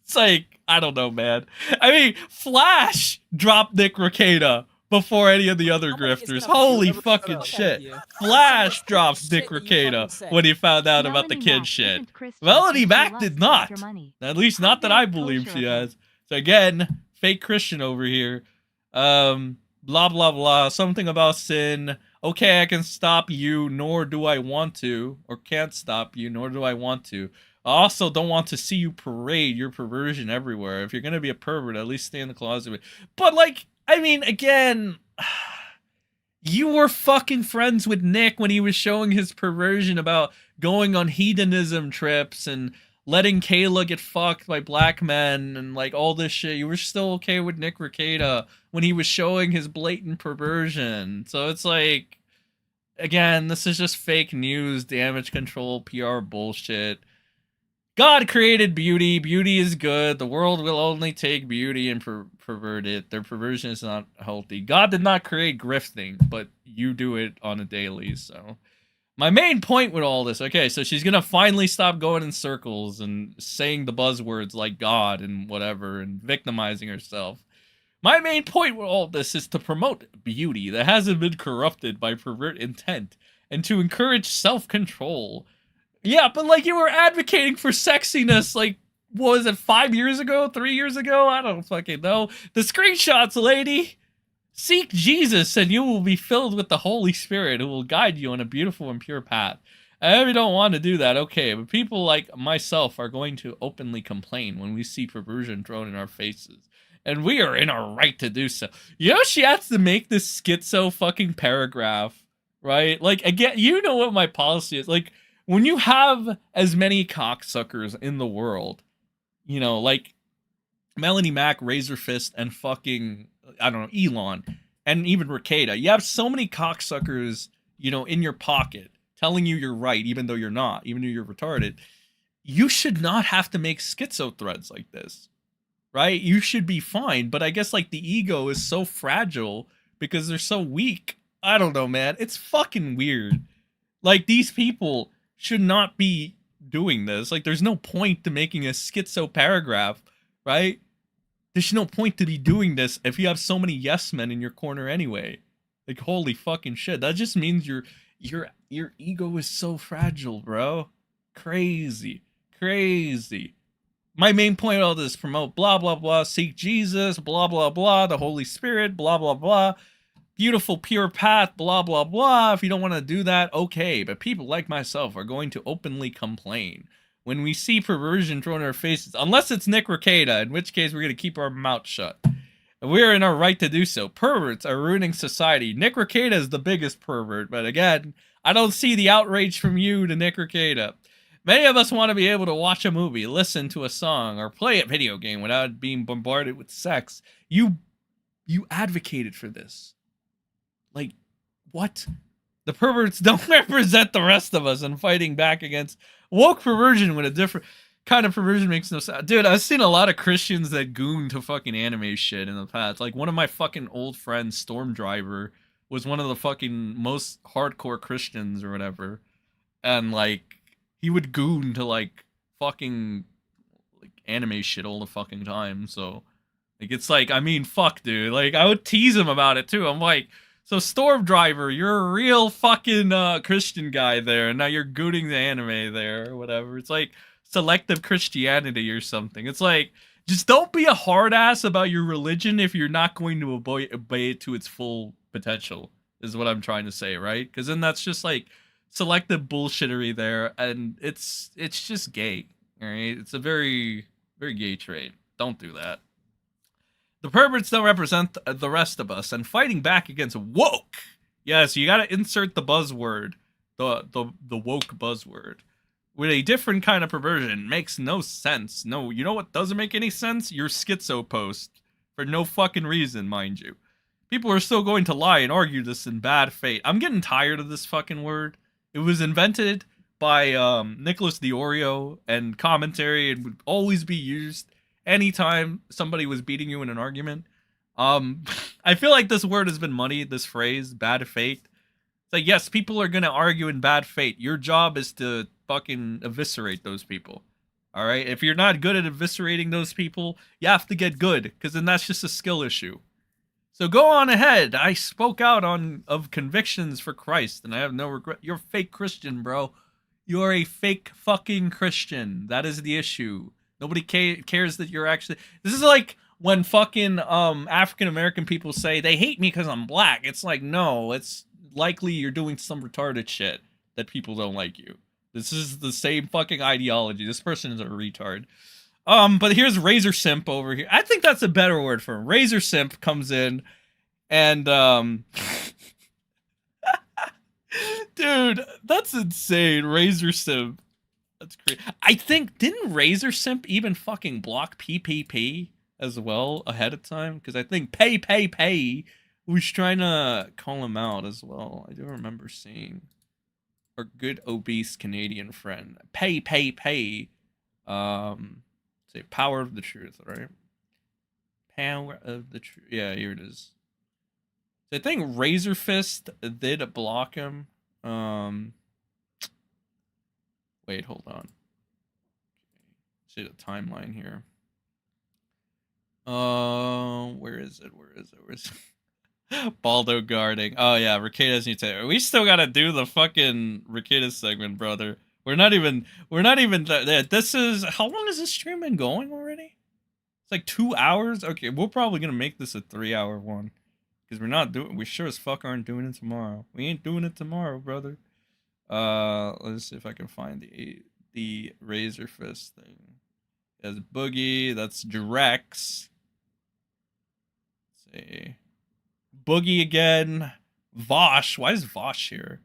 it's like, I don't know, man. I mean, Flash dropped Nick Rekieta before any of the other grifters. Holy fucking shit. Flash drops Nick Rekieta when he found out about the kid shit. Melonie Mac did not. At least not that I believe she has. So again, fake Christian over here. Blah, blah, blah. Something about sin. Okay, I can stop you, nor do I want to. Or can't stop you, nor do I want to. I also don't want to see you parade your perversion everywhere. If you're going to be a pervert, at least stay in the closet. But, like, I mean, again, you were fucking friends with Nick when he was showing his perversion about going on hedonism trips and letting Kayla get fucked by black men and like all this shit. You were still okay with Nick Rekieta when he was showing his blatant perversion. So it's like, again, this is just fake news, damage control, PR bullshit. God created beauty. Beauty is good. The world will only take beauty and pervert it. Their perversion is not healthy. God did not create grifting, but you do it on a daily. So my main point with all this, okay, so she's going to finally stop going in circles and saying the buzzwords like God and whatever and victimizing herself. My main point with all this is to promote beauty that hasn't been corrupted by pervert intent and to encourage self-control. Yeah, but like you were advocating for sexiness, like, what was it, 5 years ago, 3 years ago? I don't fucking know. The screenshots, lady. Seek Jesus and you will be filled with the Holy Spirit who will guide you on a beautiful and pure path. If you don't want to do that, okay, but people like myself are going to openly complain when we see perversion thrown in our faces. And we are in our right to do so. You know, she has to make this schizo fucking paragraph, right? Like, again, you know what my policy is. Like, when you have as many cocksuckers in the world, you know, like Melonie Mac, Razorfist, and fucking, I don't know, Elon, and even Rekieta, you have so many cocksuckers, you know, in your pocket telling you you're right, even though you're not, even though you're retarded. You should not have to make schizo threads like this, right? You should be fine. But I guess like the ego is so fragile because they're so weak. I don't know, man. It's fucking weird. Like, these people should not be doing this. Like, there's no point to making a schizo paragraph, right? There's no point to be doing this if you have so many yes men in your corner anyway. Like, holy fucking shit. That just means your ego is so fragile, bro. Crazy. My main point of all this, promote blah blah blah, seek Jesus, blah blah blah, the Holy Spirit, blah blah blah. Beautiful, pure path, blah, blah, blah. If you don't want to do that, okay. But people like myself are going to openly complain when we see perversion thrown in our faces. Unless it's Nick Rekieta, in which case we're going to keep our mouth shut. And we're in our right to do so. Perverts are ruining society. Nick Rekieta is the biggest pervert. But again, I don't see the outrage from you to Nick Rekieta. Many of us want to be able to watch a movie, listen to a song, or play a video game without being bombarded with sex. You advocated for this. Like, what? The perverts don't represent the rest of us, and fighting back against woke perversion with a different kind of perversion makes no sense. Dude, I've seen a lot of Christians that goon to fucking anime shit in the past. Like, one of my fucking old friends, Storm Driver, was one of the fucking most hardcore Christians or whatever. And, like, he would goon to, like, fucking, like, anime shit all the fucking time. So, like, it's like, I mean, fuck, dude. Like, I would tease him about it, too. I'm like, so Storm Driver, you're a real fucking Christian guy there, and now you're gooning the anime there, or whatever. It's like selective Christianity or something. It's like, just don't be a hard ass about your religion if you're not going to obey it to its full potential, is what I'm trying to say, right? Because then that's just like selective bullshittery there, and it's just gay, all right? It's a very, very gay trait. Don't do that. The perverts don't represent the rest of us, and fighting back against woke. Yes, you gotta insert the buzzword, the woke buzzword, with a different kind of perversion. Makes no sense. No, you know what doesn't make any sense? Your schizo post, for no fucking reason, mind you. People are still going to lie and argue this in bad faith. I'm getting tired of this fucking word. It was invented by Nicholas Diorio, and commentary, and would always be used anytime somebody was beating you in an argument. I feel like this word has been muddied, this phrase, bad faith. It's like, yes, people are going to argue in bad faith. Your job is to fucking eviscerate those people. All right? If you're not good at eviscerating those people, you have to get good, because then that's just a skill issue. So go on ahead. I spoke out of convictions for Christ, and I have no regret. You're a fake Christian, bro. You're a fake fucking Christian. That is the issue. Nobody cares that you're actually... This is like when fucking African-American people say they hate me because I'm black. It's like, no, it's likely you're doing some retarded shit that people don't like you. This is the same fucking ideology. This person is a retard. But here's Razor Simp over here. I think that's a better word for him. Razor Simp comes in and dude, that's insane. Razor Simp. That's great. I think, didn't Razor Simp even fucking block PPP as well ahead of time? Because I think Pay was trying to call him out as well. I do remember seeing our good obese Canadian friend. Pay. Say Power of the Truth, right? Power of the Truth. Yeah, here it is. So I think Razorfist did block him. Wait, hold on. See the timeline here. Where is it? Where's it? Baldo guarding. Oh yeah, Rekieta's new tape. We still gotta do the fucking Rekieta segment, brother. We're not even this is, how long is this stream been going already? It's like 2 hours? Okay, we're probably gonna make this a 3-hour one. Because we sure as fuck aren't doing it tomorrow. We ain't doing it tomorrow, brother. Let's see if I can find the Razor Fist thing. There's Boogie, that's Drex. Let's see. Boogie again. Vosh. Why is Vosh here?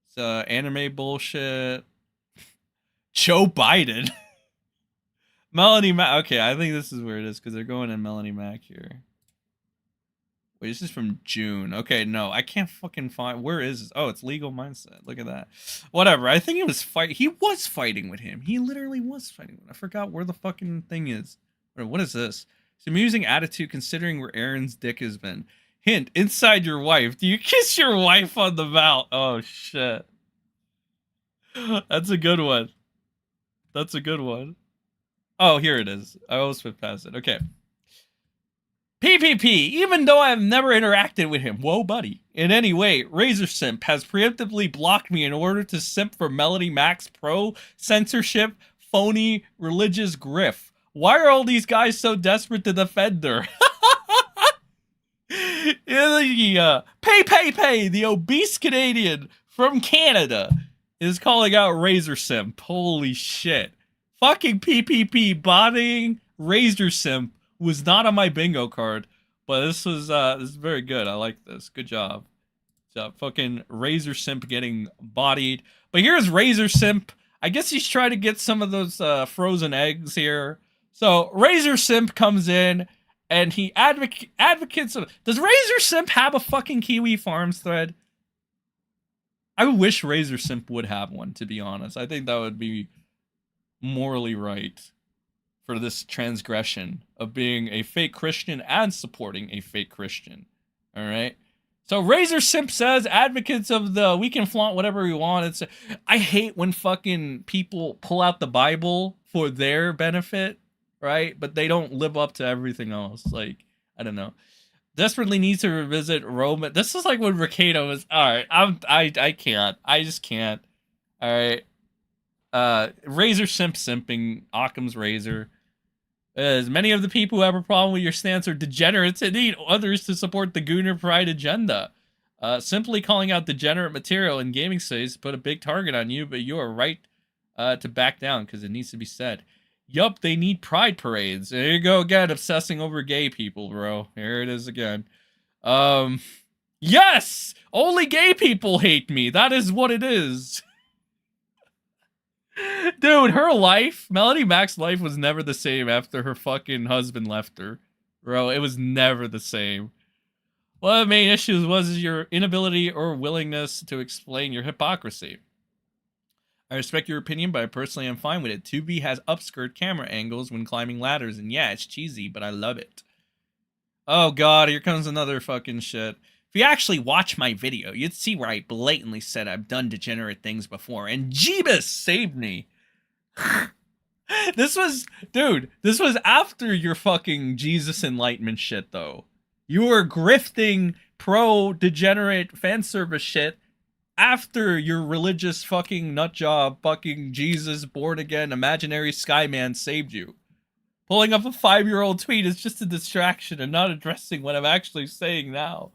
It's anime bullshit. Joe Biden. Melonie Mac. Okay, I think this is where it is because they're going in Melonie Mac here. Wait, this is from June. Okay, no, I can't fucking find. Where is this? Oh, it's Legal Mindset. Look at that. Whatever. I think he was fighting with him. He literally was fighting with him. I forgot where the fucking thing is. What is this? It's amusing attitude considering where Aaron's dick has been. Hint, inside your wife. Do you kiss your wife on the mouth? Oh, shit. That's a good one. That's a good one. Oh, here it is. I almost went past it. Okay. PPP, even though I've never interacted with him, whoa buddy, in any way, Razor Simp has preemptively blocked me in order to simp for Melonie Mac's pro-censorship, phony, religious griff. Why are all these guys so desperate to defend her? Pay, the obese Canadian from Canada is calling out Razor Simp. Holy shit. Fucking PPP botting Razor Simp was not on my bingo card, but this is very good. I like this. Good job. Fucking Razor Simp getting bodied. But here's Razor Simp. I guess he's trying to get some of those frozen eggs here. So Razor Simp comes in and he advocates. Does Razor Simp have a fucking Kiwi Farms thread? I wish Razor Simp would have one, to be honest. I think that would be morally right for this transgression of being a fake Christian and supporting a fake Christian. All right. So Razor Simp says advocates of the we can flaunt whatever we want. I hate when fucking people pull out the Bible for their benefit, right? But they don't live up to everything else. Like, I don't know. Desperately needs to revisit Roman. This is like when Rekieta was. All right, I can't. I just can't. All right. Razor Simp simping, Occam's razor. As many of the people who have a problem with your stance are degenerates and need others to support the Gooner Pride agenda. Simply calling out degenerate material in gaming space put a big target on you, but you are right to back down because it needs to be said. Yup, they need pride parades. There you go again, obsessing over gay people, bro. Here it is again. Yes! Only gay people hate me. That is what it is. Dude, her life, Melonie Mac's life was never the same after her fucking husband left her. Bro, it was never the same. One of the main issues was your inability or willingness to explain your hypocrisy. I respect your opinion, but I personally am fine with it. 2B has upskirt camera angles when climbing ladders, and yeah, it's cheesy, but I love it. Oh god, here comes another fucking shit. If you actually watch my video, you'd see where I blatantly said I've done degenerate things before, and Jeebus saved me. This was after your fucking Jesus Enlightenment shit, though. You were grifting pro-degenerate fan service shit after your religious fucking nutjob fucking Jesus born-again imaginary skyman saved you. Pulling up a 5-year-old tweet is just a distraction and not addressing what I'm actually saying now.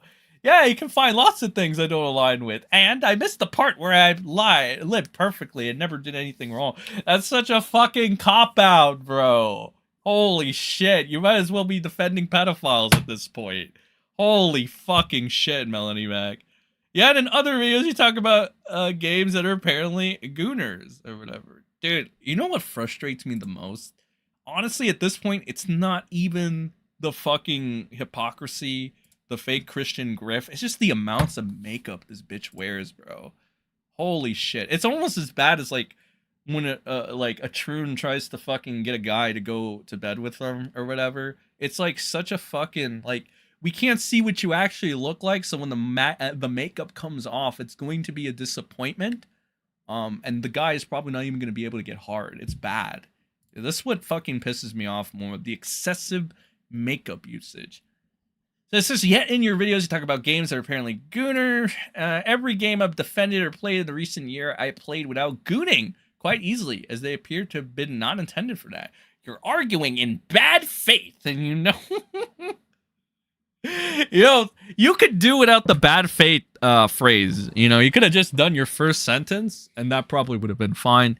Yeah, you can find lots of things I don't align with. And I missed the part where I lived perfectly and never did anything wrong. That's such a fucking cop-out, bro. Holy shit. You might as well be defending pedophiles at this point. Holy fucking shit, Melonie Mac. Yeah, and in other videos you talk about games that are apparently gooners or whatever. Dude, you know what frustrates me the most? Honestly, at this point, it's not even the fucking hypocrisy, the fake Christian grift. It's just the amounts of makeup this bitch wears, bro. Holy shit. It's almost as bad as like when a troon tries to fucking get a guy to go to bed with them or whatever. It's like such a fucking like we can't see what you actually look like, so when the makeup comes off, it's going to be a disappointment. And the guy is probably not even going to be able to get hard. It's bad. This is what fucking pisses me off more, the excessive makeup usage. So it says, yet in your videos you talk about games that are apparently gooner. Every game I've defended or played in the recent year, I played without gooning quite easily, as they appear to have been not intended for that. You're arguing in bad faith, and you know... You know, you could do without the bad faith phrase. You know, you could have just done your first sentence, and that probably would have been fine.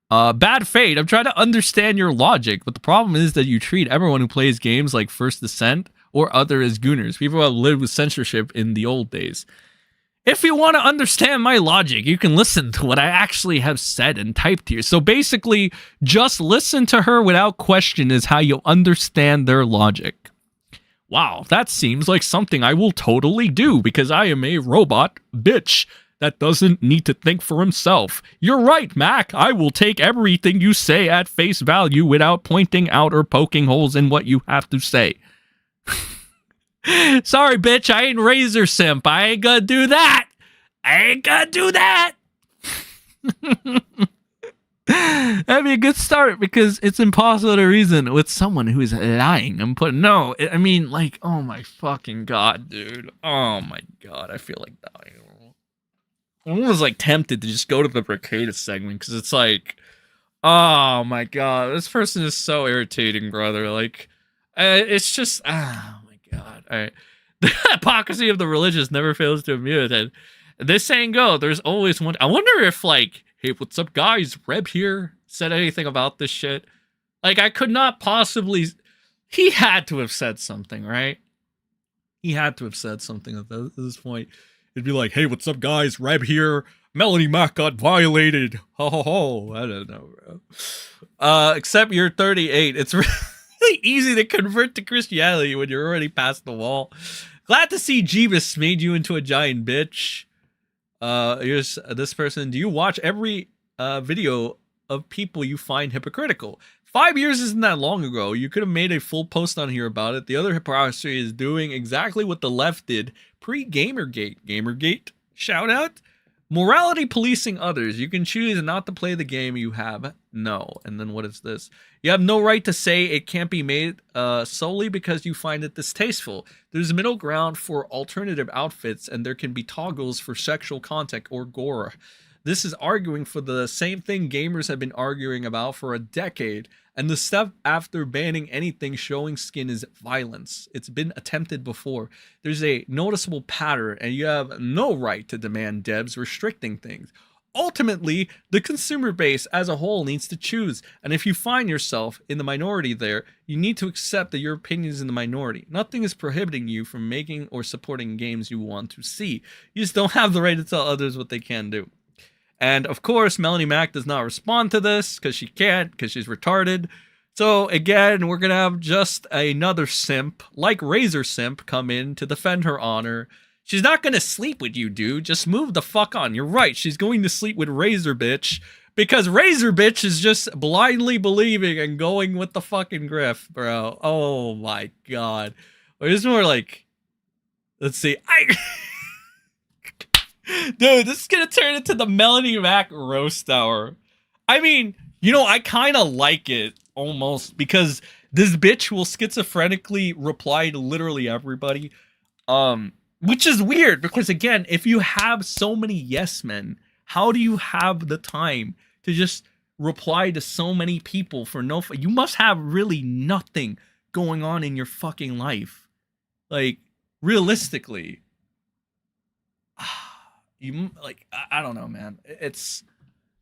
Bad faith, I'm trying to understand your logic, but the problem is that you treat everyone who plays games like First Descent or other as gooners. People have lived with censorship in the old days. If you want to understand my logic, you can listen to what I actually have said and typed here. So basically, just listen to her without question is how you understand their logic. Wow, that seems like something I will totally do because I am a robot bitch that doesn't need to think for himself. You're right, Mac. I will take everything you say at face value without pointing out or poking holes in what you have to say. Sorry, bitch, I ain't Razor Simp. I ain't gonna do that. I ain't gonna do that. That'd be a good start because it's impossible to reason with someone who is lying. No, I mean, like, oh my fucking god, dude. Oh my god, I feel like dying. I'm almost like tempted to just go to the Rekieta segment because it's like, oh my god, this person is so irritating, brother. Like, it's just, oh my god. All right. The hypocrisy of the religious never fails to amuse it. This saying go, there's always one. I wonder if, like, hey, what's up, guys? Reb here said anything about this shit. Like, I could not possibly... He had to have said something, right? He had to have said something at this point. It'd be like, hey, what's up, guys? Reb here. Melonie Mac got violated. Ho, ho, ho. I don't know, bro. Except you're 38. It's really easy to convert to Christianity when you're already past the wall. Glad to see Jeebus made you into a giant bitch. Here's this person. Do you watch every video of people you find hypocritical? 5 years isn't that long ago. You could have made a full post on here about it. The other hypocrisy is doing exactly what the left did pre-Gamergate. Gamergate? Shout out. Morality policing others. You can choose not to play the game you have. No. And then what is this? You have no right to say it can't be made solely because you find it distasteful. There's a middle ground for alternative outfits, and there can be toggles for sexual content or gore. This is arguing for the same thing gamers have been arguing about for a decade, and the step after banning anything showing skin is violence. It's been attempted before. There's a noticeable pattern, and you have no right to demand devs restricting things. Ultimately, the consumer base as a whole needs to choose, and if you find yourself in the minority there, you need to accept that your opinion is in the minority. Nothing is prohibiting you from making or supporting games you want to see. You just don't have the right to tell others what they can do. And of course, Melonie Mac does not respond to this because she can't, because she's retarded. So again, we're going to have just another simp, like Razor Simp, come in to defend her honor. She's not going to sleep with you, dude. Just move the fuck on. You're right. She's going to sleep with Razor Bitch because Razor Bitch is just blindly believing and going with the fucking grift, bro. Oh my god. Or it's more like, let's see. Dude, this is going to turn into the Melonie Mac roast hour. I mean, you know, I kind of like it almost because this bitch will schizophrenically reply to literally everybody. Which is weird because, again, if you have so many yes men, how do you have the time to just reply to so many people for no... You must have really nothing going on in your fucking life. Like, realistically. you like I don't know, man. It's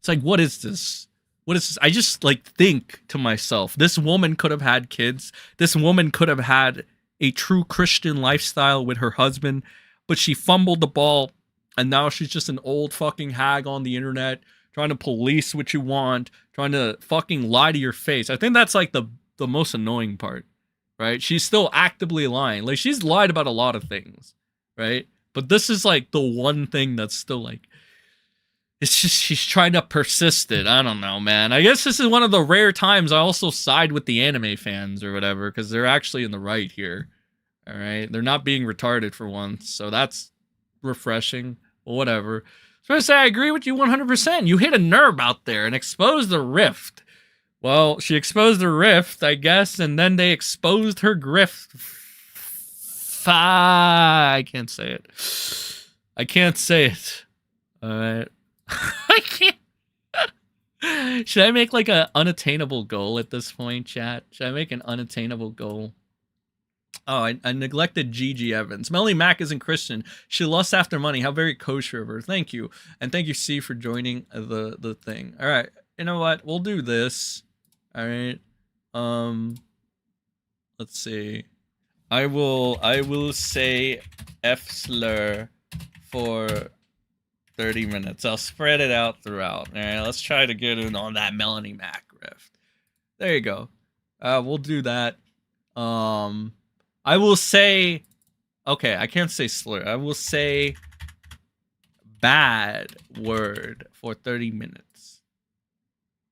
like, what is this? What is this? I just like think to myself, this woman could have had kids. This woman could have had a true Christian lifestyle with her husband, but she fumbled the ball, and now she's just an old fucking hag on the internet trying to police what you want, trying to fucking lie to your face. I think that's like the most annoying part, right? She's still actively lying. Like, she's lied about a lot of things, right? But this is like the one thing that's still like, it's just she's trying to persist it. I don't know, man. I guess this is one of the rare times I also side with the anime fans or whatever, because they're actually in the right here. All right, they're not being retarded for once, so that's refreshing. Well, whatever. So I say I agree with you 100%. You hit a nerve out there and exposed the rift. Well, she exposed the rift, I guess, and then they exposed her grift. I can't say it. I can't say it. All right. I can't. Should I make like an unattainable goal at this point, chat? Should I make an unattainable goal? Oh, I neglected Gigi Evans. Melonie Mac isn't Christian. She lusts after money. How very kosher of her. Thank you. And thank you, C, for joining the thing. All right. You know what? We'll do this. All right. Let's see. I will say F slur for 30 minutes. I'll spread it out throughout. All right, let's try to get in on that Melonie Mac rift. There you go. We'll do that. I will say, okay, I can't say slur. I will say bad word for 30 minutes.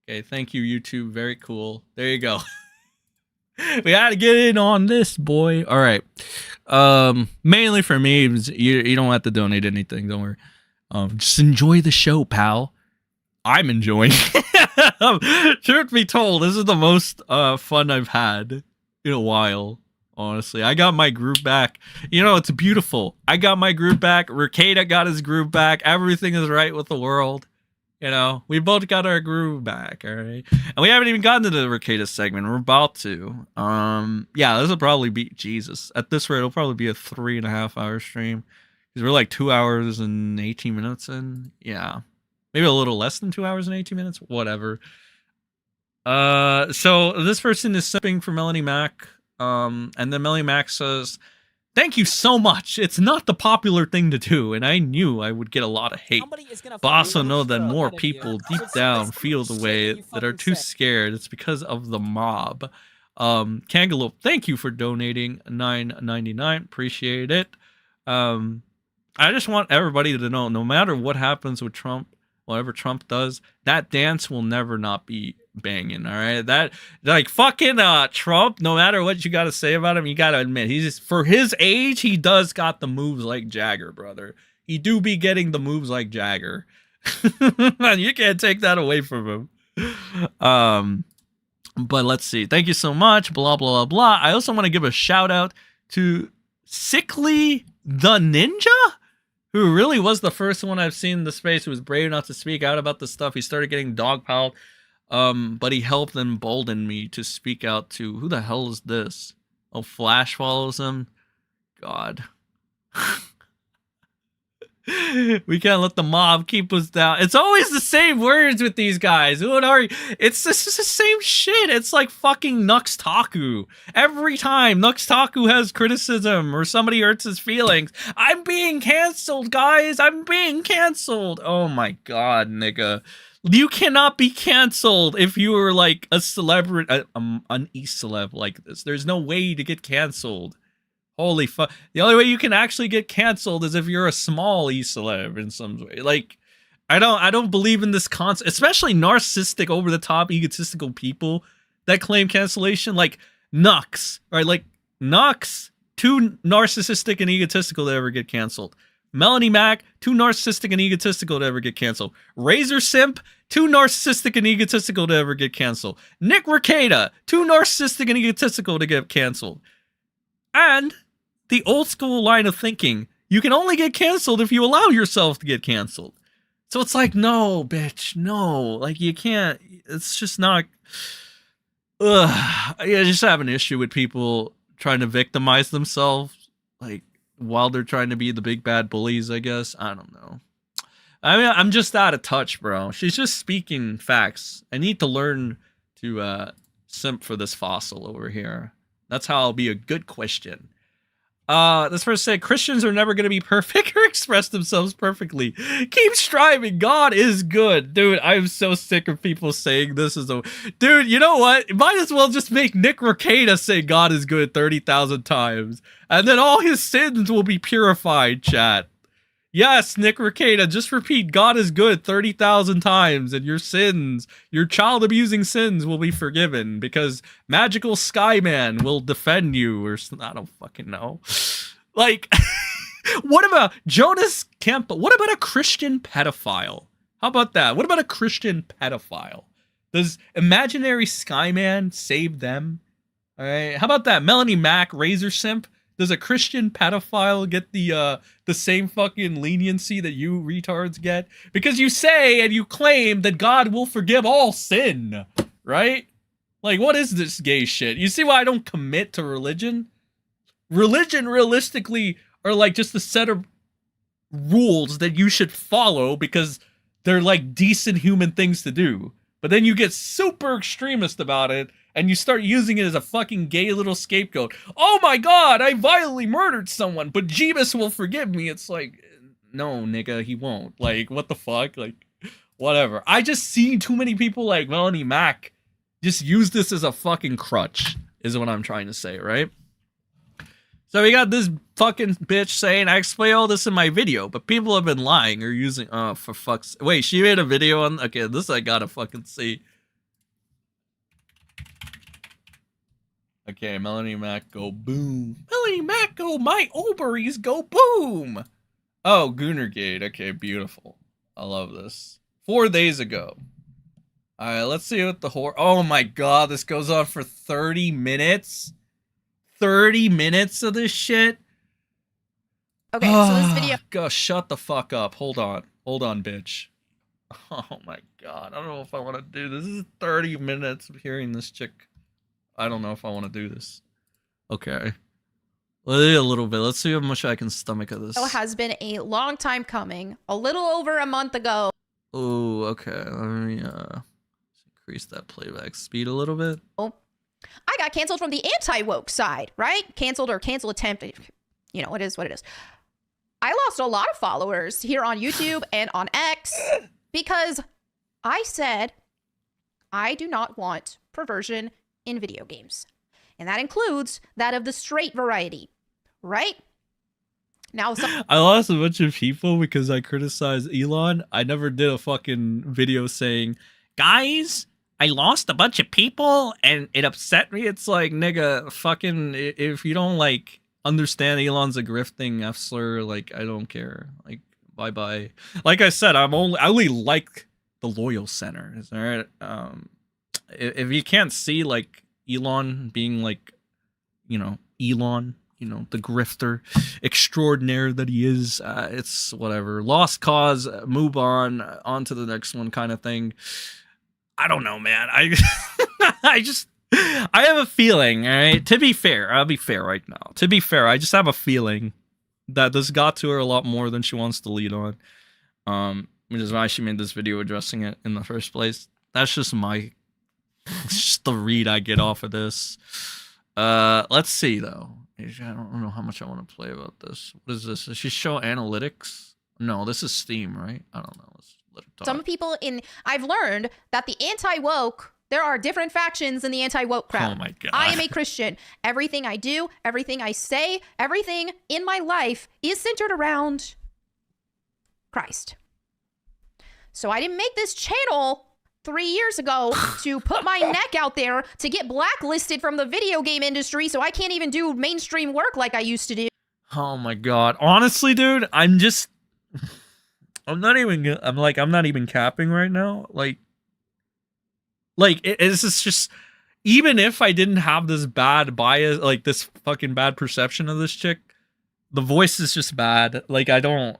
Okay, thank you, YouTube. Very cool. There you go. We gotta get in on this, boy. All right. Mainly for me, you don't have to donate anything. Don't worry. Just enjoy the show, pal. I'm enjoying it. Truth be told, this is the most fun I've had in a while, honestly. I got my group back. You know, it's beautiful. I got my group back. Rekieta got his group back. Everything is right with the world. You know, we both got our groove back, all right? And we haven't even gotten to the Rekieta segment. We're about to. Yeah, this will probably be, Jesus. At this rate, it'll probably be a 3.5 hour stream. Because we're like 2 hours and 18 minutes in. Yeah. Maybe a little less than 2 hours and 18 minutes. Whatever. So this person is sipping for Melonie Mac. And then Melonie Mac says, thank you so much. It's not the popular thing to do, and I knew I would get a lot of hate. But also know that more people deep down feel the way that are too scared. It's because of the mob. Kangaloo, thank you for donating $9.99. Appreciate it. I just want everybody to know, no matter what happens with Trump, whatever Trump does, that dance will never not be banging, all right? That, like, fucking Trump, no matter what you got to say about him, you got to admit, he's just, for his age, he does got the moves like Jagger, brother. He do be getting the moves like Jagger. You can't take that away from him. But let's see. Thank you so much, blah, blah, blah, blah. I also want to give a shout out to Sickly the Ninja, who really was the first one I've seen in the space who was brave enough to speak out about the stuff. He started getting dogpiled, but he helped embolden me to speak out to, who the hell is this? Oh, Flash follows him? God. We can't let the mob keep us down. It's always the same words with these guys. What are you? It's the same shit. It's like fucking Nux Taku. Every time Nux Taku has criticism or somebody hurts his feelings, I'm being canceled, guys. I'm being canceled. Oh my god, nigga. You cannot be canceled if you were like a celebrity, an e-celeb like this. There's no way to get canceled. Holy fuck. The only way you can actually get canceled is if you're a small e-celeb in some way. Like, I don't believe in this concept, especially narcissistic, over-the-top, egotistical people that claim cancellation. Like, Nux, right? Like, Nux, too narcissistic and egotistical to ever get canceled. Melonie Mac, too narcissistic and egotistical to ever get canceled. Razor Simp, too narcissistic and egotistical to ever get canceled. Nick Rekieta, too narcissistic and egotistical to get canceled. And the old school line of thinking, you can only get canceled if you allow yourself to get canceled. So it's like, no, bitch, no. Like, you can't, it's just not, I just have an issue with people trying to victimize themselves. Like, while they're trying to be the big bad bullies, I guess. I don't know. I mean, I'm just out of touch, bro. She's just speaking facts. I need to learn to simp for this fossil over here. That's how I'll be a good Christian. This person said, Christians are never going to be perfect or express themselves perfectly. Keep striving. God is good. Dude, I'm so sick of people saying this is a... Dude, you know what? Might as well just make Nick Rekieta say God is good 30,000 times. And then all his sins will be purified, chat. Yes, Nick Rekieta, just repeat God is good 30,000 times and your sins, your child abusing sins will be forgiven because Magical Skyman will defend you or I don't fucking know. Like, what about Jonas Kemp? What about a Christian pedophile? How about that? What about a Christian pedophile? Does imaginary Skyman save them? All right. How about that? Melonie Mac, Razor Simp. Does a Christian pedophile get the same fucking leniency that you retards get? Because you say and you claim that God will forgive all sin, right? Like, what is this gay shit? You see why I don't commit to religion? Religion, realistically, are like just a set of rules that you should follow because they're like decent human things to do. But then you get super extremist about it and you start using it as a fucking gay little scapegoat. Oh my god, I violently murdered someone, but Jeebus will forgive me. It's like, no, nigga, he won't. Like, what the fuck? Like, whatever. I just see too many people like Melonie Mac just use this as a fucking crutch, is what I'm trying to say, right? So we got this fucking bitch saying, I explain all this in my video, but people have been lying or using, oh, for fuck's... Wait, she made a video on... Okay, this I gotta fucking see. Okay, Melonie Mac go boom. Melonie Mac go, my ovaries go boom. Oh, Goonergate. Okay, beautiful. I love this. 4 days ago. Alright, let's see what the horror... Oh my god, this goes on for 30 minutes? 30 minutes of this shit? Okay, so this video... Go, shut the fuck up. Hold on. Hold on, bitch. Oh my god, I don't know if I want to do this. This is 30 minutes of hearing this chick. I don't know if I want to do this. Okay. Let's do a little bit. Let's see how much I can stomach of this. Has been a long time coming. A little over a month ago. Oh, okay. Let me increase that playback speed a little bit. Oh, I got canceled from the anti-woke side, right? Canceled or cancel attempt. You know, it is what it is. I lost a lot of followers here on YouTube and on X because I said I do not want perversion in video games. And that includes that of the straight variety, right? Now, I lost a bunch of people because I criticized Elon. I never did a fucking video saying, guys, I lost a bunch of people and it upset me. It's like, nigga, fucking, if you don't like understand Elon's a grifting F-slur, like, I don't care. Like, bye-bye. Like I said, I only like the loyal centers, all right? If you can't see, like, Elon being, like, you know, Elon, you know, the grifter extraordinaire that he is, it's whatever. Lost cause, move on to the next one kind of thing. I don't know, man. I have a feeling, all right? To be fair, I'll be fair right now. To be fair, I just have a feeling that this got to her a lot more than she wants to lead on. Which is why she made this video addressing it in the first place. That's just just the read I get off of this. Let's see, though. I don't know how much I want to play about this. What is this? Does she show analytics? No, this is Steam, right? I don't know. Let's let her talk. Some people I've learned that the anti-woke, there are different factions in the anti-woke crowd. Oh my god. I am a Christian. Everything I do, everything I say, everything in my life is centered around Christ. So I didn't make this channel 3 years ago to put my neck out there to get blacklisted from the video game industry so I can't even do mainstream work like I used to do. Oh my god. Honestly, dude, I'm not even capping right now. Like it's just, even if I didn't have this bad bias, like this fucking bad perception of this chick, the voice is just bad. Like, the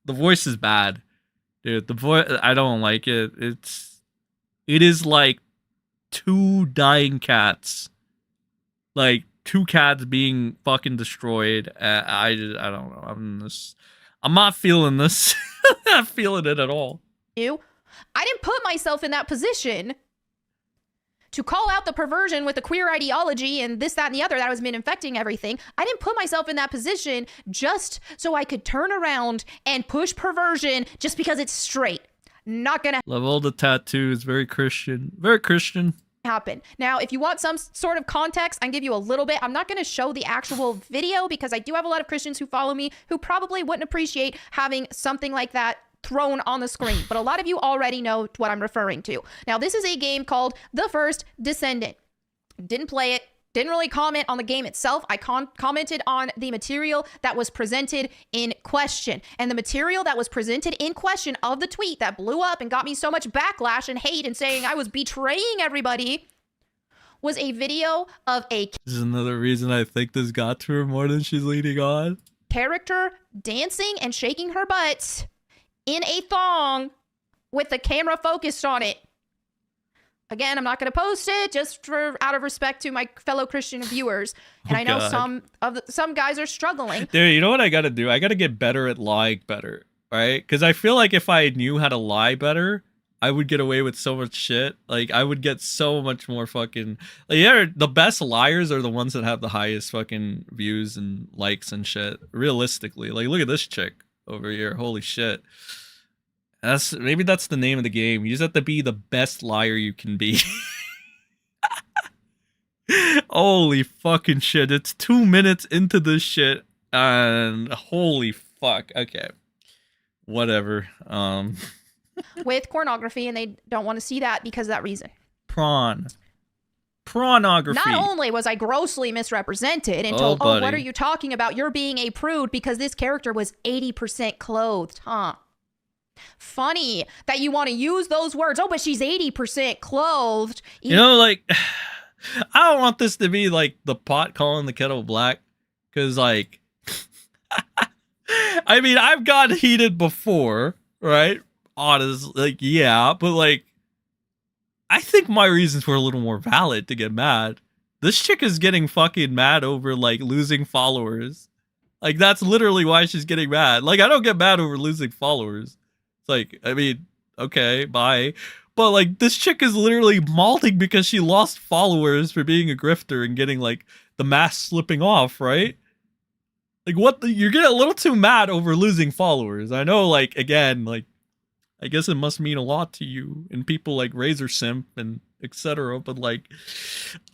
voice is bad, dude. The voice, I don't like it. It is like two dying cats. Like, two cats being fucking destroyed. I don't know. I'm not feeling this. I'm not feeling it at all. I didn't put myself in that position to call out the perversion with the queer ideology and this, that, and the other that has been infecting everything. I didn't put myself in that position just so I could turn around and push perversion just because it's straight. Not gonna love all the tattoos. Very Christian. Very Christian. Happen. Now, if you want some sort of context, I can give you a little bit. I'm not going to show the actual video because I do have a lot of Christians who follow me who probably wouldn't appreciate having something like that thrown on the screen, but a lot of you already know what I'm referring to. Now, this is a game called The First Descendant. Didn't play it, didn't really comment on the game itself. I commented on the material that was presented in question. And the material that was presented in question of the tweet that blew up and got me so much backlash and hate and saying I was betraying everybody was a video of a This is another reason I think this got to her more than she's leading on. Character dancing and shaking her butt in a thong with the camera focused on it. Again, I'm not going to post it just for out of respect to my fellow Christian viewers. And I know some guys are struggling. Dude, you know what I got to do? I got to get better at lying better, right? Because I feel like if I knew how to lie better, I would get away with so much shit. Like, I would get so much more fucking... Like, yeah, the best liars are the ones that have the highest fucking views and likes and shit. Realistically. Like, look at this chick over here. Holy shit. Maybe that's the name of the game. You just have to be the best liar you can be. Holy fucking shit. It's 2 minutes into this shit. And holy fuck. Okay. Whatever. With pornography, and they don't want to see that because of that reason. Pornography. Not only was I grossly misrepresented and told, oh, what are you talking about? You're being a prude because this character was 80% clothed, huh? Funny that you want to use those words. Oh, but she's 80% clothed. You know, like, I don't want this to be like the pot calling the kettle black. Because, like, I mean, I've gotten heated before, right? Honestly, like, yeah, but, like, I think my reasons were a little more valid to get mad. This chick is getting fucking mad over, like, losing followers. Like, that's literally why she's getting mad. Like, I don't get mad over losing followers. It's like, I mean, okay, bye. But, like, this chick is literally malding because she lost followers for being a grifter and getting, like, the mask slipping off, right? Like, you're getting a little too mad over losing followers. I know, like, again, like, I guess it must mean a lot to you and people like Razor Simp and etc. But, like,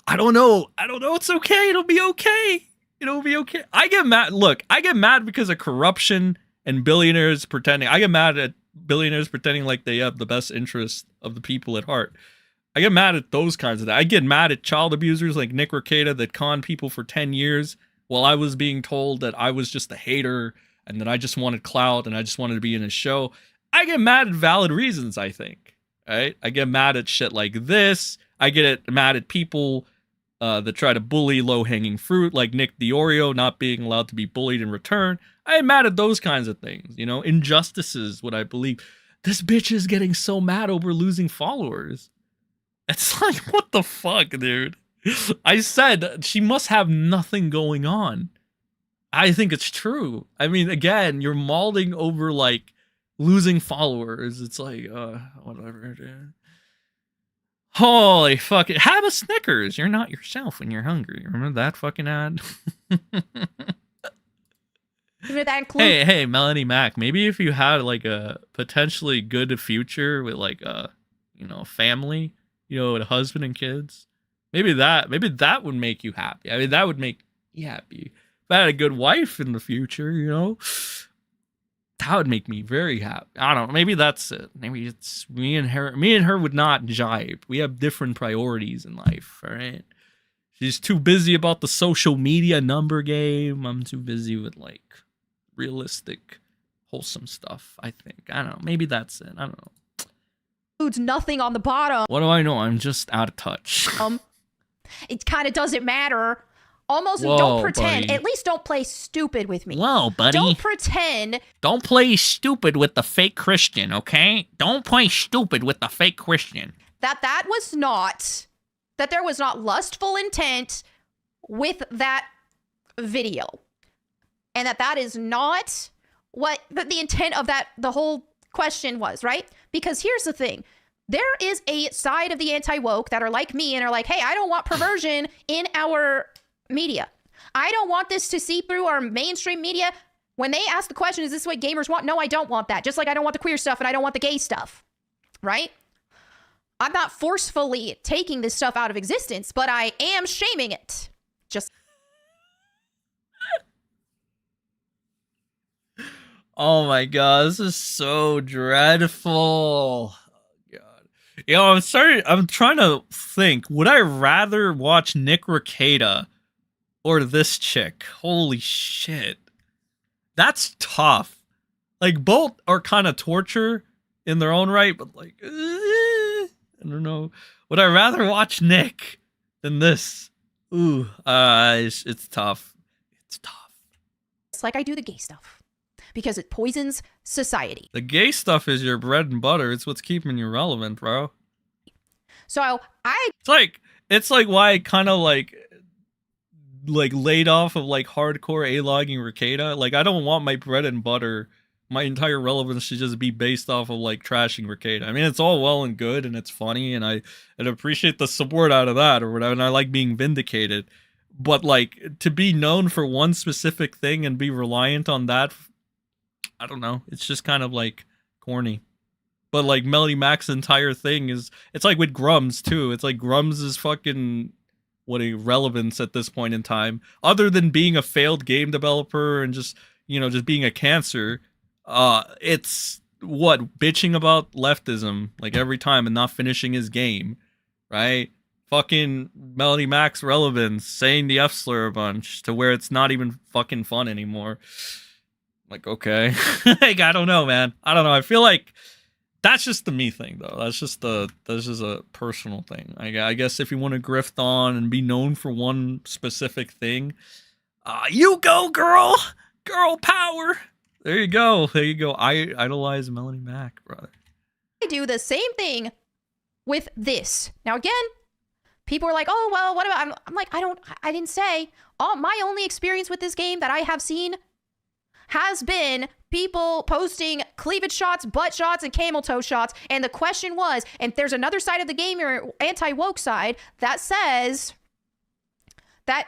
I don't know. It's okay. It'll be okay. It'll be okay. I get mad. Look, I get mad because of corruption and billionaires pretending. I get mad at billionaires pretending like they have the best interest of the people at heart. I get mad at those kinds of that. I get mad at child abusers like Nick Rekieta that conned people for 10 years while I was being told that I was just a hater and that I just wanted clout and I just wanted to be in a show. I get mad at valid reasons, I think. Right? I get mad at shit like this. I get mad at people that try to bully low-hanging fruit, like Nick the Oreo not being allowed to be bullied in return. I am mad at those kinds of things. You know, injustices, what I believe. This bitch is getting so mad over losing followers. It's like, what the fuck, dude? I said she must have nothing going on. I think it's true. I mean, again, you're mauling over, like, losing followers. It's like, whatever, dude. Holy fuck it. Have a Snickers. You're not yourself when you're hungry. Remember that fucking ad? Hey, Melanie Mac. Maybe if you had, like, a potentially good future with, like, a, you know, family, you know, with a husband and kids, maybe that would make you happy. I mean, that would make you happy. If I had a good wife in the future, you know, that would make me very happy. I don't know. Maybe that's it. Maybe it's me and her. Me and her would not jibe. We have different priorities in life. All right. She's too busy about the social media number game. I'm too busy with, like, realistic, wholesome stuff, I think. I don't know. Maybe that's it. I don't know. Includes nothing on the bottom. What do I know? I'm just out of touch. It kind of doesn't matter. Almost. Whoa, don't pretend. buddy. At least don't play stupid with me. Whoa, buddy. Don't pretend. Don't play stupid with the fake Christian, okay? Don't play stupid with the fake Christian. That there was not lustful intent with that video. And that is not what the intent of the whole question was, right? Because here's the thing. There is a side of the anti-woke that are like me and are like, hey, I don't want perversion in our media. I don't want this to see through our mainstream media. When they ask the question, is this what gamers want? No, I don't want that. Just like I don't want the queer stuff and I don't want the gay stuff, right? I'm not forcefully taking this stuff out of existence, but I am shaming it. Just. Oh my god, this is so dreadful. You know, I'm trying to think. Would I rather watch Nick Rekieta or this chick? Holy shit. That's tough. Like, both are kind of torture in their own right, but like, I don't know. Would I rather watch Nick than this? Ooh, it's tough. It's tough. It's like I do the gay stuff because it poisons society. The gay stuff is your bread and butter. It's what's keeping you relevant, bro. So it's like why I kind of like laid off of like hardcore A-logging Rekieta. Like, I don't want my bread and butter, my entire relevance to just be based off of like trashing Rekieta. I mean, it's all well and good and it's funny and I appreciate the support out of that or whatever, and I like being vindicated. But like, to be known for one specific thing and be reliant on that, I don't know. It's just kind of like corny. But like Melonie Mac's entire thing it's like with Grums too. It's like Grums is fucking what a relevance at this point in time, other than being a failed game developer and just being a cancer. It's what, bitching about leftism like every time and not finishing his game, right? Fucking Melonie Mac's relevance, saying the F slur a bunch to where it's not even fucking fun anymore. Like, okay. Like, I don't know, man. I don't know. I feel like that's just the me thing, though. That's just a personal thing. I guess if you want to grift on and be known for one specific thing, you go, girl. Girl power. There you go. There you go. I idolize Melonie Mac, brother. I do the same thing with this. Now, again, people are like, oh, well, what about... I'm like, I didn't say. My only experience with this game that I have seen has been people posting cleavage shots, butt shots, and camel toe shots. And the question was, and there's another side of the gamer, anti-woke side, that says that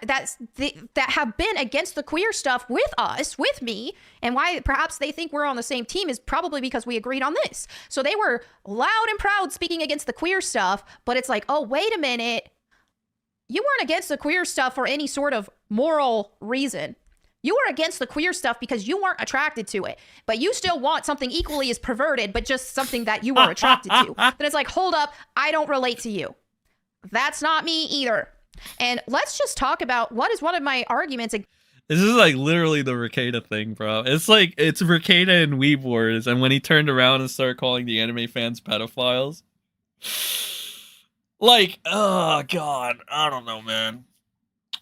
have been against the queer stuff with us, with me, and why perhaps they think we're on the same team is probably because we agreed on this. So they were loud and proud speaking against the queer stuff, but it's like, oh, wait a minute. You weren't against the queer stuff for any sort of moral reason. You were against the queer stuff because you weren't attracted to it, but you still want something equally as perverted, but just something that you were attracted to. Then it's like, hold up, I don't relate to you. That's not me either. And let's just talk about what is one of my arguments. This is like literally the Rekieta thing, bro. It's like, it's Rekieta and Weeb Wars, and when he turned around and started calling the anime fans pedophiles. Like, oh god, I don't know, man.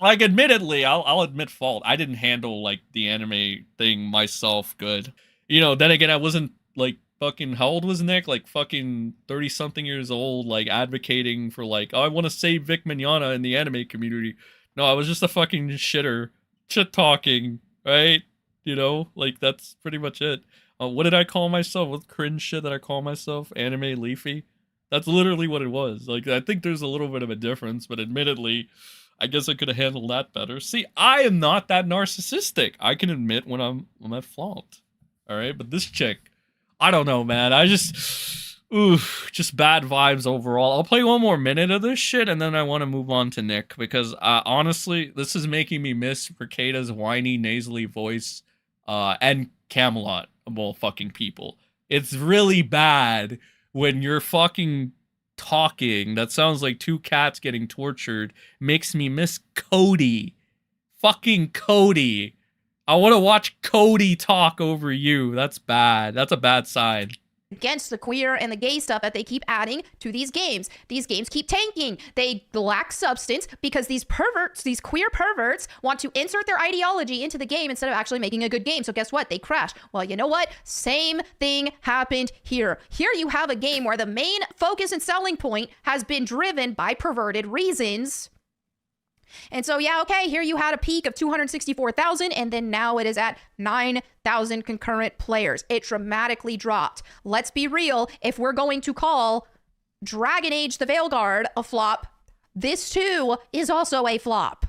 Like, admittedly, I'll admit fault. I didn't handle, like, the anime thing myself good. You know, then again, I wasn't, like, fucking... How old was Nick? Like, fucking 30-something years old, like, advocating for, like, oh, I want to save Vic Mignogna in the anime community. No, I was just a fucking shitter. Shit-talking, right? You know? Like, that's pretty much it. What did I call myself? What cringe shit did I call myself? Anime Leafy? That's literally what it was. Like, I think there's a little bit of a difference, but admittedly... I guess I could have handled that better. See, I am not that narcissistic. I can admit when I'm at fault. All right, but this chick, I don't know, man. I just bad vibes overall. I'll play one more minute of this shit, and then I want to move on to Nick, because honestly, this is making me miss Rekieta's whiny, nasally voice, and Camelot, of all fucking people. It's really bad when you're fucking... talking that sounds like two cats getting tortured. Makes me miss Cody. Fucking Cody. I want to watch Cody talk over you. That's bad. That's a bad sign. Against the queer and the gay stuff that they keep adding to these games. These games keep tanking. They lack substance because these perverts, these queer perverts, want to insert their ideology into the game instead of actually making a good game. So guess what? They crash. Well, you know what? Same thing happened here. Here you have a game where the main focus and selling point has been driven by perverted reasons. And so, yeah, okay, here you had a peak of 264,000, and then now it is at 9,000 concurrent players. It dramatically dropped. Let's be real. If we're going to call Dragon Age the Veilguard a flop, this too is also a flop.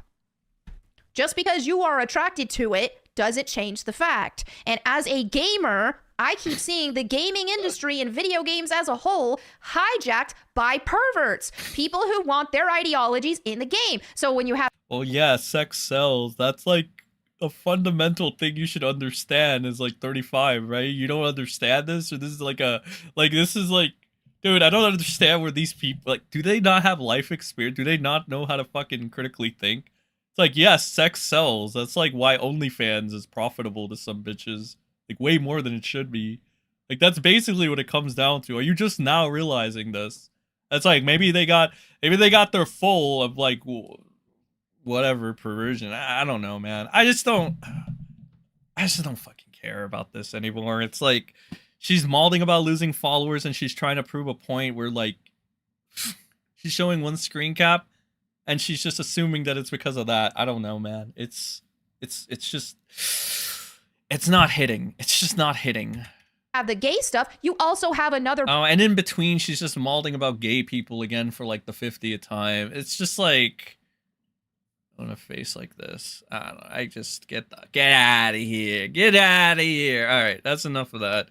Just because you are attracted to it doesn't change the fact. And as a gamer, I keep seeing the gaming industry and video games as a whole hijacked by perverts, people who want their ideologies in the game. So when you have... Well, yeah, sex sells. That's like a fundamental thing you should understand is like 35, right? You don't understand this? Or this is like this is like, dude, I don't understand where these people, like, do they not have life experience? Do they not know how to fucking critically think? It's like, yes, sex sells. That's like why OnlyFans is profitable to some bitches. Like, way more than it should be. Like, that's basically what it comes down to. Are you just now realizing this? That's like, maybe they got their full of, like, whatever perversion. I don't know, man. I just don't fucking care about this anymore. It's like, she's malding about losing followers and she's trying to prove a point where, like, she's showing one screen cap and she's just assuming that it's because of that. I don't know, man. It's just... It's not hitting. It's just not hitting. Have the gay stuff. You also have another... Oh, and in between, she's just malding about gay people again for like the 50th time. It's just like... on a face like this. I don't know. I just get out of here. Get out of here. All right, that's enough of that.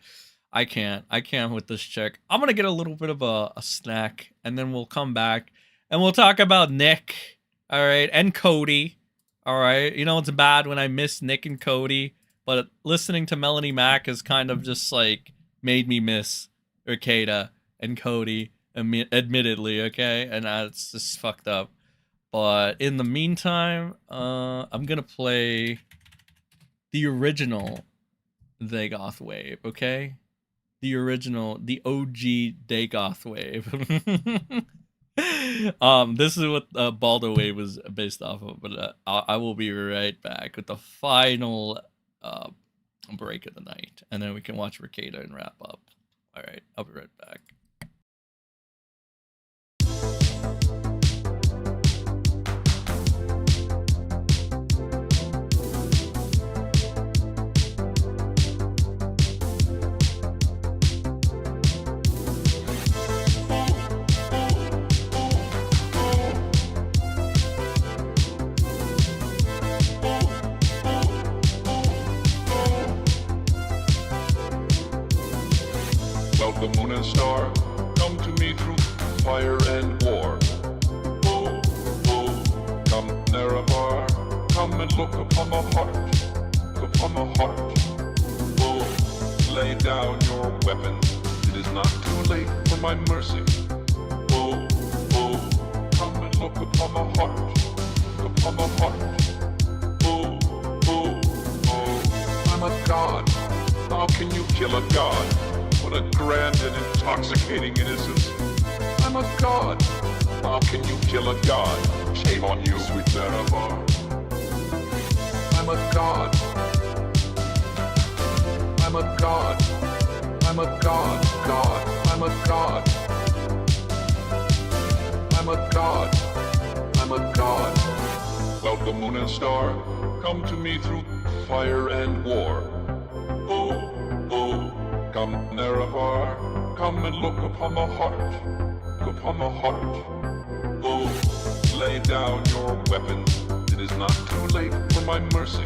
I can't with this chick. I'm going to get a little bit of a snack, and then we'll come back, and we'll talk about Nick, all right, and Cody, all right? You know, it's bad when I miss Nick and Cody, but listening to Melonie Mac has kind of just, like, made me miss Rekieta and Cody, admittedly, okay? And it's just fucked up. But in the meantime, I'm going to play the original Dagoth wave, okay? The original, the OG Dagoth wave. This is what Baldo wave was based off of, but I will be right back with the final break of the night, and then we can watch Rekieta and wrap up. All right, I'll be right back. The moon and star come to me through fire and war. Oh, oh, come Nerevar, come and look upon my heart, upon my heart. Oh, lay down your weapons, it is not too late for my mercy. Oh, oh, come and look upon my heart, upon my heart. Oh, oh, oh, I'm a god, how can you kill a god? What a grand and intoxicating innocence. I'm a god. How can you kill a god? Shame on you, sweet Nerevar. I'm a god. I'm a god. I'm a god. God. I'm a god. I'm a god. I'm a god. Well, the moon and star come to me through fire and war. Oh, oh. Come, Nerevar, come and look upon my heart, upon my heart. Oh, lay down your weapons, it is not too late for my mercy.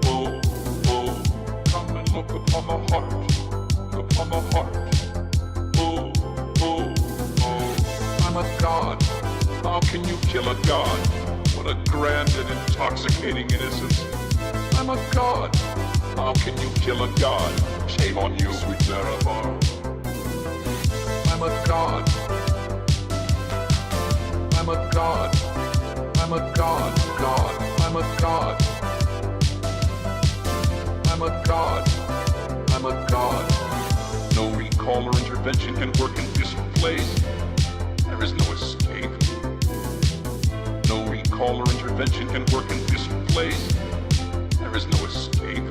Oh, oh, come and look upon my heart, upon my heart. Oh, oh, oh, I'm a god, how can you kill a god? What a grand and intoxicating innocence. I'm a god, how can you kill a god? Shame on you, sweet Nerevar. I'm a god. I'm a god. I'm a god. God. I'm a god. I'm a god. I'm a god. No recall or intervention can work in this place. There is no escape. No recall or intervention can work in this place. There is no escape.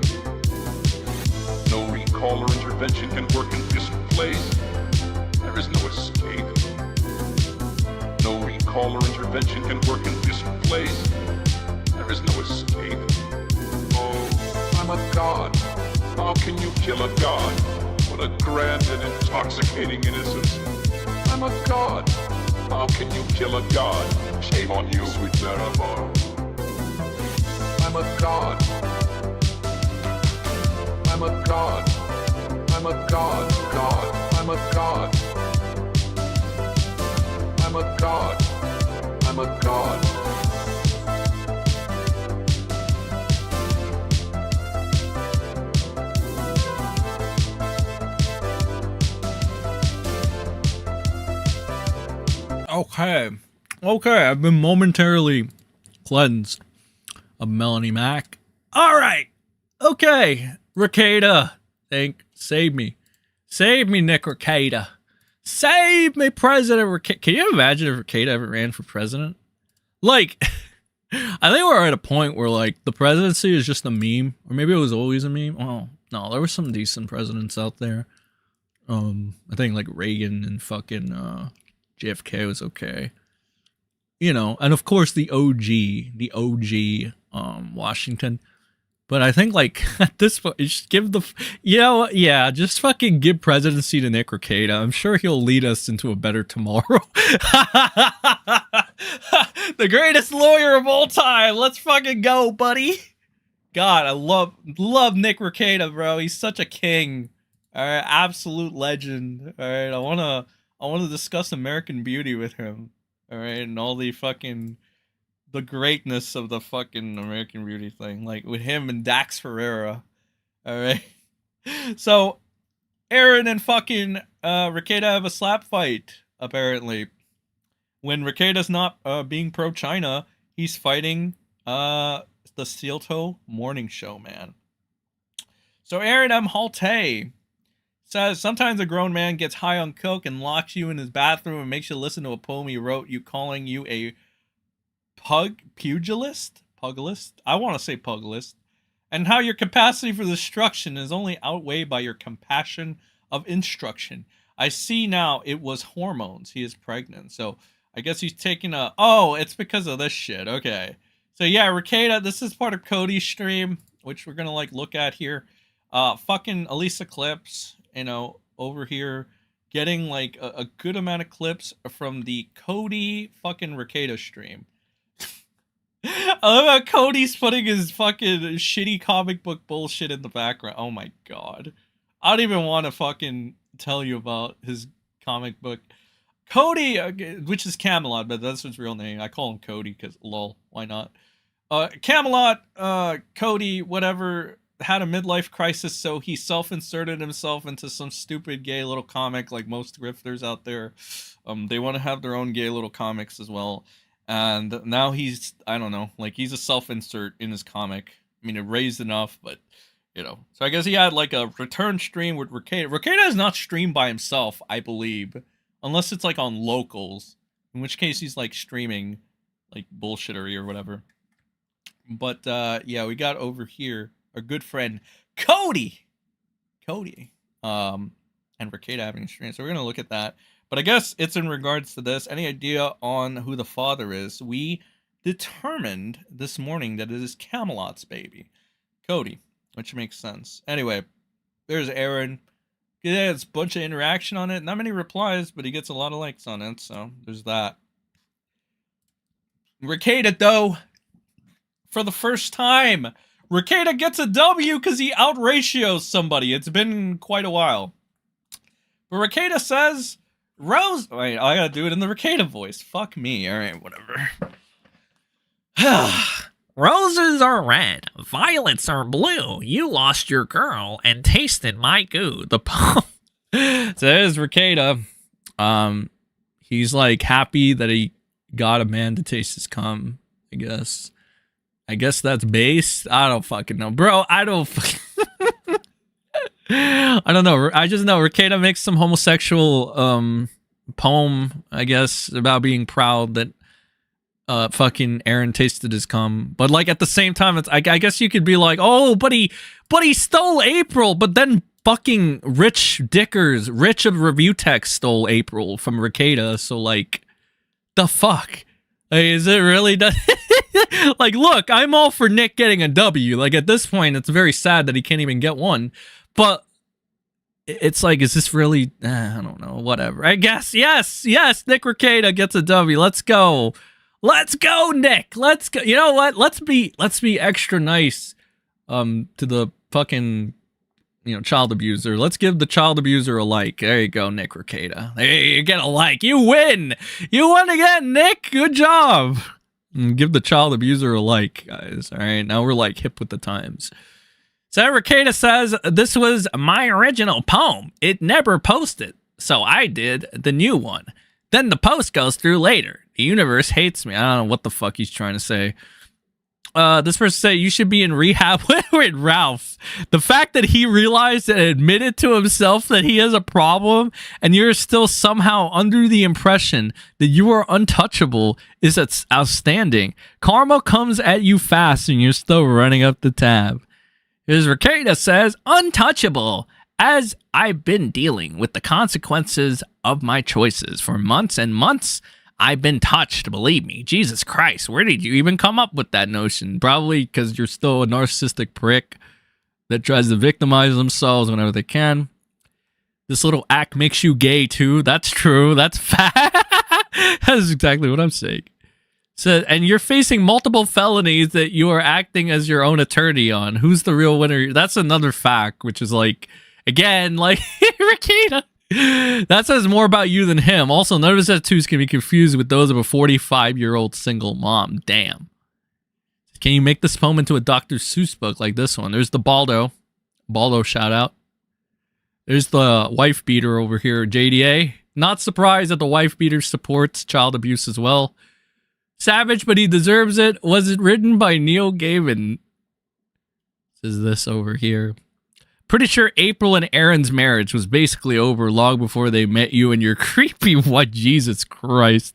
No recall or intervention can work in this place. There is no escape. No recall recall or intervention can work in this place. There is no escape. Oh, I'm a god. How can you kill a god? What a grand and intoxicating innocence. I'm a god. How can you kill a god? Shame on you, sweet Marabar. I'm a god. I'm a god. I'm a god. God. I'm a god. I'm a god. I'm a god. Okay, I've been momentarily cleansed of Melonie Mac. All right, okay, Rekieta, save me, Nick Rekieta, save me, President Rekieta. Can you imagine if Rekieta ever ran for president? Like, I think we're at a point where like the presidency is just a meme, or maybe it was always a meme. Well, no, there were some decent presidents out there. I think like Reagan and fucking JFK was okay, you know, and of course the OG, Washington. But I think like at this point, just give just fucking give presidency to Nick Rekieta. I'm sure he'll lead us into a better tomorrow. The greatest lawyer of all time. Let's fucking go, buddy. God, I love Nick Rekieta, bro. He's such a king. All right, absolute legend. All right, I want to discuss American Beauty with him, all right, and all the greatness of the fucking American Beauty thing, like with him and Dax Ferreira, all right. So, Aaron and fucking Rekieta have a slap fight, apparently. When Rekieta's not being pro-China, he's fighting the Steel Toe Morning Show, man. So, Aaron M. Halte says, sometimes a grown man gets high on coke and locks you in his bathroom and makes you listen to a poem he wrote, you calling you a pugilist? I want to say pugilist. And how your capacity for destruction is only outweighed by your compassion of instruction. I see now it was hormones. He is pregnant. So I guess he's taking it's because of this shit. Okay. So yeah, Rekieta, this is part of Cody's stream, which we're going to like look at here. Fucking Elisa Clips, you know, over here getting like a good amount of clips from the Cody fucking Rekieta stream. I love how Cody's putting his fucking shitty comic book bullshit in the background. Oh my god. I don't even want to fucking tell you about his comic book. Cody, which is Camelot, but that's his real name. I call him Cody because lol, why not? Camelot, Cody, whatever, had a midlife crisis, so he self-inserted himself into some stupid gay little comic like most grifters out there. They want to have their own gay little comics as well. And now he's, I don't know, like he's a self-insert in his comic. I mean, it raised enough, but, you know. So I guess he had like a return stream with Rekieta. Rekieta is not streamed by himself, I believe. Unless it's like on locals. In which case he's like streaming like bullshittery or whatever. But yeah, we got over here our good friend Cody, and Rekieta having a stream. So we're gonna look at that. But I guess it's in regards to this. Any idea on who the father is? We determined this morning that it is Camelot's baby, Cody, which makes sense. Anyway, there's Aaron. He has a bunch of interaction on it. Not many replies, but he gets a lot of likes on it. So there's that. Rekieta, though, for the first time, Rekieta gets a W because he out-ratios somebody. It's been quite a while. But Rekieta says, Rose... Wait, I gotta do it in the Rekieta voice. Fuck me. Alright, whatever. Roses are red, violets are blue. You lost your girl and tasted my goo. The poem says Rekieta. He's like happy that he got a man to taste his cum, I guess. I guess that's based. I don't fucking know, bro. I don't know. I just know Rekieta makes some homosexual poem, I guess, about being proud that fucking Aaron tasted his cum. But like at the same time, it's I guess you could be like, oh, but he stole April. But then fucking Rich of Review Tech stole April from Rekieta. So like, The fuck? Like, is it really done? Like, look, I'm all for Nick getting a W. Like, at this point, it's very sad that he can't even get one. But it's like, is this really? I don't know. Whatever. I guess. Yes. Nick Rekieta gets a W. Let's go. Let's go, Nick. Let's go. You know what? Let's be extra nice to the fucking child abuser. Let's give the child abuser a like. There you go, Nick Rekieta. There you get a like. You win. You won again, Nick. Good job. And give the child abuser a like, guys. All right, now we're like hip with the times. So Rekieta says, this was my original poem. It never posted, so I did the new one. Then the post goes through later. The universe hates me. I don't know what the fuck he's trying to say. This person said, you should be in rehab with Ralph. The fact that he realized and admitted to himself that he has a problem and you're still somehow under the impression that you are untouchable is outstanding. Karma comes at you fast and you're still running up the tab. Here's Rekieta says, untouchable, as I've been dealing with the consequences of my choices for months and months. I've been touched, believe me. Jesus Christ, where did you even come up with that notion? Probably because you're still a narcissistic prick that tries to victimize themselves whenever they can. This little act makes you gay too. That's true. That's fact. That's exactly what I'm saying. So, and you're facing multiple felonies that you are acting as your own attorney on. Who's the real winner? That's another fact, which is like, again, like Rekieta. That says more about you than him. Also, none of his tattoos can be confused with those of a 45-year-old single mom. Damn. Can you make this poem into a Dr. Seuss book like this one? There's the Baldo. Baldo shout out. There's the wife beater over here, JDA. Not surprised that the wife beater supports child abuse as well. Savage, but he deserves it. Was it written by Neil Gaiman? Says this over here. Pretty sure April and Aaron's marriage was basically over long before they met you and your creepy what? Jesus Christ.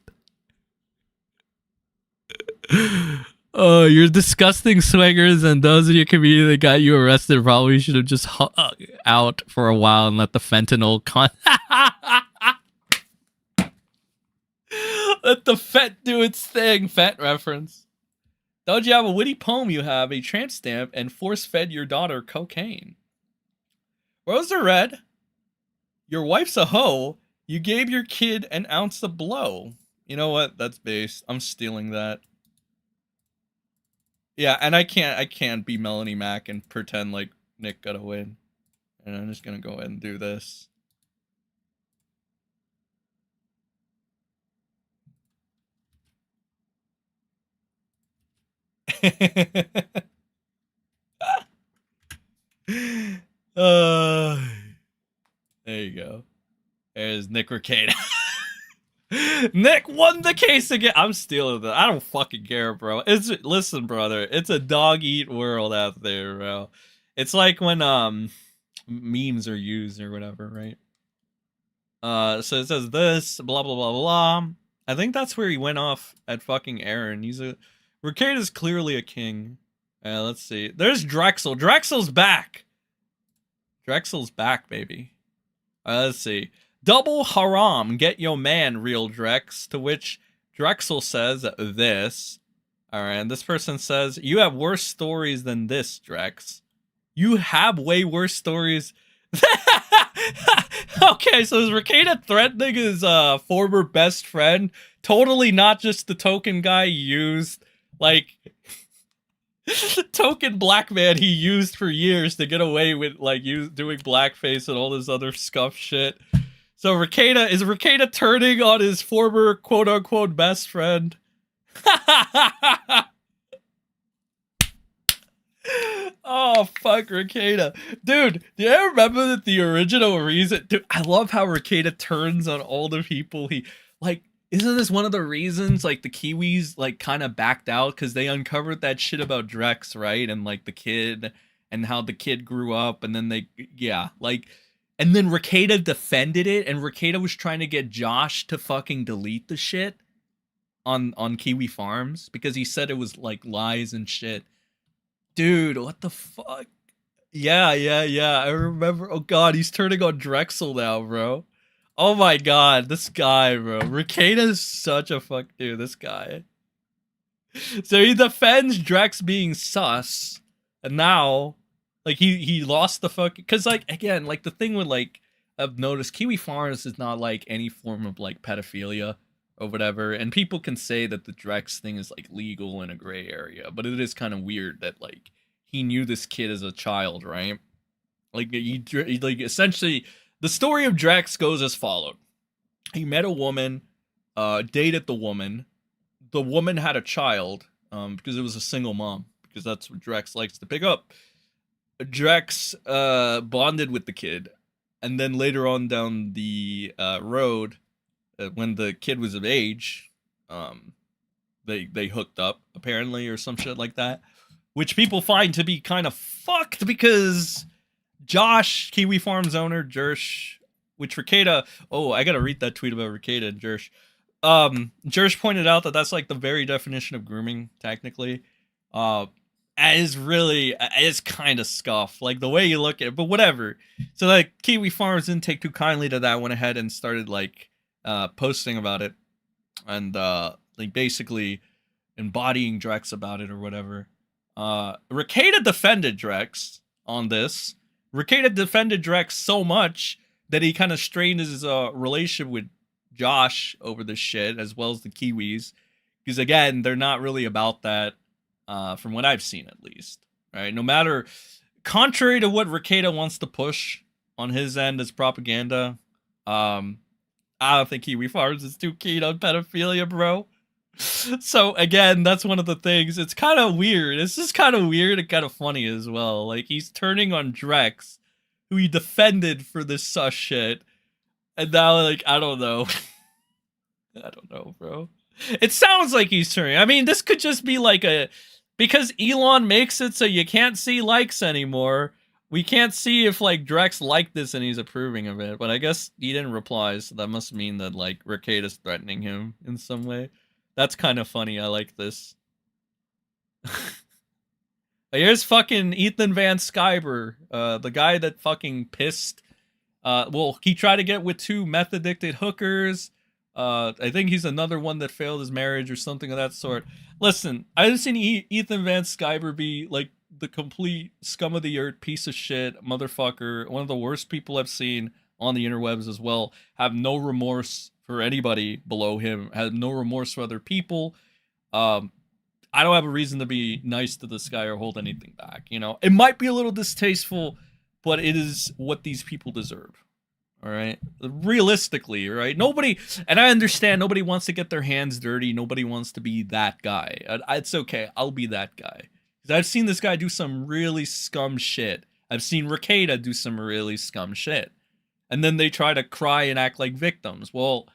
Oh, you're disgusting swingers, and those in your community that got you arrested probably should have just hung out for a while and let the fentanyl let the fet do its thing. Fet reference. Don't you have a witty poem? You have a tramp stamp and force-fed your daughter cocaine. Rosa Red, your wife's a hoe. You gave your kid an ounce of blow. You know what? That's base. I'm stealing that. Yeah, and I can't be Melonie Mac and pretend like Nick got a win. And I'm just gonna go ahead and do this. There you go. There's Nick Rekieta. Nick won the case again. I'm stealing that. I don't fucking care, bro. Listen, brother. It's a dog eat world out there, bro. It's like when memes are used or whatever, right? So it says this, blah blah blah blah. I think that's where he went off at fucking Aaron. Rekieta's clearly a king. Let's see. There's Drexel. Drexel's back. Drexel's back, baby. Let's see. Double haram, get your man, real Drex. To which Drexel says this. Alright, and this person says, you have worse stories than this, Drex. You have way worse stories. Okay, so is Rekieta threatening his former best friend? Totally not just the token guy he used. Like, token black man he used for years to get away with like doing blackface and all this other scuff shit. So is Rekieta turning on his former quote unquote best friend? Oh fuck Rekieta. Dude, do you ever remember that the original reason? Dude, I love how Rekieta turns on all the people he like. Isn't this one of the reasons, like, the Kiwis, like, kind of backed out? Because they uncovered that shit about Drex, right? And, like, the kid, and how the kid grew up, and then and then Rekieta defended it, and Rekieta was trying to get Josh to fucking delete the shit on Kiwi Farms, because he said it was, like, lies and shit. Dude, what the fuck? Yeah, I remember. Oh, God, he's turning on Drexel now, bro. Oh my god, this guy, bro. Rekieta is such a fuck dude, this guy. So he defends Drex being sus, and now, like, he lost the fuck, because, like, again, like, the thing with, like, I've noticed Kiwi Farms is not, like, any form of, like, pedophilia or whatever, and people can say that the Drex thing is, like, legal in a gray area, but it is kind of weird that, like, he knew this kid as a child, right? Like, like, essentially, the story of Drex goes as followed. He met a woman, dated the woman had a child, because it was a single mom, because that's what Drex likes to pick up. Drex bonded with the kid, and then later on down the road, when the kid was of age, they hooked up, apparently, or some shit like that, which people find to be kind of fucked, because Josh, Kiwi Farms owner, Jersh, which Rekieta, oh, I gotta read that tweet about Rekieta and Jersh. Jersh pointed out that that's like the very definition of grooming, technically. Is kind of scuff, like the way you look at it, but whatever. So like Kiwi Farms didn't take too kindly to that, went ahead and started like posting about it, and like basically embodying Drex about it or whatever. Rekieta defended Drex on this. Rekieta defended Drex so much that he kind of strained his relationship with Josh over this shit, as well as the Kiwis, because again, they're not really about that, from what I've seen at least. Right? No matter, contrary to what Rekieta wants to push on his end as propaganda, I don't think Kiwi Farms is too keen on pedophilia, bro. So again, that's one of the things. It's kind of weird. It's just kind of weird and kind of funny as well. Like, he's turning on Drex, who he defended for this sus shit. And now, like, I don't know. I don't know, bro. It sounds like he's turning. I mean, this could just be like because Elon makes it so you can't see likes anymore. We can't see if, like, Drex liked this and he's approving of it. But I guess he didn't reply, so that must mean that, like, Rekieta's threatening him in some way. That's kind of funny. I like this. Here's fucking Ethan Van Sciver, the guy that fucking pissed. Well, he tried to get with 2 meth-addicted hookers. I think he's another one that failed his marriage or something of that sort. Listen, I've seen Ethan Van Sciver be, like, the complete scum of the earth, piece of shit, motherfucker, one of the worst people I've seen on the interwebs as well. Have no remorse for anybody below him, have no remorse for other people. I don't have a reason to be nice to this guy or hold anything back, you know? It might be a little distasteful, but it is what these people deserve. All right? Realistically, right? Nobody, and I understand nobody wants to get their hands dirty. Nobody wants to be that guy. It's okay. I'll be that guy. Because I've seen this guy do some really scum shit. I've seen Rekieta do some really scum shit. And then they try to cry and act like victims. Well,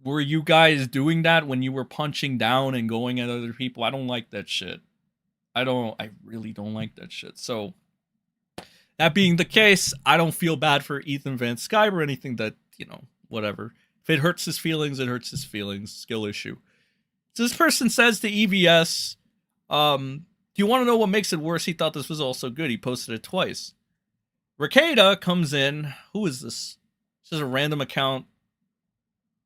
were you guys doing that when you were punching down and going at other people? I don't like that shit. I really don't like that shit. So, that being the case, I don't feel bad for Ethan Van Sciver or anything that, you know, whatever. If it hurts his feelings, it hurts his feelings. Skill issue. So this person says to EVS, do you want to know what makes it worse? He thought this was also good. He posted it twice. Rekieta comes in. Who is this? This is a random account.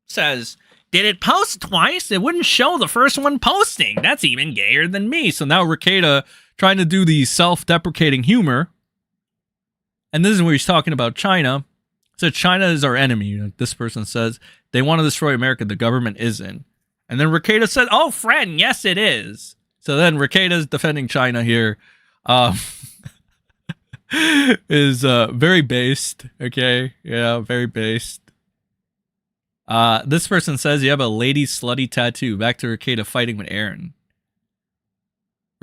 Says, did it post twice? It wouldn't show the first one posting. That's even gayer than me. So now Rekieta trying to do the self-deprecating humor. And this is where he's talking about China. So China is our enemy. Like this person says, they want to destroy America. The government isn't. And then Rekieta said, oh, friend, yes, it is. So then Rekieta's defending China here. Is very based. Okay. Yeah, very based. This person says you have a lady slutty tattoo. Back to Rekieta fighting with Aaron.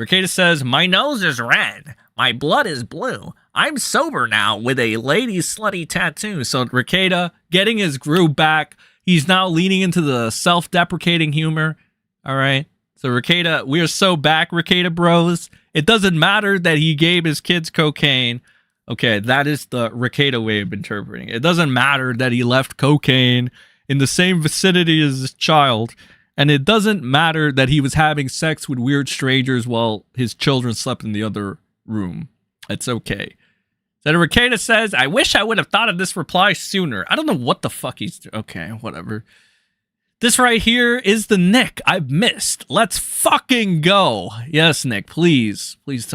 Rekieta says, my nose is red. My blood is blue. I'm sober now with a lady slutty tattoo. So Rekieta getting his groove back. He's now leaning into the self-deprecating humor. All right. So Rekieta, we are so back, Rekieta bros. It doesn't matter that he gave his kids cocaine. Okay, that is the Rekieta way of interpreting it. It doesn't matter that he left cocaine in the same vicinity as his child. And it doesn't matter that he was having sex with weird strangers while his children slept in the other room. It's okay. So Rekieta says, I wish I would have thought of this reply sooner. I don't know what the fuck he's doing. Okay, whatever. This right here is the Nick I've missed. Let's fucking go. Yes, Nick, please. Please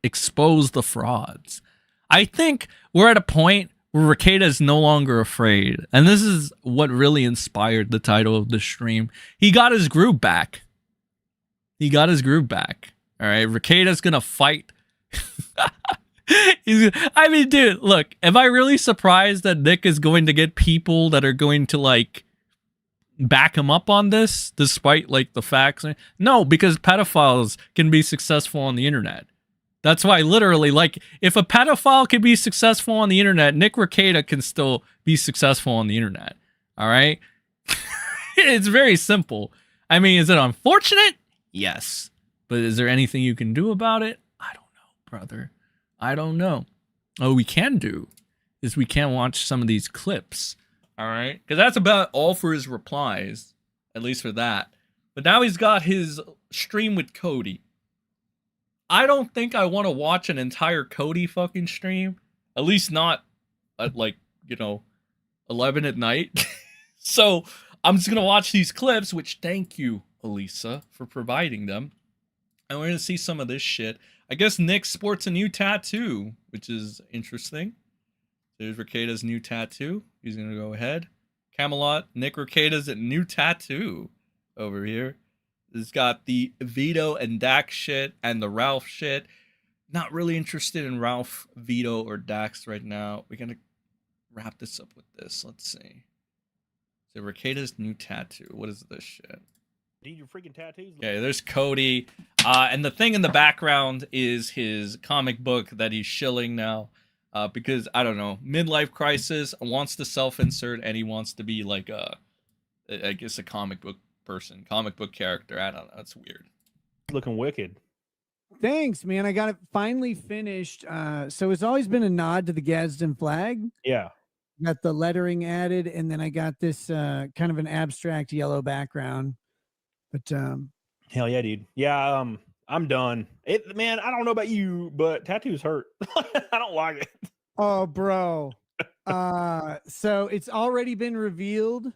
expose the frauds. I think we're at a point where Rekieta is no longer afraid. And this is what really inspired the title of the stream. He got his groove back. All right, Rekieta's gonna fight. I mean, dude, look, am I really surprised that Nick is going to get people that are going to, like, back him up on this, despite, like, the facts? No, because pedophiles can be successful on the internet. That's why, literally, like, if a pedophile can be successful on the internet, Nick Rekieta can still be successful on the internet. All right? It's very simple. I mean, is it unfortunate? Yes. But is there anything you can do about it? I don't know, brother. I don't know. What we can do is we can watch some of these clips. All right? Because that's about all for his replies. At least for that. But now he's got his stream with Cody. I don't think I want to watch an entire Cody fucking stream. At least not at, like, 11 at night. So I'm just going to watch these clips, which thank you, Elisa, for providing them. And we're going to see some of this shit. I guess Nick sports a new tattoo, which is interesting. There's Rekieta's new tattoo. He's going to go ahead. Camelot, Nick Rekieta's new tattoo over here. It's got the Vito and Dax shit and the Ralph shit. Not really interested in Ralph, Vito, or Dax right now. We're going to wrap this up with this. Let's see. So Rekieta's new tattoo. What is this shit? Need your freaking tattoos. Okay, there's Cody. And the thing in the background is his comic book that he's shilling now. Because, I don't know, midlife crisis, wants to self-insert, and he wants to be like I guess a comic book person, comic book character. I don't know. That's weird. Looking wicked. Thanks, man. I got it finally finished. So it's always been a nod to the Gadsden flag. Yeah. Got the lettering added, and then I got this kind of an abstract yellow background. But hell yeah, dude. Yeah, I'm done. Man, I don't know about you, but tattoos hurt. I don't like it. Oh, bro. So it's already been revealed.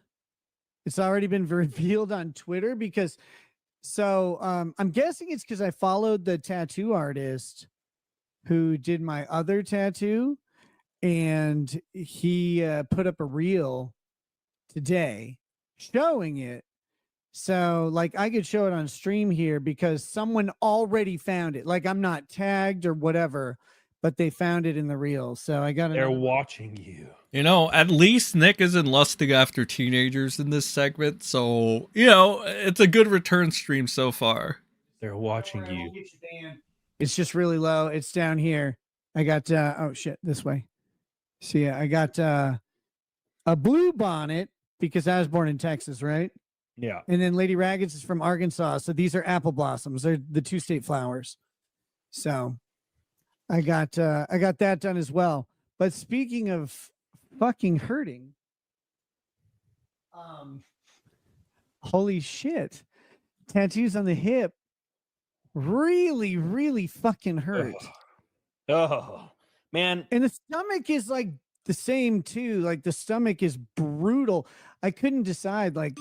It's already been revealed on Twitter because I'm guessing it's because I followed the tattoo artist who did my other tattoo, and he put up a reel today showing it. So, like, I could show it on stream here because someone already found it. Like, I'm not tagged or whatever, but they found it in the reel. So I got it. They're watching you. At least Nick isn't lusting after teenagers in this segment. So, it's a good return stream so far. They're watching you. It's just really low. It's down here. I got, oh shit, this way. So yeah, I got a blue bonnet because I was born in Texas, right? Yeah. And then Lady Raggeds is from Arkansas. So these are apple blossoms. They're the two state flowers. So I got that done as well. But speaking of fucking hurting, holy shit. Tattoos on the hip really, really fucking hurt. Oh, man. And the stomach is like the same too. Like the stomach is brutal. I couldn't decide, like,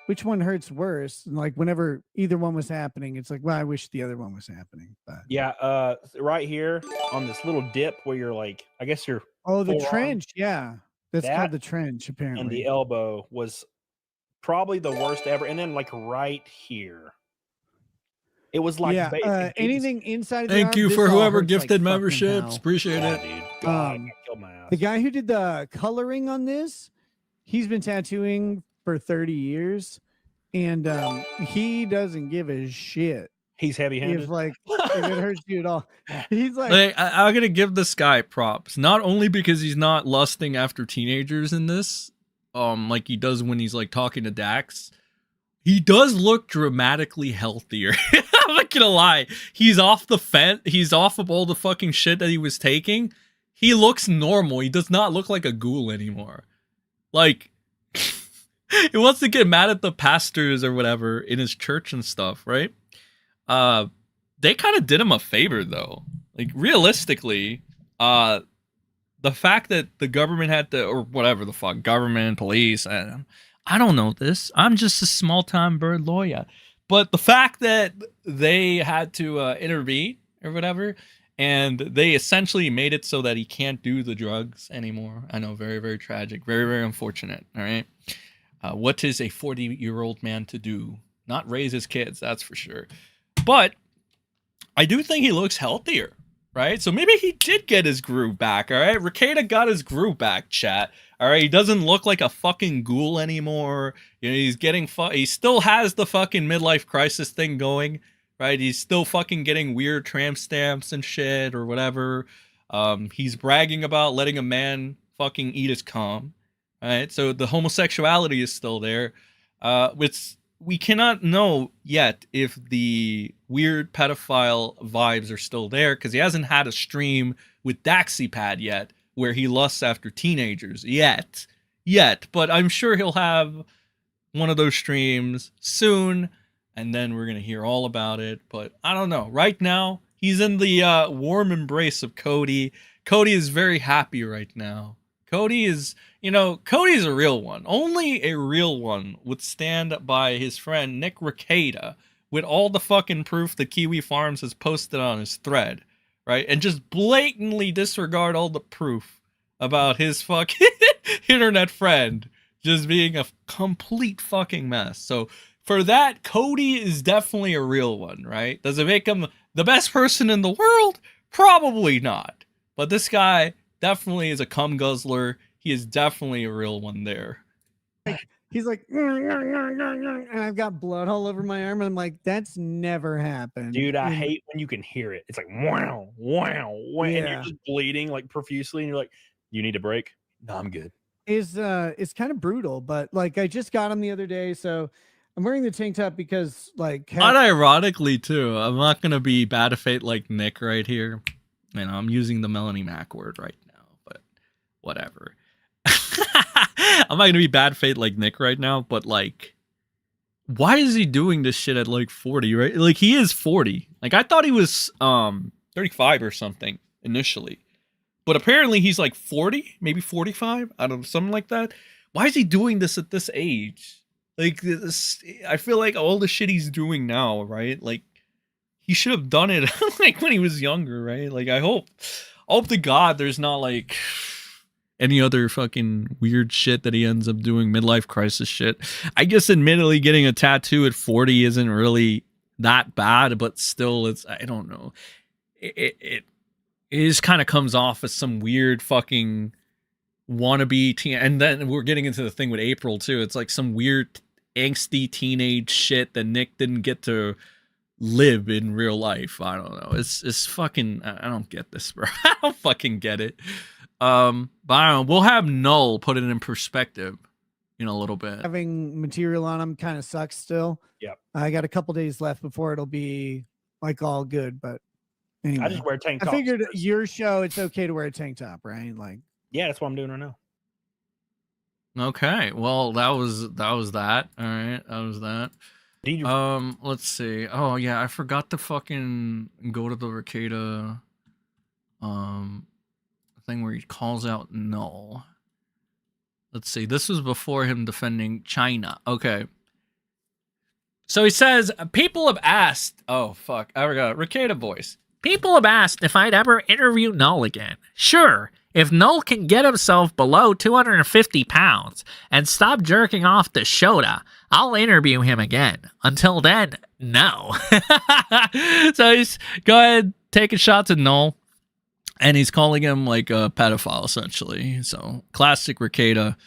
which one hurts worse? And like whenever either one was happening, it's like, well, I wish the other one was happening. But yeah, right here on this little dip where you're like, I guess you're the forearm, trench, yeah. That's called the trench, apparently. And the elbow was probably the worst ever. And then like right here. It was like anything inside of the Thank arm, you this for all whoever hurts gifted like memberships. hell. Appreciate it. Dude. God, I killed my ass. The guy who did the coloring on this, he's been tattooing for 30 years, and he doesn't give a shit. He's heavy-handed. If it hurts you at all, he's like, I'm gonna give this guy props, not only because he's not lusting after teenagers in this, like he does when he's like talking to Dax. He does look dramatically healthier. I'm not gonna lie. He's off the fence. He's off of all the fucking shit that he was taking. He looks normal. He does not look like a ghoul anymore. Like, he wants to get mad at the pastors or whatever in his church and stuff, right? They kind of did him a favor, though. Like, realistically, the fact that the government had to, or whatever the fuck, government, police, I don't know this. I'm just a small-time bird lawyer. But the fact that they had to intervene or whatever, and they essentially made it so that he can't do the drugs anymore. I know, very, very tragic. Very, very unfortunate, all right? What is a 40-year-old man to do? Not raise his kids, that's for sure. But I do think he looks healthier, right? So maybe he did get his groove back, all right? Rekieta got his groove back, chat. All right, he doesn't look like a fucking ghoul anymore. You know, he's getting he still has the fucking midlife crisis thing going, right? He's still fucking getting weird tramp stamps and shit or whatever. He's bragging about letting a man fucking eat his cum, right? So the homosexuality is still there. We cannot know yet if the weird pedophile vibes are still there because he hasn't had a stream with Daxipad yet where he lusts after teenagers yet. But I'm sure he'll have one of those streams soon, and then we're going to hear all about it. But I don't know. Right now, he's in the warm embrace of Cody. Cody is very happy right now. Cody is, Cody's a real one. Only a real one would stand by his friend Nick Rekieta with all the fucking proof that Kiwi Farms has posted on his thread, right? And just blatantly disregard all the proof about his fucking internet friend just being a complete fucking mess. So for that, Cody is definitely a real one, right? Does it make him the best person in the world? Probably not. But this guy definitely is a cum guzzler. He is definitely a real one there. He's like, and I've got blood all over my arm. And I'm like, that's never happened. Dude, I hate when you can hear it. It's like, wow, wow, wow. Yeah. And you're just bleeding like profusely. And you're like, you need a break? No, I'm good. It's kind of brutal, but like I just got him the other day. So I'm wearing the tank top because like. Unironically too. I'm not going to be bad fate like Nick right here. I'm using the Melonie Mac word right now, but whatever. I'm not gonna be bad fate like Nick right now, but like, why is he doing this shit at like 40, right? Like, he is 40. Like, I thought he was 35 or something initially, but apparently he's like 40, maybe 45. I don't know, something like that. Why is he doing this at this age? Like, this, I feel like all the shit he's doing now, right? Like, he should have done it like when he was younger, right? Like, I hope to God there's not like any other fucking weird shit that he ends up doing, midlife crisis shit. I guess admittedly getting a tattoo at 40 isn't really that bad, but still, it's, I don't know. It just kind of comes off as some weird fucking wannabe teen. And then we're getting into the thing with April too. It's like some weird angsty teenage shit that Nick didn't get to live in real life. I don't know. It's fucking, I don't get this, bro. I don't fucking get it. But I don't know. We'll have Null put it in perspective in a little bit. Having material on him kind of sucks still. Yep. I got a couple days left before it'll be like all good, but anyway. I just wear tank tops. I figured your show, it's okay to wear a tank top, right? Like, yeah, that's what I'm doing right now. Okay. Well, that was that. All right. That was that. Let's see. Oh yeah, I forgot to fucking go to the Rekieta thing where he calls out Null. Let's see. This was before him defending China. Okay. So he says, people have asked. Oh fuck, I forgot. Rekieta voice. People have asked if I'd ever interview Null again. Sure, if Null can get himself below 250 pounds and stop jerking off to Shota, I'll interview him again. Until then, no. So he's go ahead, take a shot to Null, and he's calling him like a pedophile, essentially. So classic Rekieta.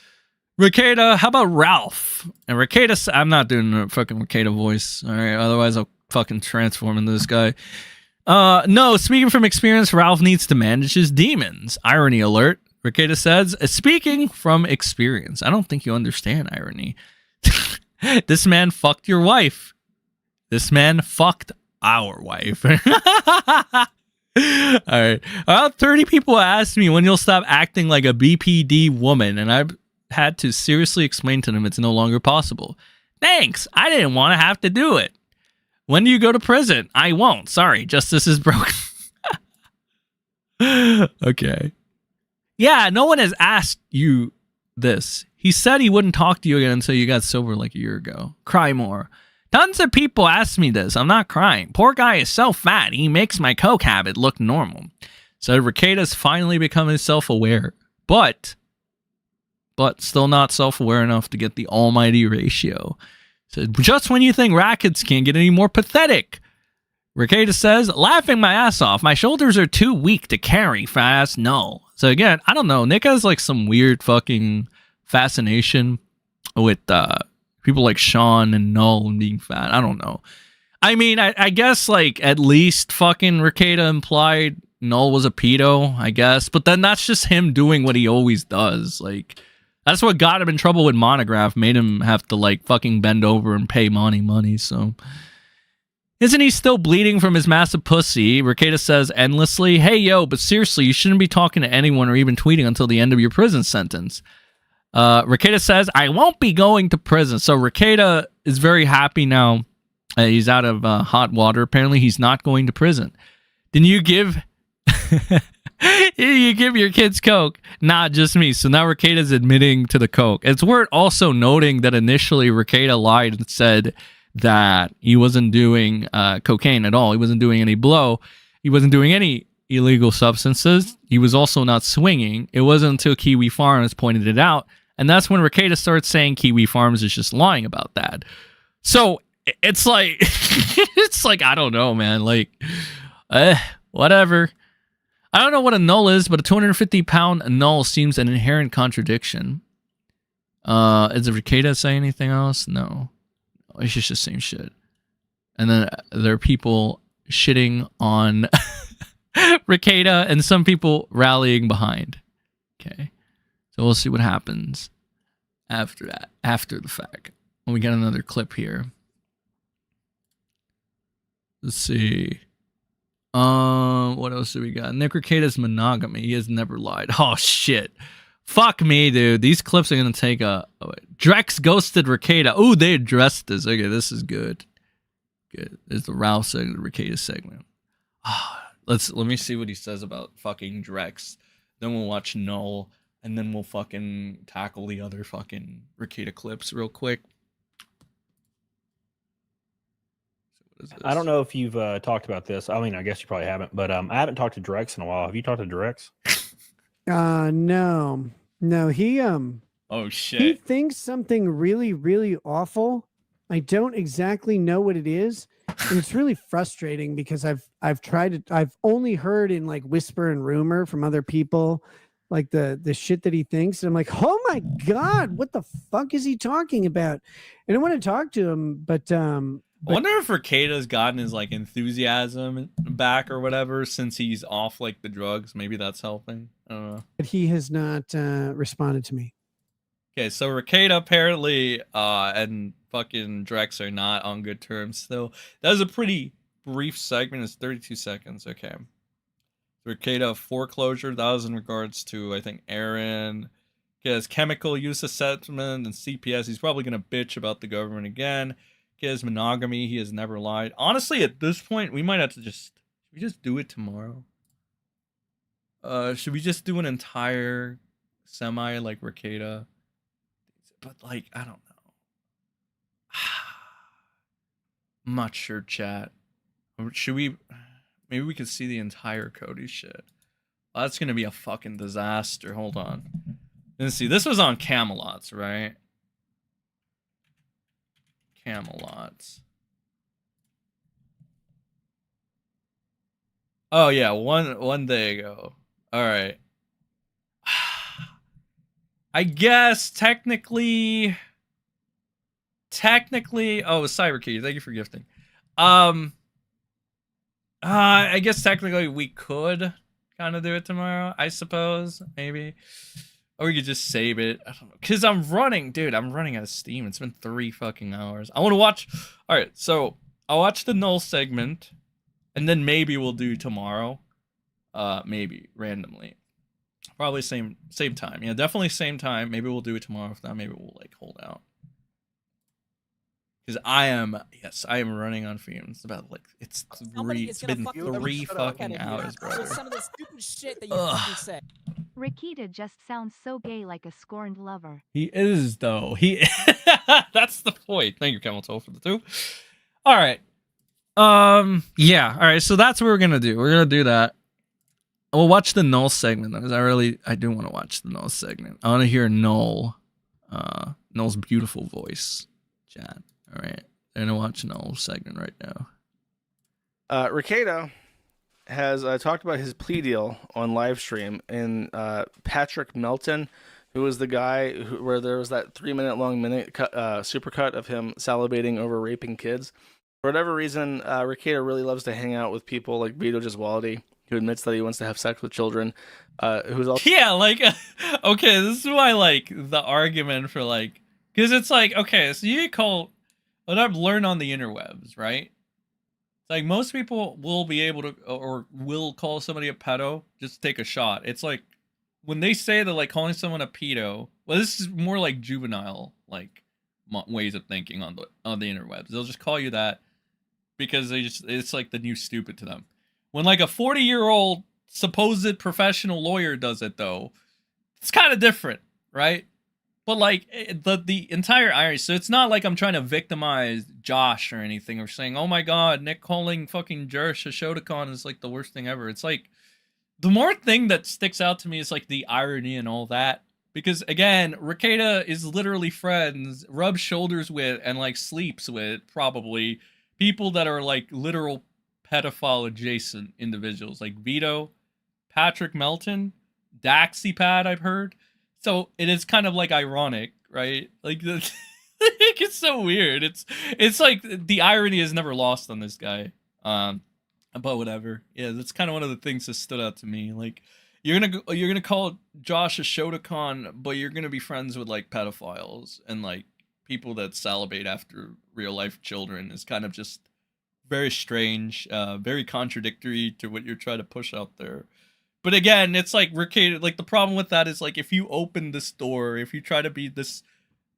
Rekieta, how about Ralph? And Rekieta, I'm not doing a fucking Rekieta voice, all right? Otherwise, I'll fucking transform into this guy. No, speaking from experience, Ralph needs to manage his demons. Irony alert. Rekieta says, speaking from experience. I don't think you understand irony. This man fucked your wife. This man fucked our wife. All right. About 30 people asked me when you'll stop acting like a BPD woman, and I've had to seriously explain to them it's no longer possible. Thanks. I didn't want to have to do it. When do you go to prison? I won't. Sorry. Justice is broken. Okay. Yeah, no one has asked you this. He said he wouldn't talk to you again until you got sober like a year ago. Cry more. Tons of people ask me this. I'm not crying. Poor guy is so fat, he makes my coke habit look normal. So Rekieta's finally becoming self-aware, but still not self-aware enough to get the almighty ratio. So just when you think rackets can't get any more pathetic, Rekieta says, laughing my ass off. My shoulders are too weak to carry fast. No. So again, I don't know. Nick has like some weird fucking fascination with people like Sean and Null and being fat. I don't know. I mean, I guess like at least fucking Rekieta implied Null was a pedo, I guess. But then that's just him doing what he always does. Like, that's what got him in trouble with Monograph, made him have to like fucking bend over and pay money. So, isn't he still bleeding from his massive pussy? Rekieta says endlessly, hey yo, but seriously, you shouldn't be talking to anyone or even tweeting until the end of your prison sentence. Rekieta says, I won't be going to prison. So Rekieta is very happy now. He's out of hot water. Apparently, he's not going to prison. Didn't you give... you give your kids coke? Not just me. So now Rekieta's admitting to the coke. It's worth also noting that initially Rekieta lied and said that he wasn't doing cocaine at all. He wasn't doing any blow. He wasn't doing any illegal substances. He was also not swinging. It wasn't until Kiwi Farms pointed it out. And that's when Rekieta starts saying Kiwi Farms is just lying about that. So it's like, it's like, I don't know, man. Like, whatever. I don't know what a null is, but a 250-pound null seems an inherent contradiction. Is Rekieta say anything else? No. It's just the same shit. And then there are people shitting on Rekieta and some people rallying behind. Okay. So we'll see what happens after that, after the fact. When we get another clip here. Let's see. What else do we got? Nick Rekieta's monogamy. He has never lied. Oh, shit. Fuck me, dude. These clips are going to take a... Drex ghosted Rekieta. Ooh, they addressed this. Okay, this is good. Good. It's the Ralph segment, the Rekieta segment. Let me see what he says about fucking Drex. Then we'll watch Null. And then we'll fucking tackle the other fucking Rekieta clips real quick. I don't know if you've talked about this. I mean, I guess you probably haven't, but I haven't talked to Drex in a while. Have you talked to Drex? No, he oh shit. He thinks something really, really awful. I don't exactly know what it is, and it's really frustrating because I've tried it. I've only heard in like whisper and rumor from other people, like the shit that he thinks, and I'm like, oh my god, what the fuck is he talking about? And I want to talk to him, but I wonder if Rekieta's gotten his like enthusiasm back or whatever since he's off like the drugs. Maybe that's helping. I don't know. But he has not responded to me. Okay, so Rekieta apparently and fucking Drex are not on good terms still. That was a pretty brief segment. It's 32 seconds. Okay. Rekieta foreclosure. That was in regards to, I think, Aaron. He has chemical use assessment and CPS. He's probably going to bitch about the government again. He has monogamy. He has never lied. Honestly, at this point, we might have to just do it tomorrow. Should we just do an entire semi like Rekieta? But like, I don't know. I'm not sure, chat. Should we? Maybe we could see the entire Cody shit. Oh, that's gonna be a fucking disaster. Hold on. Let's see. This was on Camelot's, right? Camelot's. Oh yeah, one day ago. All right. I guess technically. Oh, Cyberkey, thank you for gifting. I guess technically we could kind of do it tomorrow. I suppose maybe. Or we could just save it. I don't know. Because I'm running out of steam. It's been 3 fucking hours. I want to watch. All right, so I'll watch the Null segment. And then maybe we'll do tomorrow. Maybe, randomly. Probably same time. Yeah, definitely same time. Maybe we'll do it tomorrow. If not, maybe we'll, like, hold out. Because I am running on fumes. About like it's been 3 fucking hours, bro. So some of the stupid shit that you fucking say. Rekieta just sounds so gay, like a scorned lover. He is though. That's the point. Thank you, Camel Toe, for the 2. All right. Yeah. All right. So that's what we're gonna do. We're gonna do that. We'll watch the Null segment. Because I do want to watch the Null segment. I want to hear Null's beautiful voice. Chat. All right. I'm gonna watch Null segment right now. Rekieta has talked about his plea deal on live stream, and Patrick Melton, who was the guy where there was that 3-minute long supercut of him salivating over raping kids. For whatever reason, Rekieta really loves to hang out with people like Vito Gesualdi, who admits that he wants to have sex with children. Who's also okay, this is why the argument for because it's okay, so you call what I've learned on the interwebs, right? It's most people will be able to or will call somebody a pedo just to take a shot. It's when they say that calling someone a pedo, well, this is more juvenile ways of thinking on the interwebs. They'll just call you that because it's the new stupid to them. When a 40-year-old supposed professional lawyer does it though, it's kind of different, right? But the entire irony, so it's not I'm trying to victimize Josh or anything, or saying, oh my god, Nick calling fucking Jersh a Shotokan is the worst thing ever. It's the more thing that sticks out to me is the irony and all that. Because again, Rekieta is literally friends, rubs shoulders with, and sleeps with probably people that are literal pedophile adjacent individuals like Vito, Patrick Melton, Daxipad, I've heard. So it is kind of ironic, right? It's so weird. It's the irony is never lost on this guy. But whatever. Yeah, that's kind of one of the things that stood out to me. You're gonna call Josh a Shotokan, but you're gonna be friends with pedophiles and people that salivate after real life children is kind of just very strange, very contradictory to what you're trying to push out there. But again, it's Rekieta, the problem with that is if you open this door, if you try to be this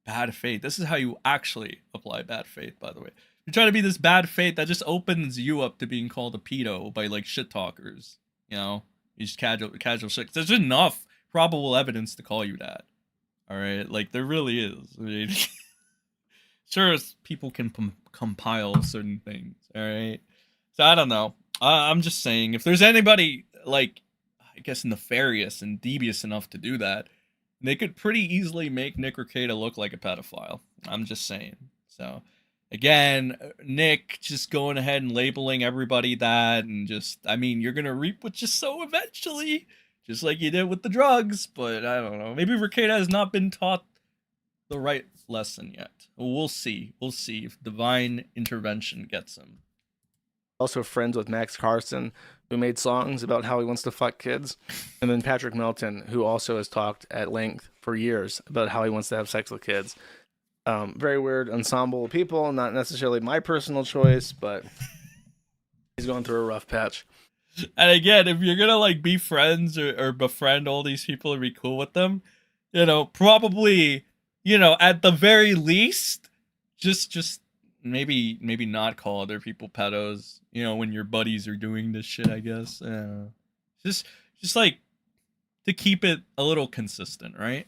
bad faith, this is how you actually apply bad faith, by the way. You try to be this bad faith, that just opens you up to being called a pedo by shit talkers. You know, you just casual shit. There's enough probable evidence to call you that. All right, there really is. I mean, sure, people can compile certain things. All right, so I don't know. I'm just saying, if there's anybody I guess nefarious and devious enough to do that, they could pretty easily make Nick Rekieta look like a pedophile. I'm just saying. So again, Nick just going ahead and labeling everybody that, and you're gonna reap what you sow eventually, just like you did with the drugs. But I don't know. Maybe Rekieta has not been taught the right lesson yet. We'll see. We'll see if divine intervention gets him. Also friends with Max Carson, who made songs about how he wants to fuck kids. And then Patrick Melton, who also has talked at length for years about how he wants to have sex with kids. Very weird ensemble of people, not necessarily my personal choice, but he's going through a rough patch. And again, if you're gonna be friends or befriend all these people and be cool with them, probably, at the very least, just maybe not call other people pedos, when your buddies are doing this shit, I guess. Just to keep it a little consistent, right?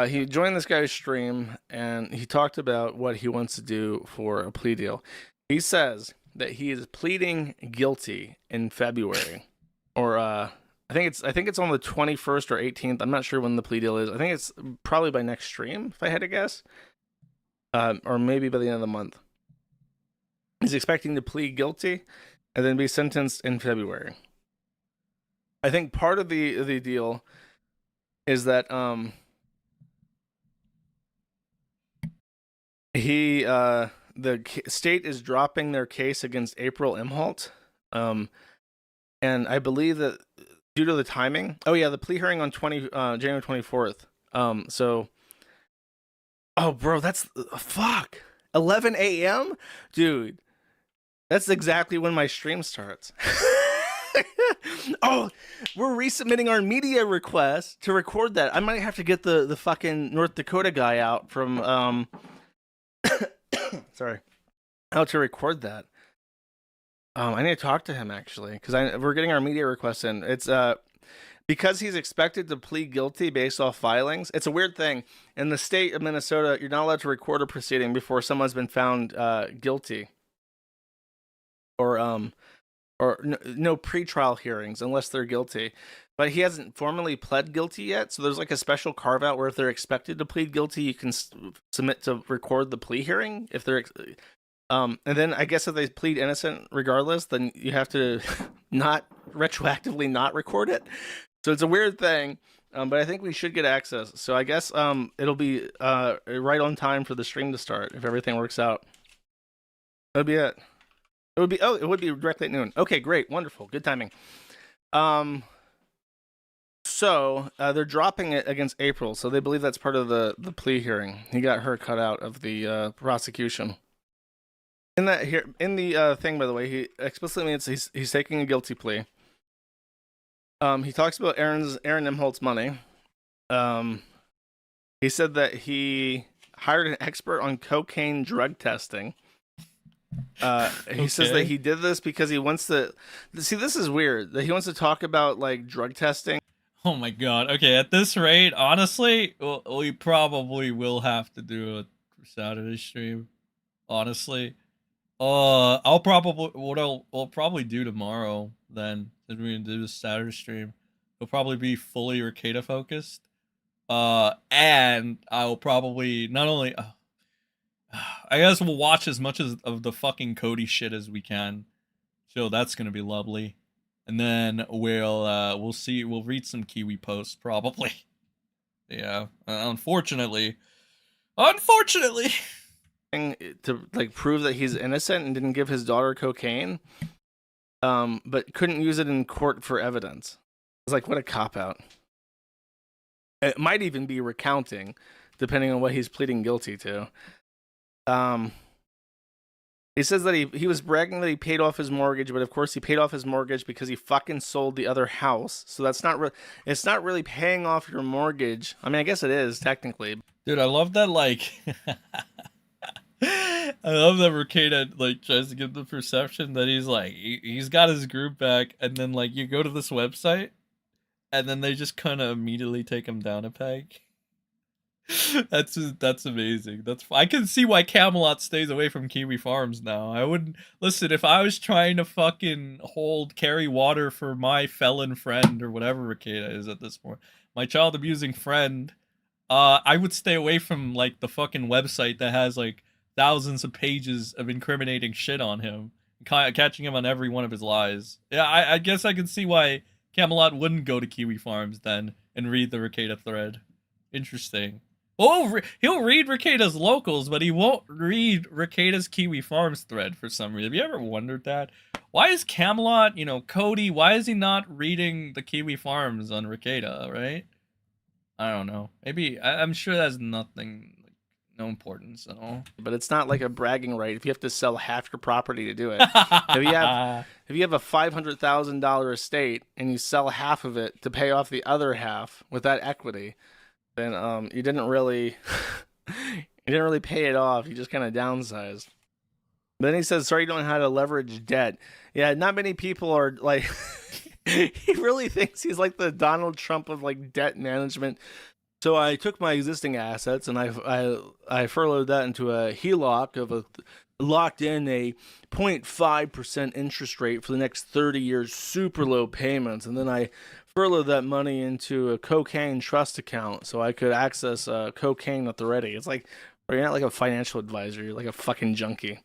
He joined this guy's stream, and he talked about what he wants to do for a plea deal. He says that he is pleading guilty in February, or I think it's on the 21st or 18th. I'm not sure when the plea deal is. I think it's probably by next stream, if I had to guess. Or maybe by the end of the month. He's expecting to plead guilty and then be sentenced in February. I think part of the deal is that the state is dropping their case against April Imholt, and I believe that due to the timing. Oh yeah, the plea hearing on January 24th. So. Oh, bro, that's fuck. 11 a.m.? Dude, that's exactly when my stream starts. Oh, we're resubmitting our media request to record that. I might have to get the fucking North Dakota guy out from sorry, how to record that. I need to talk to him actually, because we're getting our media requests in. It's because he's expected to plead guilty based off filings. It's a weird thing. In the state of Minnesota, you're not allowed to record a proceeding before someone's been found guilty. Or no pretrial hearings unless they're guilty. But he hasn't formally pled guilty yet, so there's like a special carve out where if they're expected to plead guilty, you can submit to record the plea hearing. If they're and then I guess if they plead innocent regardless, then you have to not retroactively not record it. So it's a weird thing, but I think we should get access. So I guess it'll be right on time for the stream to start if everything works out. That'll be it. It would be directly at noon. Okay, great, wonderful, good timing. So they're dropping it against April, so they believe that's part of the plea hearing. He got her cut out of the prosecution. In the thing, by the way, he explicitly means he's taking a guilty plea. He talks about Aaron Nimholt's money. He said that he hired an expert on cocaine drug testing. He says that he did this because he wants to see. This is weird that he wants to talk about like drug testing. Oh my god. Okay, at this rate, honestly, we probably will have to do a Saturday stream. Honestly, we'll probably do tomorrow then. If we're gonna do the Saturday stream, it'll probably be fully Rekieta focused. And I'll probably not only. I guess we'll watch as much of the fucking Cody shit as we can. So that's gonna be lovely. And then we'll see. We'll read some Kiwi posts probably. Yeah. Unfortunately. To like prove that he's innocent and didn't give his daughter cocaine, but couldn't use it in court for evidence. It's like, what a cop out. It might even be recounting, depending on what he's pleading guilty to. He says that he was bragging that he paid off his mortgage, but of course he paid off his mortgage because he fucking sold the other house. So that's it's not really paying off your mortgage. I mean, I guess it is technically. Dude, I love that, like, I love that Rekieta, like, tries to give the perception that he's, like, he's got his group back, and then, like, you go to this website, and then they just kind of immediately take him down a peg. That's amazing. I can see why Camelot stays away from Kiwi Farms now. I wouldn't listen if I was trying to fucking carry water for my felon friend or whatever Rekieta is at this point. My child abusing friend. I would stay away from like the fucking website that has like thousands of pages of incriminating shit on him, catching him on every one of his lies. Yeah, I guess I can see why Camelot wouldn't go to Kiwi Farms then and read the Rekieta thread. Interesting. Oh, he'll read Rekieta's locals, but he won't read Rekieta's Kiwi Farms thread for some reason. Have you ever wondered that? Why is Camelot, Cody, why is he not reading the Kiwi Farms on Rekieta, right? I don't know. Maybe, I'm sure that's nothing, like, no importance at all. But it's not like a bragging right if you have to sell half your property to do it. If you have a $500,000 estate and you sell half of it to pay off the other half with that equity, then you didn't really pay it off. You just kind of downsized. But then he says, sorry, you don't know how to leverage debt. Yeah, not many people are like, he really thinks he's like the Donald Trump of like debt management. So I took my existing assets and I furloughed that into a HELOC locked in a 0.5% interest rate for the next 30 years, super low payments. And then I furloughed that money into a cocaine trust account so I could access cocaine at the ready. It's like, you're not like a financial advisor, you're like a fucking junkie.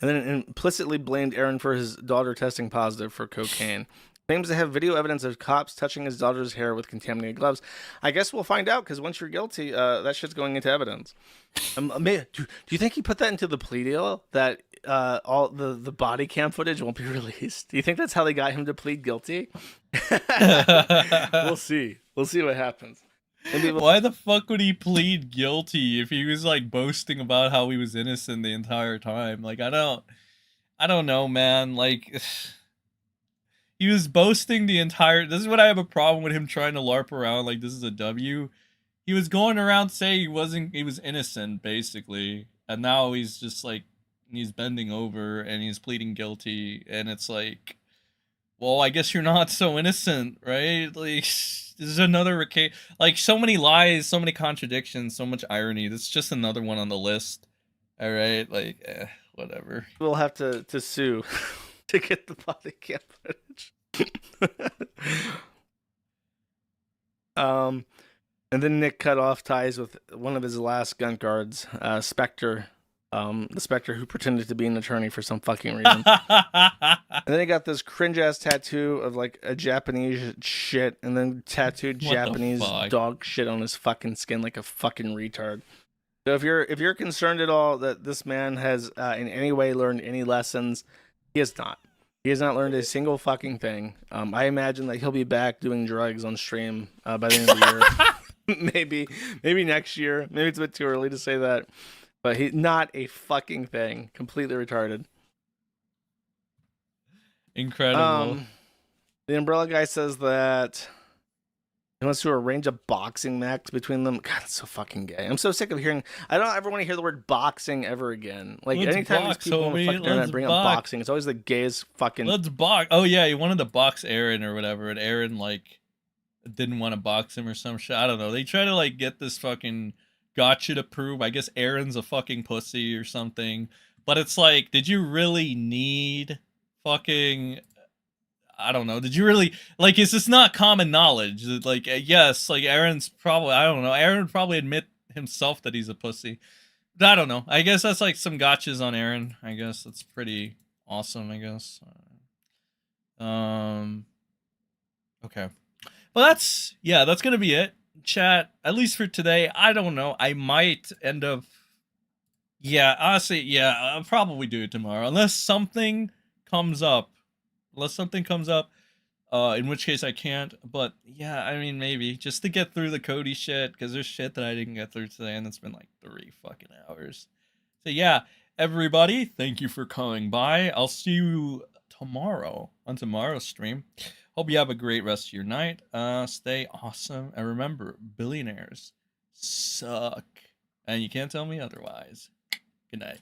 And then implicitly blamed Aaron for his daughter testing positive for cocaine. Claims to have video evidence of cops touching his daughter's hair with contaminated gloves. I guess we'll find out, because once you're guilty, that shit's going into evidence. Do you think he put that into the plea deal, that all the body cam footage won't be released? Do you think that's how they got him to plead guilty? We'll see. We'll see what happens. Why the fuck would he plead guilty if he was like boasting about how he was innocent the entire time? Like, I don't know, man. Like, he was boasting the entire. This is what I have a problem with him trying to LARP around. Like, this is a W. He was going around saying he was innocent, basically, and now he's just like he's bending over and he's pleading guilty, and it's like, well, I guess you're not so innocent, right? Like, this is another Rekieta. Like, so many lies, so many contradictions, so much irony. This is just another one on the list. All right, like, whatever. We'll have to sue to get the body cam footage. And then Nick cut off ties with one of his last gun guards, Spectre. The Spectre who pretended to be an attorney for some fucking reason. And then he got this cringe ass tattoo of like a Japanese shit, and then tattooed Japanese dog shit on his fucking skin like a fucking retard. So if you're concerned at all that this man has in any way learned any lessons, he has not. He has not learned a single fucking thing. I imagine that he'll be back doing drugs on stream by the end of the year. maybe next year. Maybe it's a bit too early to say that. But he's not a fucking thing. Completely retarded. Incredible. The Umbrella guy says that he wants to arrange a boxing match between them. God, that's so fucking gay. I'm so sick of hearing. I don't ever want to hear the word boxing ever again. Like, Let's anytime box, these people on the homie. fucking internet Let's bring up box. boxing, it's always the gayest fucking. Let's box. Oh yeah, he wanted to box Aaron or whatever, and Aaron like didn't want to box him or some shit. I don't know. They try to like get this fucking gotcha to prove. I guess Aaron's a fucking pussy or something. But it's like, did you really need fucking? I don't know. Did you really like? Is this not common knowledge? Like, yes, like Aaron's probably. I don't know. Aaron would probably admit himself that he's a pussy. But I don't know. I guess that's like some gotchas on Aaron. I guess that's pretty awesome. I guess. Okay. Well, that's gonna be it. Chat, at least for today. I don't know. I might end up. Yeah, honestly, yeah, I'll probably do it tomorrow unless something comes up. In which case I can't. But yeah, I mean, maybe just to get through the Cody shit, because there's shit that I didn't get through today, and it's been like 3 fucking hours. So yeah, everybody, thank you for coming by. I'll see you tomorrow on tomorrow's stream. Hope you have a great rest of your night. Stay awesome, and remember, billionaires suck, and you can't tell me otherwise. Good night.